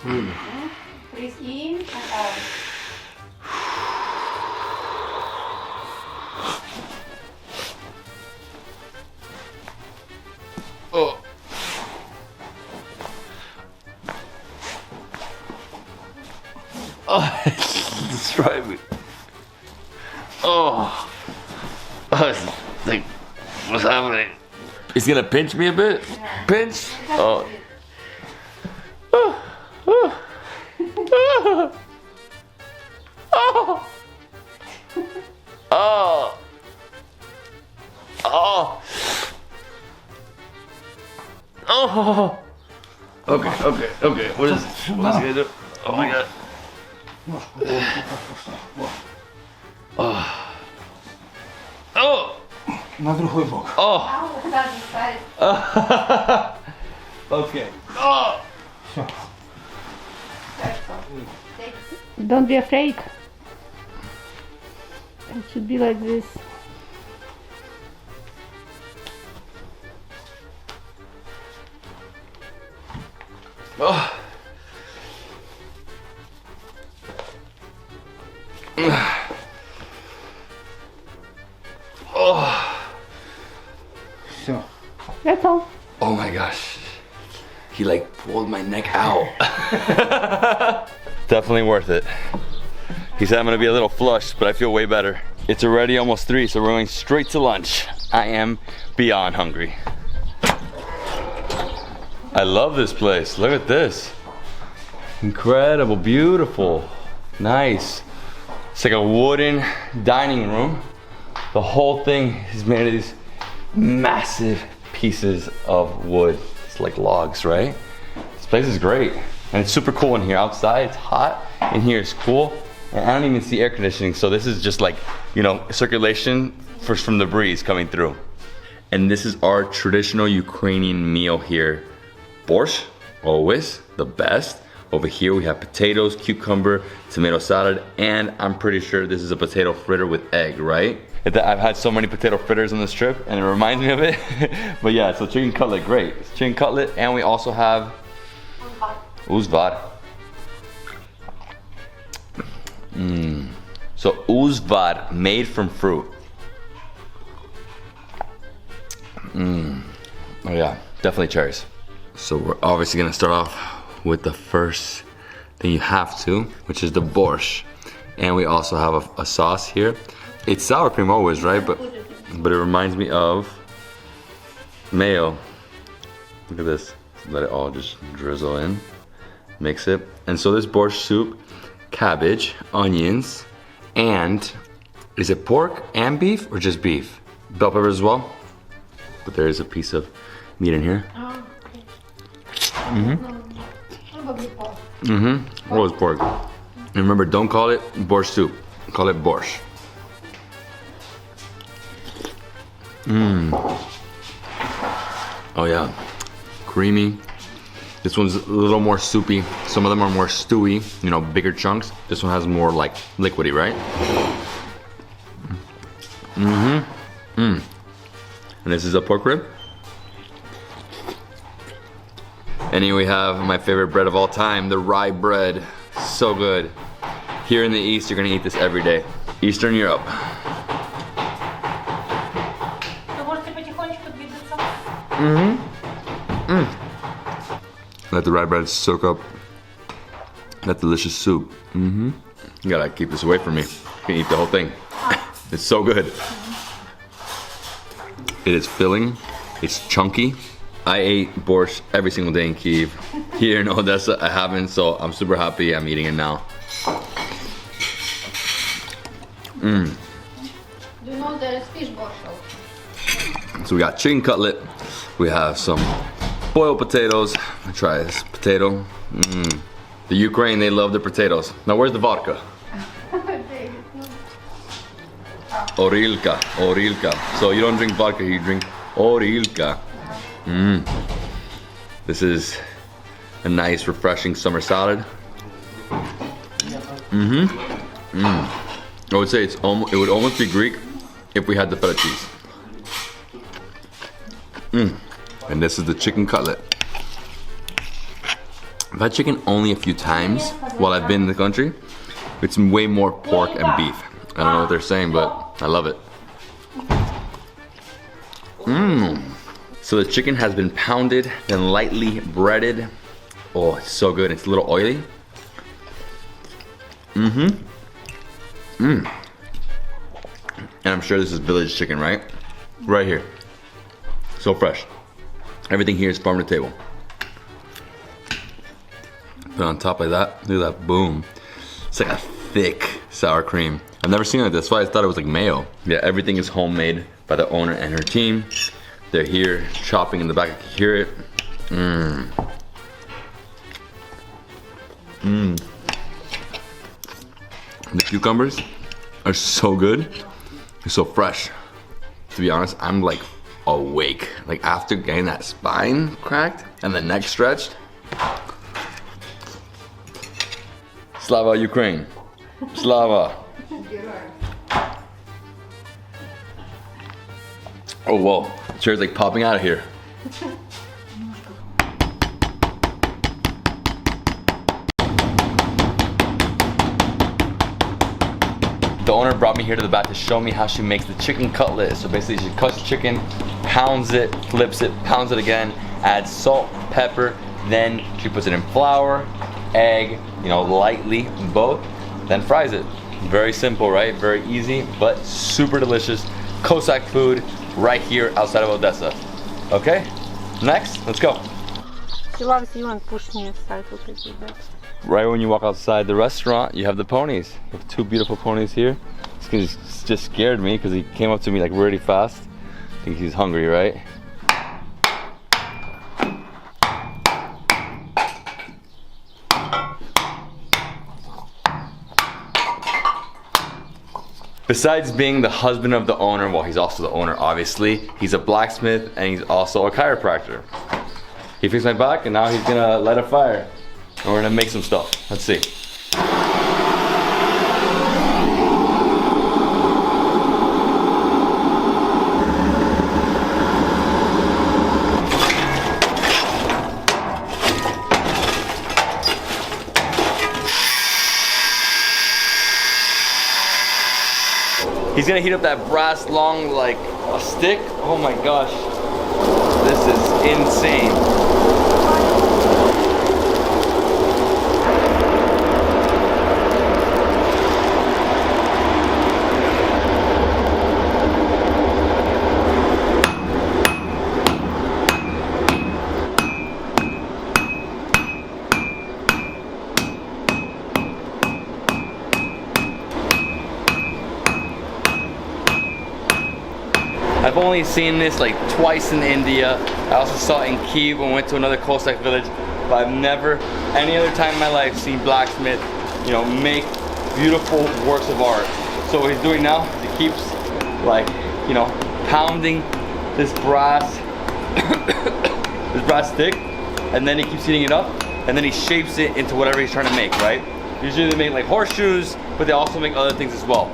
Выдох. Breathe in and out. Oh. Oh, it destroyed me. Oh. Oh, it's like, what's happening? He's gonna pinch me a bit? Yeah. Pinch? Oh. Oh. Oh. Oh. Oh. Oh. Oh. Oh. Okay, okay, okay. What is this? What's he gonna do? Oh my god. Oh. Oh. На другой бок. Oh. Okay. Oh. Все. Don't be afraid. It should be like this. Oh. Oh. Все. That's all. Oh my gosh. He like pulled my neck out. Definitely worth it. He said I'm gonna be a little flushed, but I feel way better. It's already almost 3, so we're going straight to lunch. I am beyond hungry. I love this place. Look at this. Incredible, beautiful, nice. It's like a wooden dining room. The whole thing is made of these massive pieces of wood. It's like logs, right? This place is great. And it's super cool in here. Outside, it's hot. In here, it's cool. And I don't even see air conditioning. So this is just like, you know, circulation from the breeze coming through. And this is our traditional Ukrainian meal here. Borscht, always the best. Over here we have potatoes, cucumber, tomato salad, and I'm pretty sure this is a potato fritter with egg, right? I've had so many potato fritters on this trip and it reminds me of it. But yeah, so chicken cutlet, great. It's chicken cutlet, and we also have uzvar. So uzvar, made from fruit. Oh yeah, definitely cherries. So we're obviously gonna start off with the first thing you have to, which is the borscht. And we also have a sauce here. It's sour cream always, right? But it reminds me of mayo. Look at this. Let it all just drizzle in. Mix it. And so this borscht soup, cabbage, onions, and is it pork and beef or just beef? Bell peppers as well. But there is a piece of meat in here. Always pork. And remember, don't call it borscht soup. Call it borscht. Oh yeah, creamy. This one's a little more soupy. Some of them are more stewy, you know, bigger chunks. This one has more like liquidy, right? And this is a pork rib. And here we have my favorite bread of all time, the rye bread. So good. Here in the East, you're gonna eat this every day. Eastern Europe. Let the rye bread soak up that delicious soup. You gotta keep this away from me. You can eat the whole thing. It's so good. It is filling It's chunky. I ate borscht every single day in Kyiv. Here in Odessa, I haven't, so I'm super happy I'm eating it now. Do you know there is fish borscht? So we got chicken cutlet. We have some boiled potatoes. Let's try this potato. The Ukraine, they love their potatoes. Now where's the vodka? Orilka, Orilka. So you don't drink vodka, you drink Orilka. This is a nice, refreshing summer salad. I would say it would almost be Greek if we had the feta cheese. And this is the chicken cutlet. I've had chicken only a few times while I've been in the country. It's way more pork and beef. I don't know what they're saying, but I love it. So the chicken has been pounded, then lightly breaded. Oh, it's so good. It's a little oily. And I'm sure this is village chicken, right? Right here. So fresh. Everything here is farm to table. Put it on top like that. Look at that, boom. It's like a thick sour cream. I've never seen it like this, that's why I thought it was like mayo. Yeah, everything is homemade by the owner and her team. They're here chopping in the back, I can hear it. The cucumbers are so good. They're so fresh. To be honest, I'm like awake. Like after getting that spine cracked and the neck stretched. Slava Ukraine. Slava. Oh whoa, the chair's like popping out of here. The owner brought me here to the back to show me how she makes the chicken cutlet. So basically she cuts the chicken, pounds it, flips it, pounds it again, adds salt, pepper, then she puts it in flour, egg, you know, lightly, both, then fries it. Very simple, right? Very easy, but super delicious. Cossack food right here outside of Odessa. Okay, next, let's go. Right when you walk outside the restaurant, you have the ponies. You have two beautiful ponies here. This guy just scared me because he came up to me like really fast. I think he's hungry, right? Besides being the husband of the owner, well, he's also the owner, obviously. He's a blacksmith and he's also a chiropractor. He fixed my back and now he's gonna light a fire. And we're gonna make some stuff. Let's see. He's gonna heat up that brass long, like a stick. Oh my gosh, this is insane. I've only seen this like twice in India. I also saw it in Kyiv when we went to another Cossack village, but I've never, any other time in my life, seen blacksmith, you know, make beautiful works of art. So what he's doing now is he keeps like, you know, pounding this brass, this brass stick, and then he keeps heating it up, and then he shapes it into whatever he's trying to make, right? Usually they make like horseshoes, but they also make other things as well.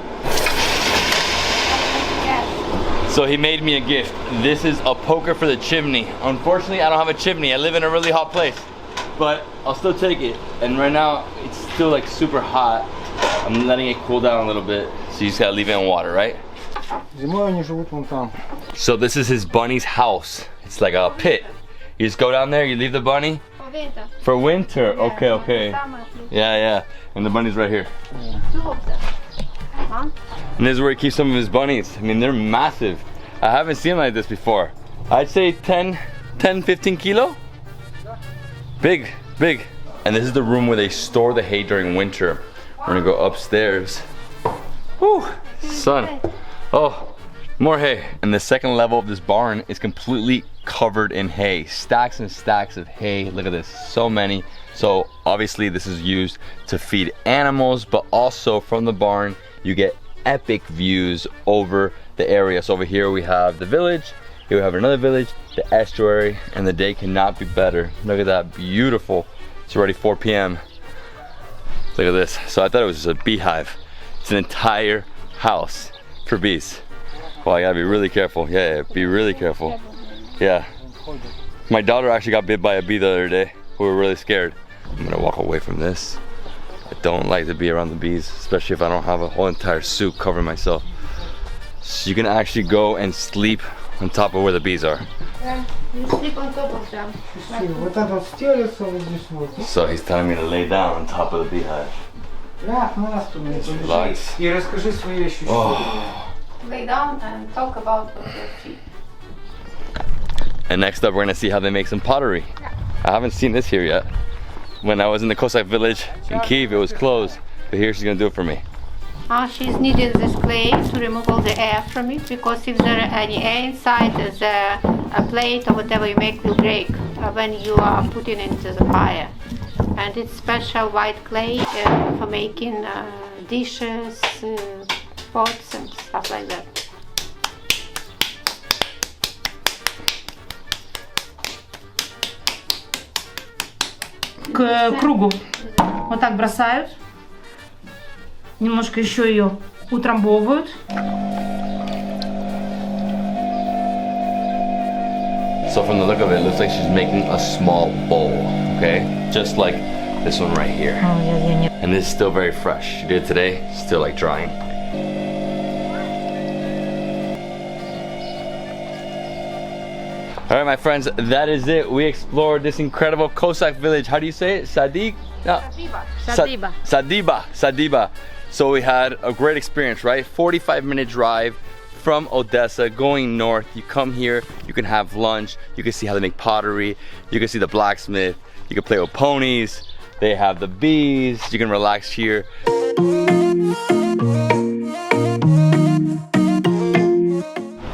So he made me a gift. This is a poker for the chimney. Unfortunately, I don't have a chimney. I live in a really hot place, but I'll still take it. And right now, it's still like super hot. I'm letting it cool down a little bit. So you just gotta leave it in water, right? So this is his bunny's house. It's like a pit. You just go down there, you leave the bunny. For winter. For winter, okay, okay. Yeah, yeah. And the bunny's right here. And this is where he keeps some of his bunnies. I mean, they're massive. I haven't seen like this before. I'd say 10, 15 kilo. Big, big. And this is the room where they store the hay during winter. We're gonna go upstairs. Whew, sun. Oh, more hay. And the second level of this barn is completely covered in hay. Stacks and stacks of hay. Look at this, so many. So obviously this is used to feed animals, but also from the barn, you get epic views over the area. So over here we have the village, here we have another village, the estuary, and the day cannot be better. Look at that, beautiful. It's already 4 p.m. Look at this. So I thought it was just a beehive. It's an entire house for bees. Well, I gotta be really careful. Yeah, be really careful. Yeah. My daughter actually got bit by a bee the other day. We were really scared. I'm gonna walk away from this. I don't like to be around the bees, especially if I don't have a whole entire suit covering myself. So you can actually go and sleep on top of where the bees are. Yeah, you sleep on top of them. So he's telling me to lay down on top of the beehive. Relax. Oh. Lay down and talk about what you see. And next up, we're gonna see how they make some pottery. I haven't seen this here yet. When I was in the Cossack village in Kiev, it was closed. But here she's gonna do it for me. She's needing this clay to remove all the air from it, because if there are any air inside, a plate or whatever you make will break when you are putting it into the fire. And it's special white clay for making dishes, pots and stuff like that. К кругу вот так бросают, немножко еще ее утрамбовывают. So from the look of it, it looks like she's making a small bowl, okay? Just like this one right here. And this is still very fresh. She did it today, still like drying. All right, my friends, that is it. We explored this incredible Cossack village. How do you say it? Sadiq? No. Sadiba. Sadiba. So we had a great experience, right? 45-minute drive from Odessa going north. You come here, you can have lunch, you can see how they make pottery, you can see the blacksmith, you can play with ponies, they have the bees, you can relax here.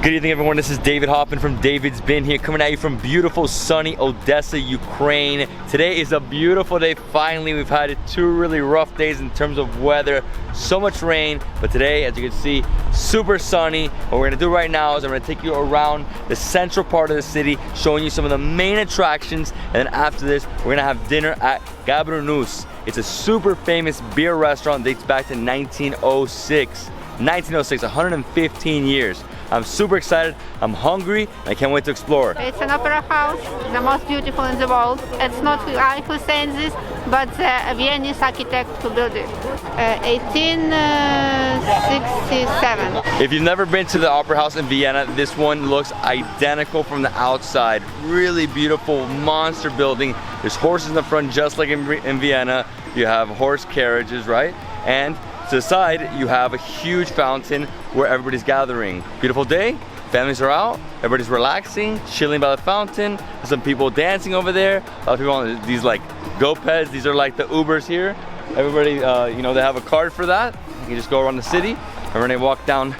Good evening, everyone. This is David Hoffman from Davidsbeenhere, coming at you from beautiful, sunny Odessa, Ukraine. Today is a beautiful day. Finally, we've had 2 really rough days in terms of weather. So much rain, but today, as you can see, super sunny. What we're gonna do right now is I'm gonna take you around the central part of the city, showing you some of the main attractions, and then after this, we're gonna have dinner at Gabronus. It's a super famous beer restaurant, dates back to 1906. 1906, 115 years. I'm super excited, I'm hungry, and I can't wait to explore. It's an opera house, the most beautiful in the world. It's not I who saying this, but the Viennese architect who built it. 1867. If you've never been to the opera house in Vienna, this one looks identical from the outside. Really beautiful, monster building. There's horses in the front just like in Vienna. You have horse carriages, right? And to the side, you have a huge fountain where everybody's gathering. Beautiful day, families are out, everybody's relaxing, chilling by the fountain. There's some people dancing over there. A lot of people on these like GoPeds, these are like the Ubers here. Everybody, you know, they have a card for that. You can just go around the city, and we're gonna walk down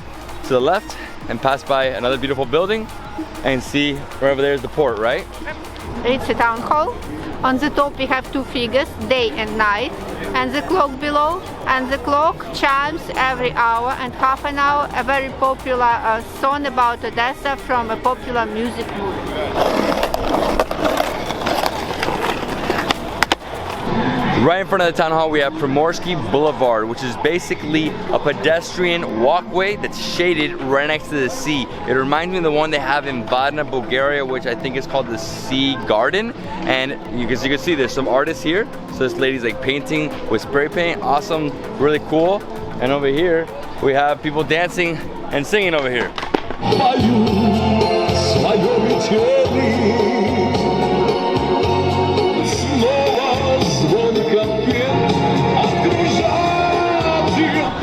to the left and pass by another beautiful building and see right over there is the port, right? It's a town hall. On the top we have 2 figures, day and night, and the clock below, and the clock chimes every hour and half an hour, a very popular song about Odessa from a popular music movie. Right in front of the town hall, we have Primorsky Boulevard, which is basically a pedestrian walkway that's shaded right next to the sea. It reminds me of the one they have in Varna, Bulgaria, which I think is called the Sea Garden. And you can see there's some artists here. So this lady's like painting with spray paint. Awesome, really cool. And over here, we have people dancing and singing over here.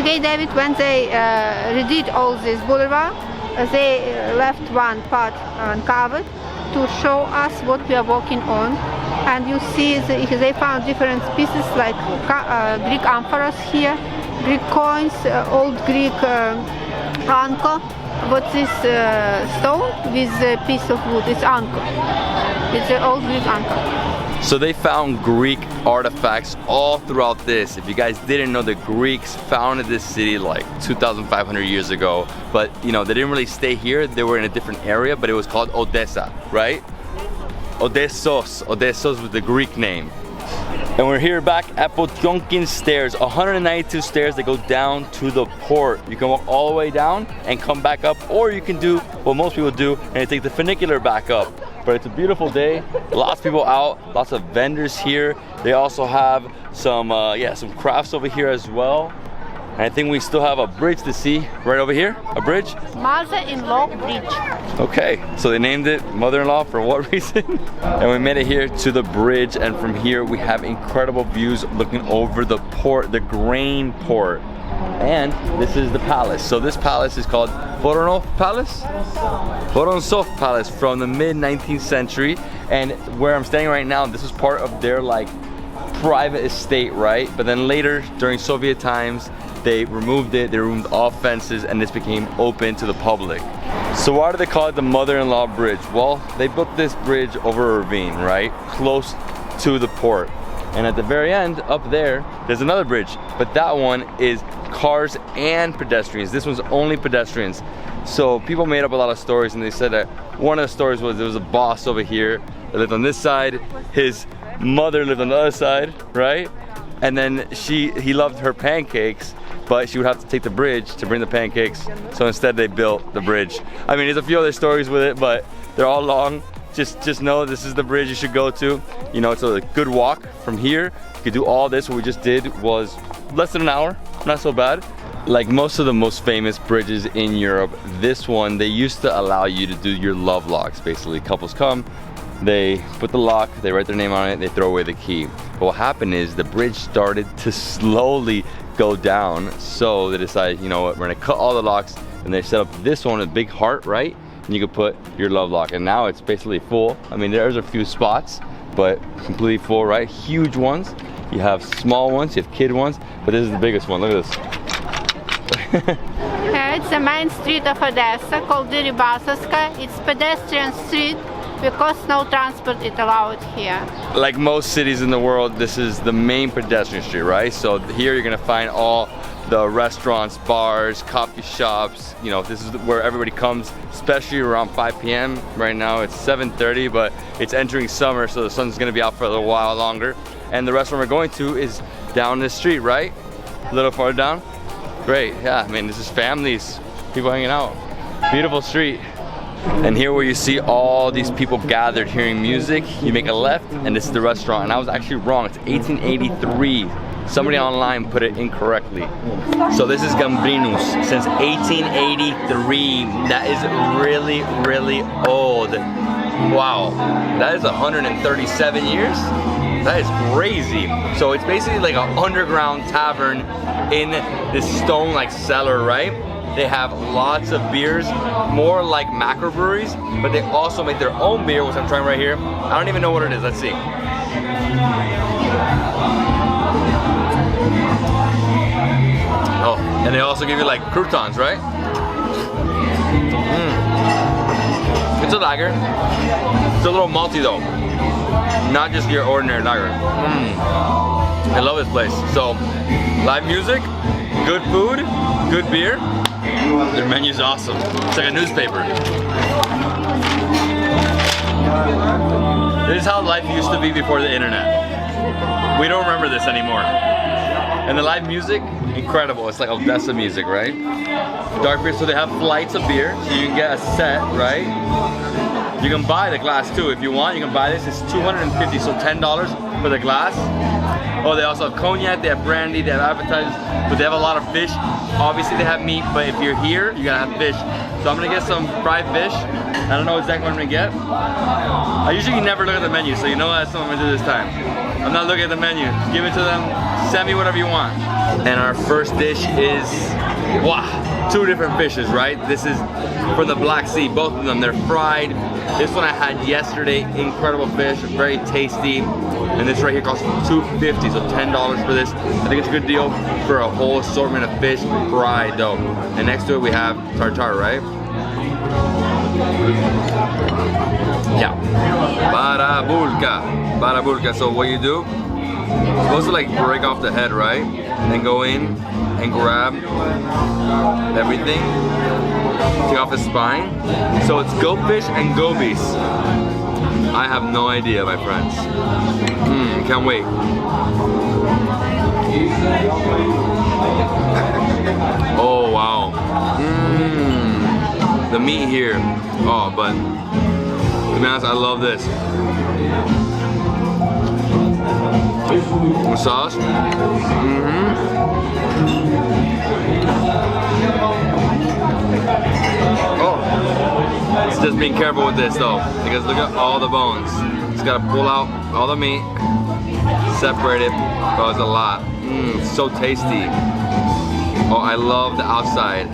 Okay, David, when they redid all this boulevard, they left one part uncovered to show us what we are working on. And you see they found different pieces like Greek amphoras here, Greek coins, old Greek anchor. What's this stone with a piece of wood? It's anchor. It's an old Greek anchor. So they found Greek artifacts all throughout this. If you guys didn't know, the Greeks founded this city like 2,500 years ago. But you know, they didn't really stay here. They were in a different area, but it was called Odessa, right? Odessos. Odessos was the Greek name. And we're here back at Potemkin stairs, 192 stairs that go down to the port. You can walk all the way down and come back up, or you can do what most people do and they take the funicular back up. But it's a beautiful day, lots of people out, lots of vendors here. They also have some some crafts over here as well. And I think we still have a bridge to see right over here, a bridge. Mother-in-law bridge. Okay, so they named it mother-in-law for what reason? And we made it here to the bridge, and from here we have incredible views looking over the port, the grain port. And this is the palace. So this palace is called Voronov Palace? Vorontsov Palace from the mid-19th century. And where I'm standing right now, this is part of their like private estate, right? But then later, during Soviet times, they removed it, they removed all fences, and this became open to the public. So why do they call it the mother-in-law bridge? Well, they built this bridge over a ravine, right? Close to the port. And at the very end, up there, there's another bridge. But that one is cars and pedestrians. This one's only pedestrians. So people made up a lot of stories, and they said that one of the stories was there was a boss over here that lived on this side, his mother lived on the other side, right? And then he loved her pancakes, but she would have to take the bridge to bring the pancakes. So instead they built the bridge. I mean, there's a few other stories with it, but they're all long. Just know this is the bridge you should go to. You know, it's a good walk from here. You could do all this. What we just did was less than an hour, not so bad. Like most of the most famous bridges in Europe, this one, they used to allow you to do your love locks. Basically, couples come, they put the lock, they write their name on it, they throw away the key. But what happened is the bridge started to slowly go down. So they decided, you know what, we're gonna cut all the locks, and they set up this one, a big heart, right? And you could put your love lock, and now it's basically full. I mean, there's a few spots, but completely full, right? Huge ones. You have small ones, you have kid ones, but this is the biggest one. Look at this. It's the main street of Odessa called Derybasivska. It's pedestrian street because no transport is allowed here. Like most cities in the world, this is the main pedestrian street, right? So here you're gonna find all the restaurants, bars, coffee shops. You know, this is where everybody comes, especially around 5 p.m. Right now it's 7:30, but it's entering summer, so the sun's gonna be out for a little while longer. And the restaurant we're going to is down this street, right? A little farther down. Great, yeah, I mean, this is families, people hanging out. Beautiful street. And here where you see all these people gathered hearing music, you make a left, and this is the restaurant. And I was actually wrong, it's 1883. Somebody online put it incorrectly. So this is Gambrinus since 1883. That is really, really old. Wow, that is 137 years? That is crazy. So it's basically like an underground tavern in this stone like cellar, right? They have lots of beers, more like macro breweries, but they also make their own beer, which I'm trying right here. I don't even know what it is, let's see. Oh, and they also give you like croutons, right? It's a lager. It's a little malty though. Not just your ordinary lager. I love this place. So, live music, good food, good beer. Their menu's awesome. It's like a newspaper. This is how life used to be before the internet. We don't remember this anymore. And the live music, incredible. It's like Odessa music, right? Dark beer, so they have flights of beer, so you can get a set, right? You can buy the glass too if you want. You can buy this. It's $250, so $10 for the glass. Oh, they also have cognac, they have brandy, they have appetizers, but they have a lot of fish. Obviously they have meat, but if you're here, you gotta have fish. So I'm gonna get some fried fish. I don't know exactly what I'm gonna get. I usually never look at the menu, so you know that's what I'm gonna do this time. I'm not looking at the menu. Give it to them, send me whatever you want. And our first dish is Wow, two different fishes, right? This is from the Black Sea, both of them, they're fried. This one I had yesterday, incredible fish, very tasty. And this right here costs $2.50, so $10 for this. I think it's a good deal for a whole assortment of fish, fried though. And next to it we have tartar, right? Yeah. Barabulka. So what you do, you're supposed to like break off the head, right? And go in and grab everything. Take off the spine. So it's goatfish and gobies. I have no idea, my friends. Can't wait. Oh wow. The meat here. Oh, but to be honest, I love this. The sauce. Oh, it's just being careful with this though, because look at all the bones. Just gotta pull out all the meat, separate it. Oh, it's a lot. It's so tasty. Oh, I love the outside.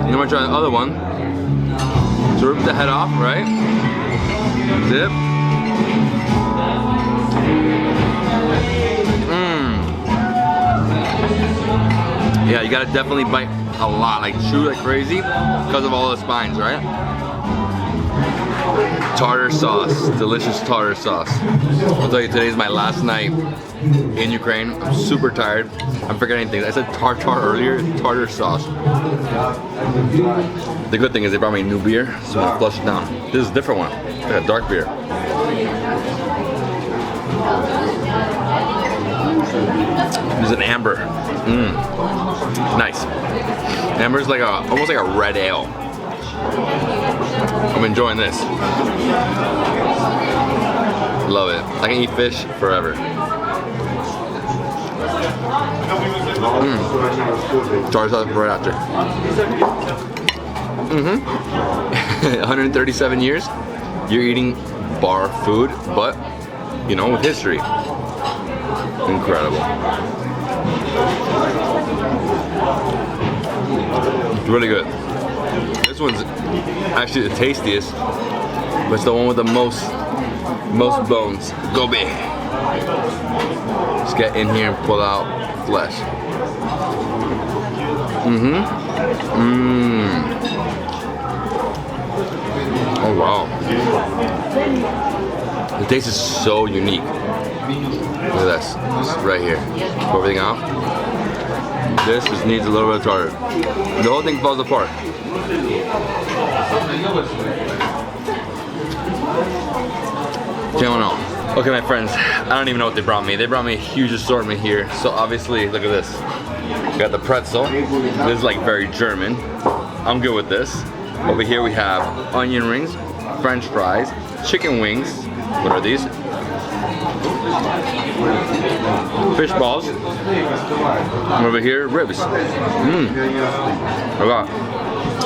I'm gonna try the other one. So rip the head off, right? Dip. Yeah, you gotta definitely bite a lot, like chew like crazy because of all the spines, right? Tartar sauce, delicious tartar sauce. I'll tell you, today's my last night in Ukraine. I'm super tired. I'm forgetting things. I said tartar earlier, tartar sauce. The good thing is they brought me a new beer, so I'm gonna flush it down. This is a different one, it's like a dark beer. This is an amber. Nice. Amber is like almost like a red ale. I'm enjoying this. Love it. I can eat fish forever. Tartar sauce right after. 137 years, you're eating bar food, but you know, with history. Incredible. It's really good. This one's actually the tastiest, but it's the one with the most bones. Gobi. Just get in here and pull out flesh. Oh wow. The taste is so unique. Look at this. This is right here. Pull everything out. This just needs a little bit of tartar. The whole thing falls apart. Okay, my friends, I don't even know what they brought me. They brought me a huge assortment here. So obviously, look at this. We got the pretzel. This is like very German. I'm good with this. Over here we have onion rings, French fries, chicken wings. What are these? Fish balls. And over here, ribs.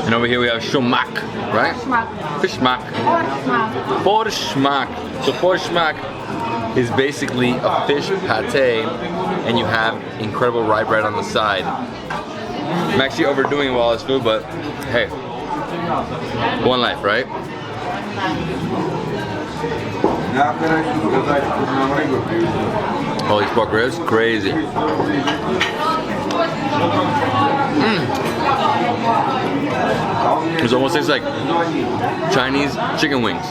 And over here we have shumak, right? Fish smack. Vorschmack. So vorschmack is basically a fish pate, and you have incredible rye bread on the side. I'm actually overdoing it with all this food, but hey, one life, right? All these pork ribs, crazy. It almost tastes like Chinese chicken wings.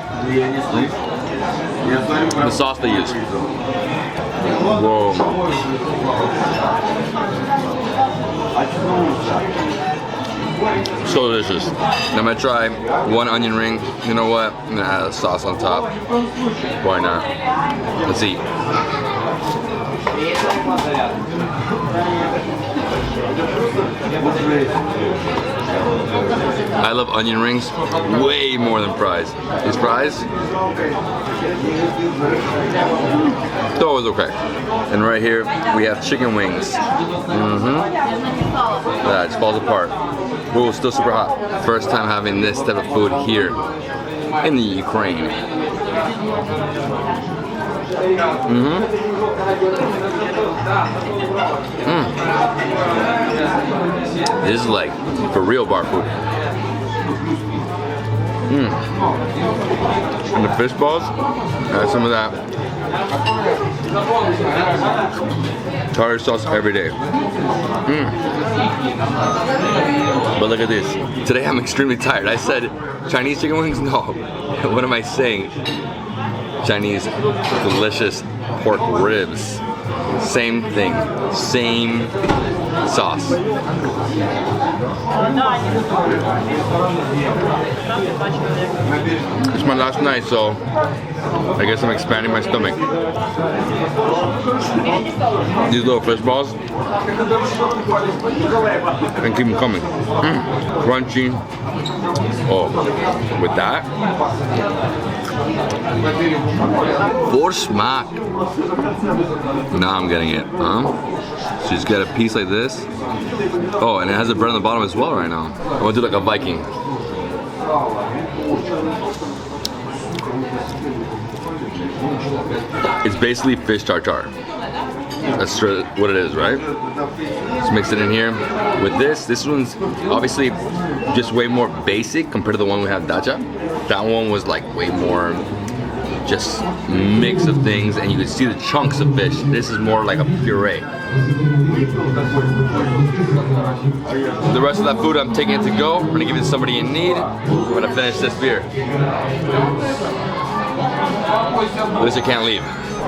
The sauce they use. Whoa. So delicious. I'm gonna try one onion ring. You know what? I'm gonna add a sauce on top. Why not? Let's eat. I love onion rings way more than fries. These fries, they're always okay. And right here we have chicken wings. That just falls apart. Ooh, still super hot. First time having this type of food here in the Ukraine. This is like for real bar food. And the fish balls, some of that tartar sauce every day. But look at this. Today I'm extremely tired. I said Chinese chicken wings? No. What am I saying? Chinese delicious pork ribs. Same thing. Same sauce. It's my last night, so I guess I'm expanding my stomach. These little fish balls, and keep them coming. Crunchy. Oh, with that, vorschmack. Now I'm getting it. So you just get a piece like this. Oh, and it has the bread on the bottom as well right now. I'm gonna do like a Viking. It's basically fish tartare. That's what it is, right? Just mix it in here. With this one's obviously just way more basic compared to the one we had Dacha. That one was like way more just mix of things, and you can see the chunks of fish. This is more like a puree. The rest of that food I'm taking it to go. I'm gonna give it to somebody in need. I'm gonna finish this beer. At least I can't leave.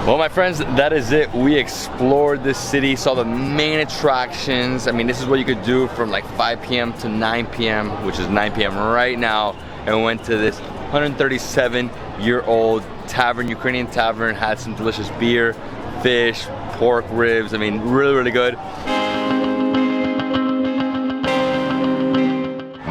Well, my friends, that is it. We explored this city, saw the main attractions. I mean, this is what you could do from like 5 p.m. to 9 p.m., which is 9 p.m. right now, and we went to this 137-year-old tavern, Ukrainian tavern, had some delicious beer, fish, pork ribs. I mean, really, really good.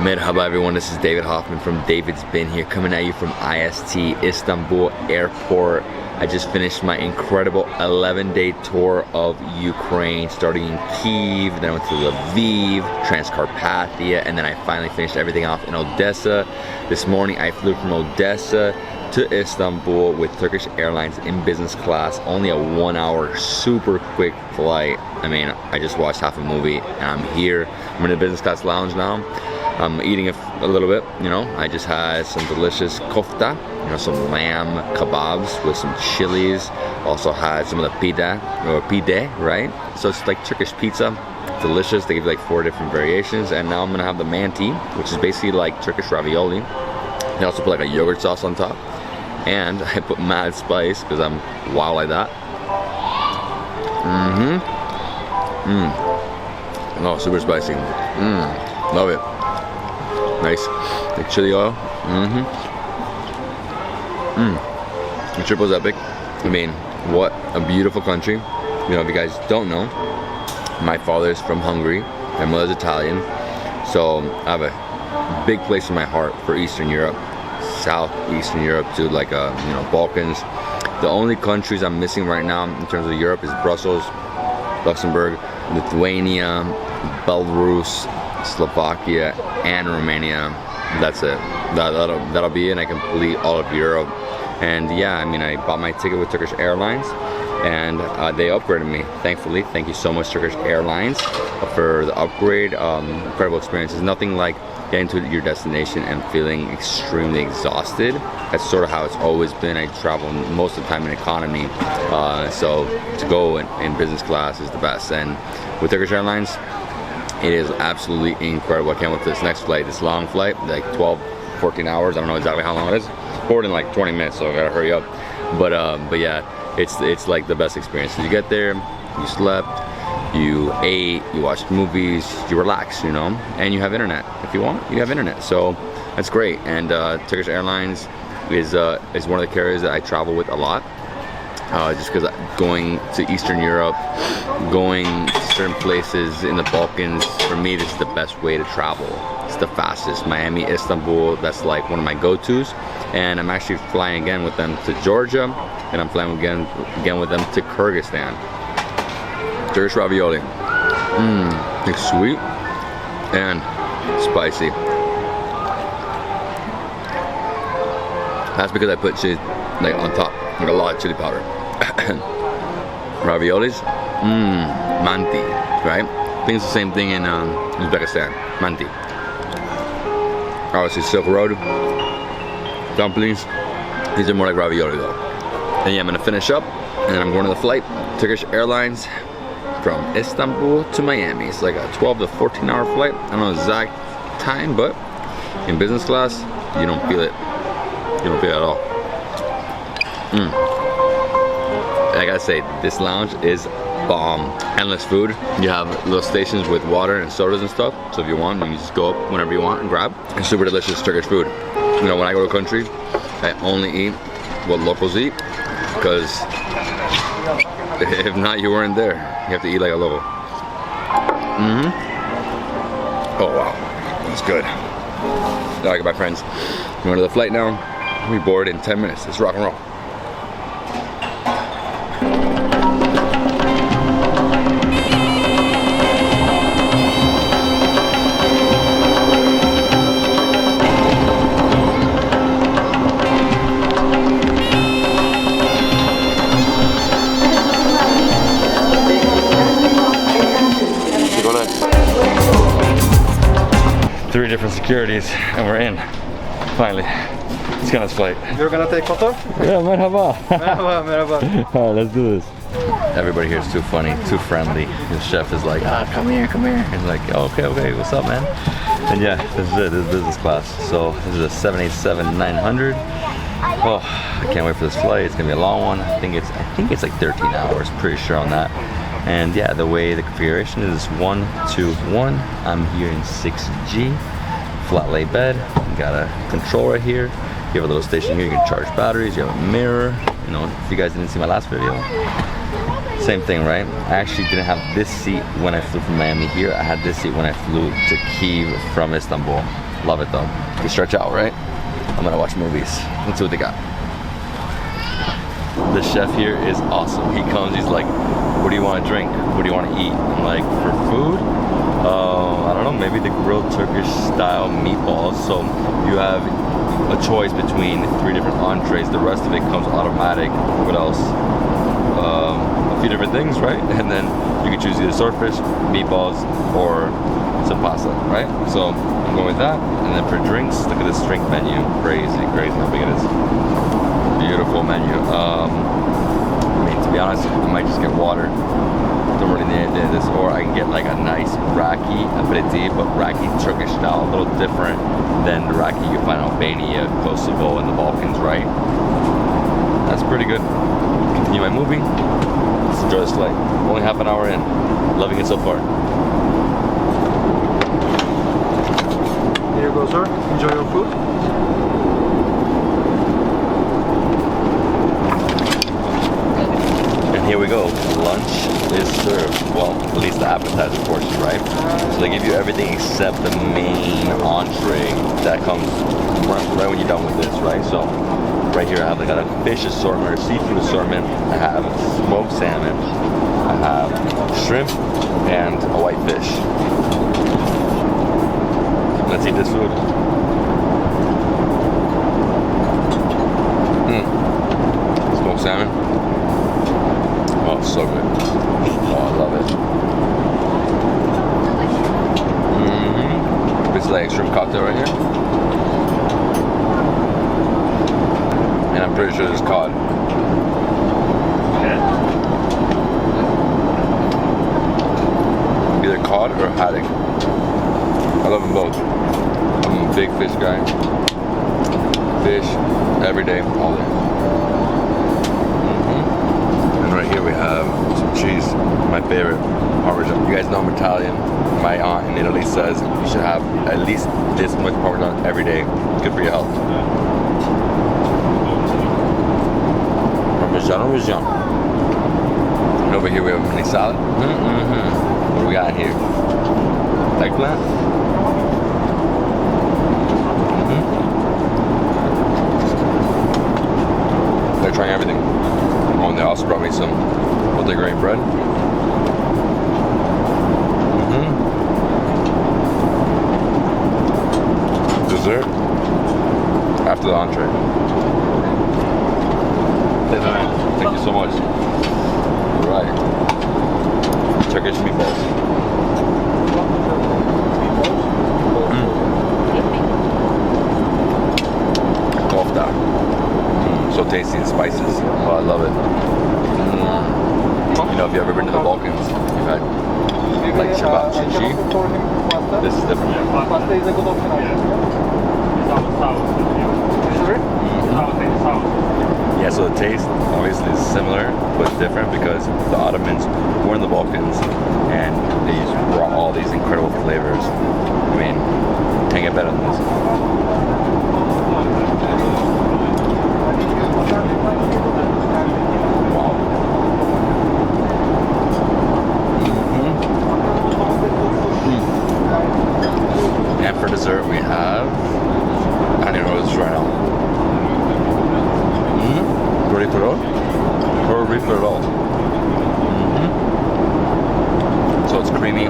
Merhaba everyone, this is David Hoffman from Davidsbeenhere, coming at you from IST Istanbul Airport. I just finished my incredible 11-day tour of Ukraine, starting in Kyiv, then I went to Lviv, Transcarpathia, and then I finally finished everything off in Odessa. This morning I flew from Odessa to Istanbul with Turkish Airlines in business class, only a 1-hour super quick flight. I mean, I just watched half a movie and I'm here. I'm in the business class lounge now. I'm eating a little bit, you know. I just had some delicious kofta, you know, some lamb kebabs with some chilies. Also had some of the pide, right? So it's like Turkish pizza, delicious. They give you like 4 different variations. And now I'm gonna have the manti, which is basically like Turkish ravioli. They also put like a yogurt sauce on top. And I put mad spice because I'm wild like that. Oh, super spicy. Love it. Nice, like chili oil. The trip was epic. I mean, what a beautiful country. You know, if you guys don't know, my father's from Hungary, my mother's Italian, so I have a big place in my heart for Eastern Europe, Southeastern Europe to like you know, Balkans. The only countries I'm missing right now in terms of Europe is Brussels, Luxembourg, Lithuania, Belarus, Slovakia, and Romania. That's it. That'll be it. And I complete all of Europe. And yeah, I mean, I bought my ticket with Turkish Airlines, and they upgraded me. Thankfully, thank you so much, Turkish Airlines, for the upgrade. Incredible experience. It's nothing like getting to your destination and feeling extremely exhausted. That's sort of how it's always been. I travel most of the time in economy, so to go in business class is the best. And with Turkish Airlines, it is absolutely incredible. I can't wait for this next flight, this long flight, like 12, 14 hours. I don't know exactly how long it is. Board in like 20 minutes, so I gotta hurry up. But yeah, it's like the best experience. So you get there, you slept, you ate, you watched movies, you relax, you know, and you have internet. If you want, you have internet. So that's great. And Turkish Airlines is one of the carriers that I travel with a lot. Just because going to Eastern Europe, going to certain places in the Balkans, for me this is the best way to travel. It's the fastest. Miami, Istanbul, that's like one of my go-tos. And I'm actually flying again with them to Georgia, and I'm flying again with them to Kyrgyzstan. Turkish ravioli. It's sweet and spicy. That's because I put chili like on top, like a lot of chili powder. Raviolis. Manti, right? I think it's the same thing in Uzbekistan. Manti. Obviously Silk Road. Dumplings. These are more like ravioli though. And yeah, I'm gonna finish up and then I'm going to the flight. Turkish Airlines from Istanbul to Miami. It's like a 12 to 14 hour flight. I don't know the exact time, but in business class, you don't feel it. You don't feel it at all. I gotta say, this lounge is bomb. Endless food. You have little stations with water and sodas and stuff. So if you want, you can just go up whenever you want and grab. And super delicious Turkish food. You know, when I go to a country, I only eat what locals eat, because if not, you weren't there. You have to eat like a local. Oh wow, that's good. All right, goodbye friends. I'm going to the flight now. We board in 10 minutes. Let's rock and roll. Three different securities and we're in. Finally. Let's get on this flight. You're gonna take photo? Yeah, merhaba. Merhaba, merhaba. Alright, let's do this. Everybody here is too funny, too friendly. The chef is like, come here, come here. And like, oh, okay, what's up, man? And yeah, this is it, this is business class. So this is a 787-900. Oh, I can't wait for this flight. It's gonna be a long one. I think it's like 13 hours, pretty sure on that. And yeah, the way the configuration is 1, 2, 1. I'm here in 6G, flat lay bed. You got a control right here. You have a little station here. You can charge batteries. You have a mirror. You know, if you guys didn't see my last video, same thing, right? I actually didn't have this seat when I flew from Miami here. I had this seat when I flew to Kyiv from Istanbul. Love it though. You stretch out, right? I'm gonna watch movies. Let's see what they got. The chef here is awesome. He comes, he's like, what do you want to drink? What do you want to eat? I'm like, for food? I don't know, maybe the grilled Turkish style meatballs. So you have a choice between 3 different entrees. The rest of it comes automatic. What else? A few different things, right? And then you can choose either swordfish, meatballs, or some pasta, right? So I'm going with that. And then for drinks, look at this drink menu. Crazy how big it is. Beautiful menu. I mean, to be honest, I might just get water. Don't really need this, or I can get like a nice raki aperitif, but raki Turkish style, a little different than the raki you find in Albania, Kosovo, and the Balkans, right? That's pretty good. Continue my movie. Let's enjoy this flight. Only half an hour in. Loving it so far. Here you go, sir. Enjoy your food. Here we go, lunch is served. Well, at least the appetizer portion, right? So they give you everything except the main entree that comes right when you're done with this, right? So right here I have like a fish assortment or seafood assortment. I have smoked salmon, I have shrimp, and a white fish. Let's eat this food. Smoked salmon. Oh, so good. Oh, I love it. This is like a shrimp cocktail right here. And I'm pretty sure this is cod. Either cod or haddock. I love them both. I'm a big fish guy. Fish every day, all day. Right here we have some cheese, my favorite, Parmesan. You guys know I'm Italian. My aunt in Italy says you should have at least this much Parmesan every day. It's good for your health. Parmesan. And over here we have a mini salad. What do we got here? Eggplant. They're trying everything. Oh, and they also brought me some multigrain bread. Dessert after the entree. Thank you so much. Turkish meatballs. Kofta. So tasty and spices. Oh, I love it. You know, if you've ever been to the Balkans, you've had like kebab chichi. This is different. Yeah, so the taste obviously is similar, but different because the Ottomans were in the Balkans and they just brought all these incredible flavors. I mean, can't get better than this. Wow. And for dessert we have, I don't even know what this is right now. So it's creamy,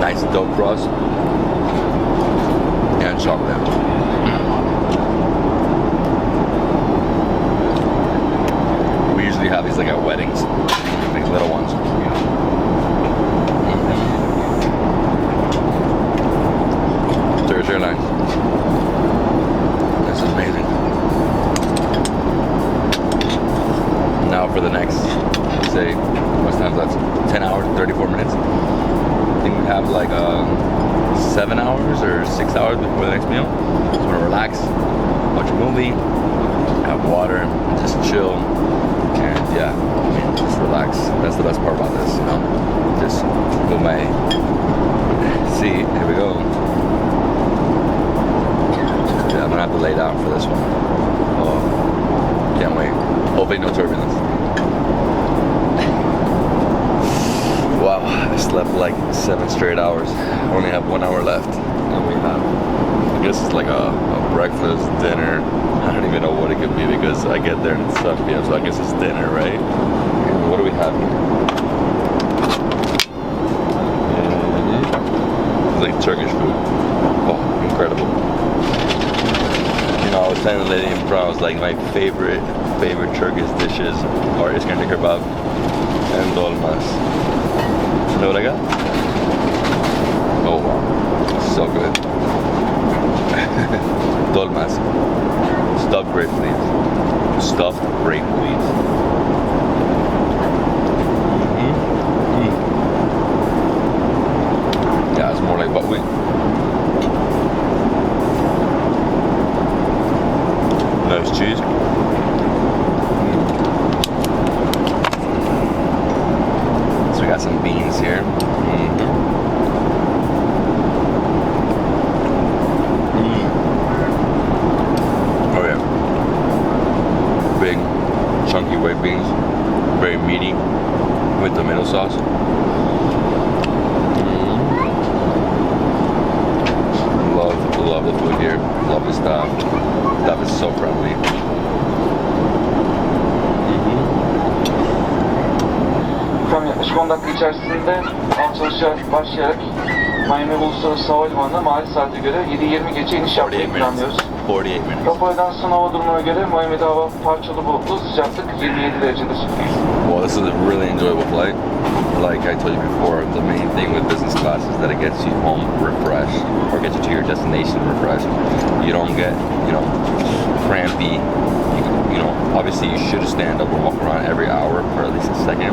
nice dough crust, and chocolate. We usually have these like at weddings, like little ones. Turkish Airlines. This is amazing. Now for the next, say, what time is that? 10 hours, 34 minutes. I think we have like 7 hours or 6 hours before the next meal. Just want to relax, watch a movie, have water, and just chill. And yeah, I mean, just relax. That's the best part about this, you know? Just go my, see, here we go. Yeah, I'm gonna have to lay down for this one. Oh, can't wait. Hopefully no turbulence. Wow, I slept like 7 straight hours. I only have 1 hour left. And we have, I guess it's like a breakfast, dinner. I don't even know what it could be because I get there and it's 7 p.m. So I guess it's dinner, right? And what do we have here? It's like Turkish food. Oh, incredible. You know, I was telling the lady in front, I was like, my favorite Turkish dishes are iskender kebab and dolmas. You know what I got? Oh wow, so good. Dolmas, stuffed grape leaves. Stuffed grape leaves. Yeah, it's more like buckwheat. Nice cheese. So we got some beans here. Oh yeah. Big, chunky white beans. Very meaty with tomato sauce. Love the food here. Love the staff. Staff is so friendly. Tam yaklaşık 10 dakika içerisinde açılışa başlayarak Miami Uluslararası Havalimanı'na mahalle saate göre 7:20 geçe iniş yapmayı planlıyoruz. 48 minutes. Rapordan son hava durumuna göre Miami'de hava parçalı bulutlu, sıcaklık 27 derecedir. Well, this is a really enjoyable flight. Like I told you before, the main thing with business class is that it gets you home refreshed, or gets you to your destination refreshed. You don't get, you know, crampy. You know, obviously you should stand up and walk around every hour for at least a second,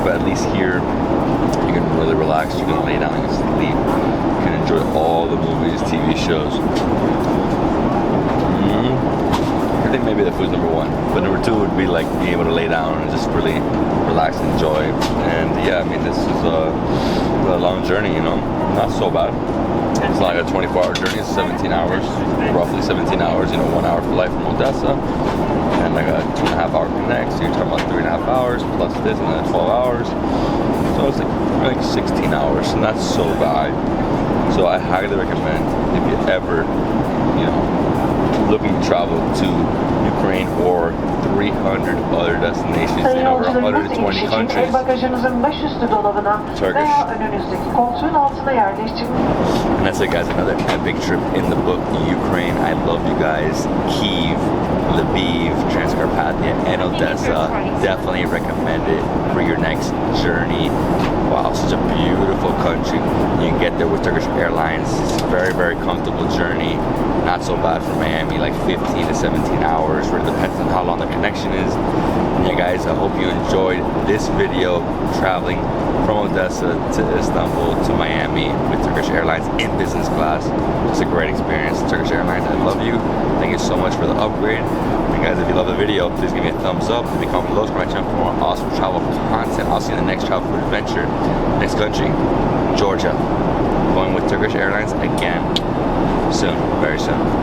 but at least here you can really relax. You can lay down and sleep. You can enjoy all the movies, TV shows. I think maybe the food's number 1, but number 2 would be like being able to lay down and just really relax and enjoy. And yeah, I mean, this is a long journey, you know, not so bad. It's not like a 24-hour journey, it's 17 hours, roughly 17 hours, you know, 1 hour flight from Odessa, and like a 2.5-hour connect, so you're talking about 3.5 hours, plus this, and then 12 hours. So it's like 16 hours, and that's so bad. So I highly recommend, if you ever, you know, looking to travel to Ukraine or 300 other destinations in over 120 countries. Bagajınızın baş üstü dolabına Turkish. veya önünüzdeki koltuğun altına yerleştirin. And that's That's it, guys. Another epic trip in the book, Ukraine. I love you guys. Kyiv, Lviv, Transcarpathia, and Odessa. Definitely recommend it for your next journey. Wow, such a beautiful country. You can get there with Turkish Airlines. It's a very, very comfortable journey. Not so bad for Miami, like 15 to 17 hours. It depends on how long the connection is. And yeah, guys, I hope you enjoyed this video traveling from Odessa to Istanbul to Miami with Turkish Airlines in business class. It's a great experience. Turkish Airlines, I love you. Thank you so much for the upgrade. And guys, if you love the video, please give me a thumbs up. Leave me a comment below, subscribe to my channel for more awesome travel content. I'll see you in the next travel adventure. Next country, Georgia. Going with Turkish Airlines again. Soon, very soon.